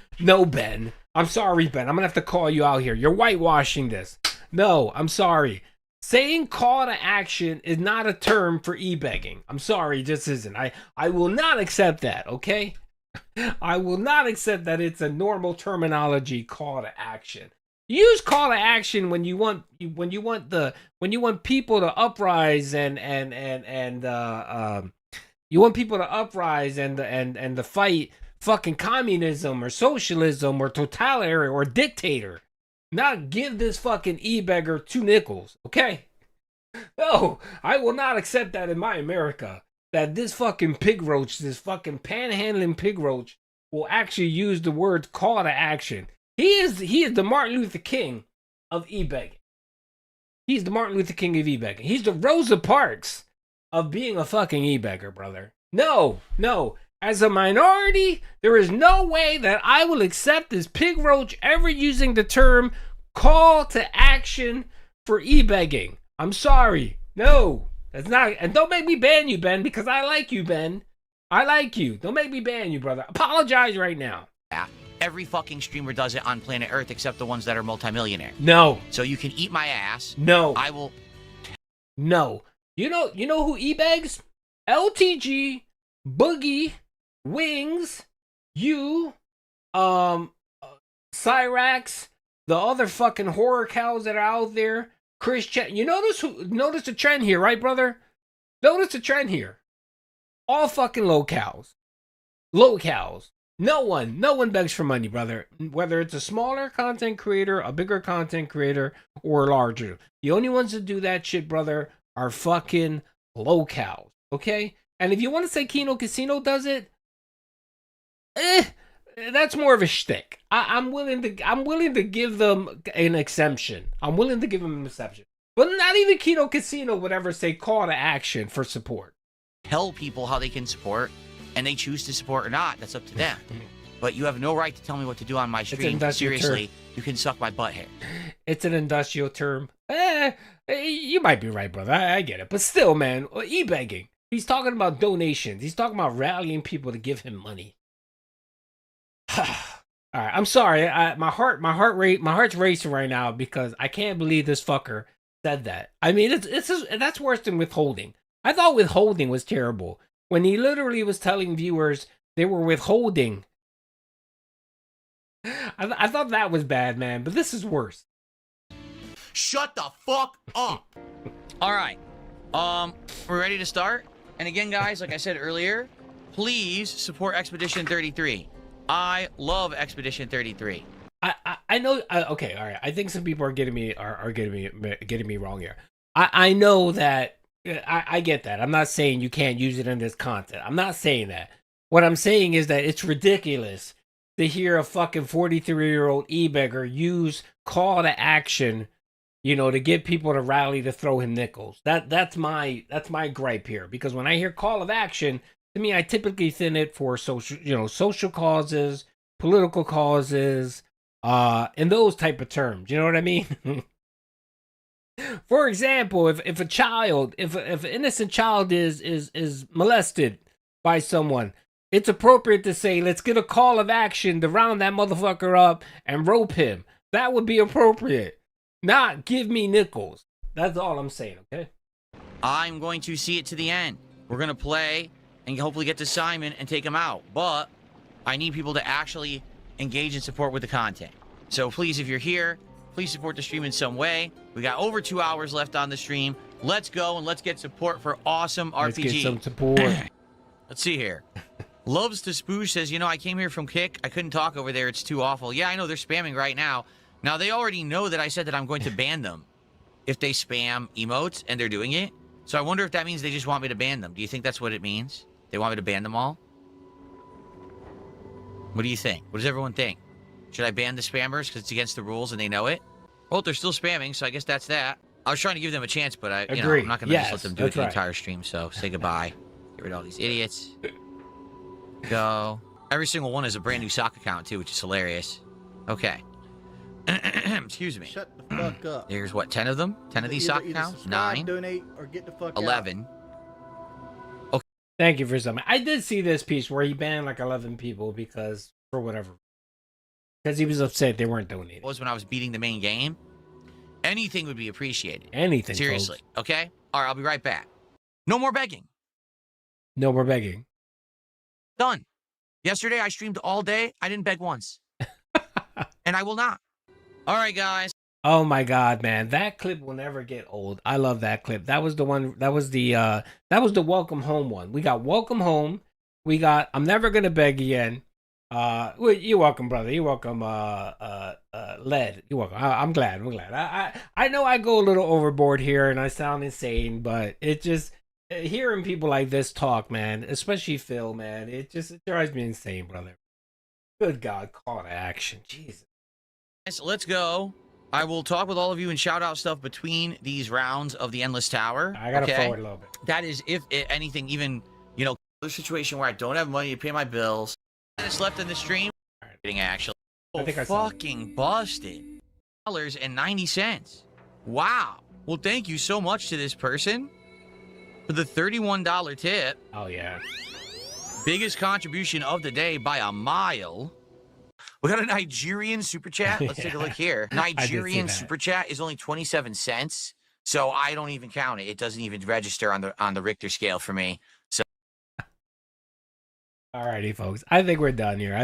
I'm sorry, Ben. I'm gonna have to call you out here. You're whitewashing this. No, I'm sorry. Saying call to action is not a term for e-begging. I'm sorry, it just isn't. I will not accept that. Okay, I will not accept that it's a normal terminology. Call to action. Use call to action when you want people to uprise and you want people to uprise and the fight fucking communism or socialism or totalitarian or dictator. Not give this fucking e-beggar 2 nickels, okay? No, I will not accept that in my America. That this fucking pig roach, this fucking panhandling pig roach will actually use the word call to action. He is the Martin Luther King of e-begging. He's the Martin Luther King of e-begging. He's the Rosa Parks of being a fucking e-beggar, brother. No. As a minority, there is no way that I will accept this pig roach ever using the term call to action for e-begging. I'm sorry. No, that's not. And don't make me ban you, Ben, because I like you, Ben. I like you. Don't make me ban you, brother. Apologize right now. Yeah. Every fucking streamer does it on planet Earth except the ones that are multimillionaire. No. So you can eat my ass. No. I will. No. You know who e-begs? LTG, Boogie, Wings, you, Cyrax, the other fucking horror cows that are out there. Chris Chen. You notice the trend here, right, brother? Notice the trend here. All fucking low cows. Low cows. No one begs for money, brother. Whether it's a smaller content creator, a bigger content creator, or larger. The only ones that do that shit, brother, are fucking low cows. Okay? And if you want to say Kino Casino does it, that's more of a shtick. I'm willing to give them an exemption. I'm willing to give them an exception. But not even Kino Casino would ever say call to action for support. Tell people how they can support, and they choose to support or not. That's up to them. But you have no right to tell me what to do on my stream. Seriously, you can suck my butt hair. It's an industrial term. You might be right, brother. I get it. But still, man, e-begging. He's talking about donations. He's talking about rallying people to give him money. All right, I'm sorry. My heart's racing right now because I can't believe this fucker said that. I mean, that's worse than withholding. I thought withholding was terrible when he literally was telling viewers they were withholding. I thought that was bad, man, but this is worse. Shut the fuck up. All right. We're ready to start. And again, guys, like I said earlier, please support Expedition 33. I love Expedition 33. I know. Okay, all right. I think some people are getting me wrong here. I know that. I get that. I'm not saying you can't use it in this content. I'm not saying that. What I'm saying is that it's ridiculous to hear a fucking 43-year-old e-beggar use call to action, you know, to get people to rally to throw him nickels. That's my gripe here. Because when I hear call of action, to me, I typically thin it for social causes, political causes, and those type of terms. You know what I mean? For example, if an innocent child is molested by someone, it's appropriate to say, let's get a call of action to round that motherfucker up and rope him. That would be appropriate. Not give me nickels. That's all I'm saying, okay? I'm going to see it to the end. We're going to play and hopefully get to Simon and take him out. But I need people to actually engage and support with the content. So please, if you're here, please support the stream in some way. We got over 2 hours left on the stream. Let's go and let's get support for awesome RPG. Let's get some support. Let's see here. Loves to Spooge says, you know, I came here from Kick. I couldn't talk over there. It's too awful. Yeah, I know they're spamming right now. Now, they already know that I said that I'm going to ban them if they spam emotes, and they're doing it. So I wonder if that means they just want me to ban them. Do you think that's what it means? They want me to ban them all? What do you think? What does everyone think? Should I ban the spammers because it's against the rules and they know it? Well, they're still spamming, so I guess that's that. I was trying to give them a chance, but I'm not going to just let them do it the entire stream, so say goodbye. Get rid of all these idiots. Go. Every single one is a brand new sock account, too, which is hilarious. Okay. Excuse me. Shut the fuck up. There's what, 10 of them? 10 of these sock accounts? 9. Donate, or get the fuck 11. Out. Thank you for something. I did see this piece where he banned like 11 people because, for whatever. Because he was upset they weren't donating. Was when I was beating the main game. Anything would be appreciated. Anything, seriously. Folks. Okay? All right, I'll be right back. No more begging. No more begging. Done. Yesterday, I streamed all day. I didn't beg once. And I will not. All right, guys. Oh my God, man. That clip will never get old. I love that clip. That was the one, that was the welcome home one. We got welcome home. We got I'm never gonna beg again. Well, you're welcome, brother. You're welcome, Led. You're welcome. I'm glad. I know I go a little overboard here and I sound insane, but it just hearing people like this talk, man, especially Phil, man, it drives me insane, brother. Good God, call to action. Jesus. So let's go. I will talk with all of you and shout out stuff between these rounds of the Endless Tower. I gotta forward a little bit. That is, if anything, even, you know, the situation where I don't have money to pay my bills. Minutes left in the stream. Right. Actually, fucking busted. $90. Wow. Well, thank you so much to this person for the $31 tip. Oh yeah. Biggest contribution of the day by a mile. We got a Nigerian super chat. Let's take a look here. Nigerian super chat is only 27 cents, so I don't even count it. It doesn't even register on the Richter scale for me. So, alrighty, folks. I think we're done here.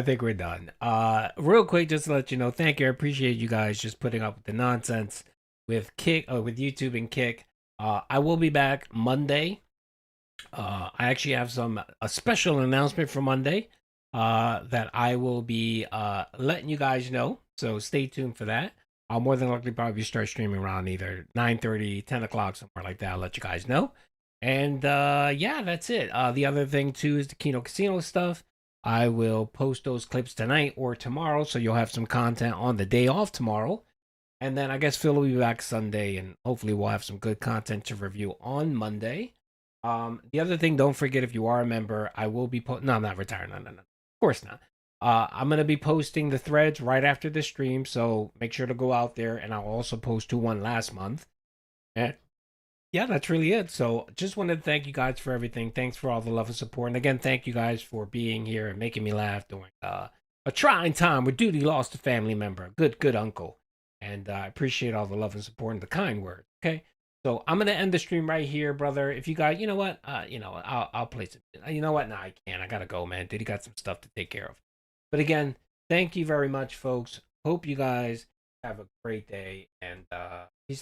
Real quick, just to let you know, thank you. I appreciate you guys just putting up with the nonsense with with YouTube and Kick. I will be back Monday. I actually have a special announcement for Monday. That I will be letting you guys know, so stay tuned for that. I'll more than likely probably start streaming around either 9:30, 10 o'clock, somewhere like that. I'll let you guys know. And yeah, that's it. The other thing too is the Kino Casino stuff. I will post those clips tonight or tomorrow, so you'll have some content on the day off tomorrow. And then I guess Phil will be back Sunday, and hopefully we'll have some good content to review on Monday. The other thing, don't forget, if you are a member, I will be no, I'm not retired. No. Of course not. I'm going to be posting the threads right after the stream, so make sure to go out there, and I'll also post one last month. And yeah, that's really it. So just wanted to thank you guys for everything. Thanks for all the love and support. And again, thank you guys for being here and making me laugh during a trying time where Doody lost a family member. Good uncle. And I appreciate all the love and support and the kind words. Okay. So I'm gonna end the stream right here, brother. If you guys, you know what, I'll play some. You know what? No, I can't. I gotta go, man. Diddy got some stuff to take care of. But again, thank you very much, folks. Hope you guys have a great day, and peace.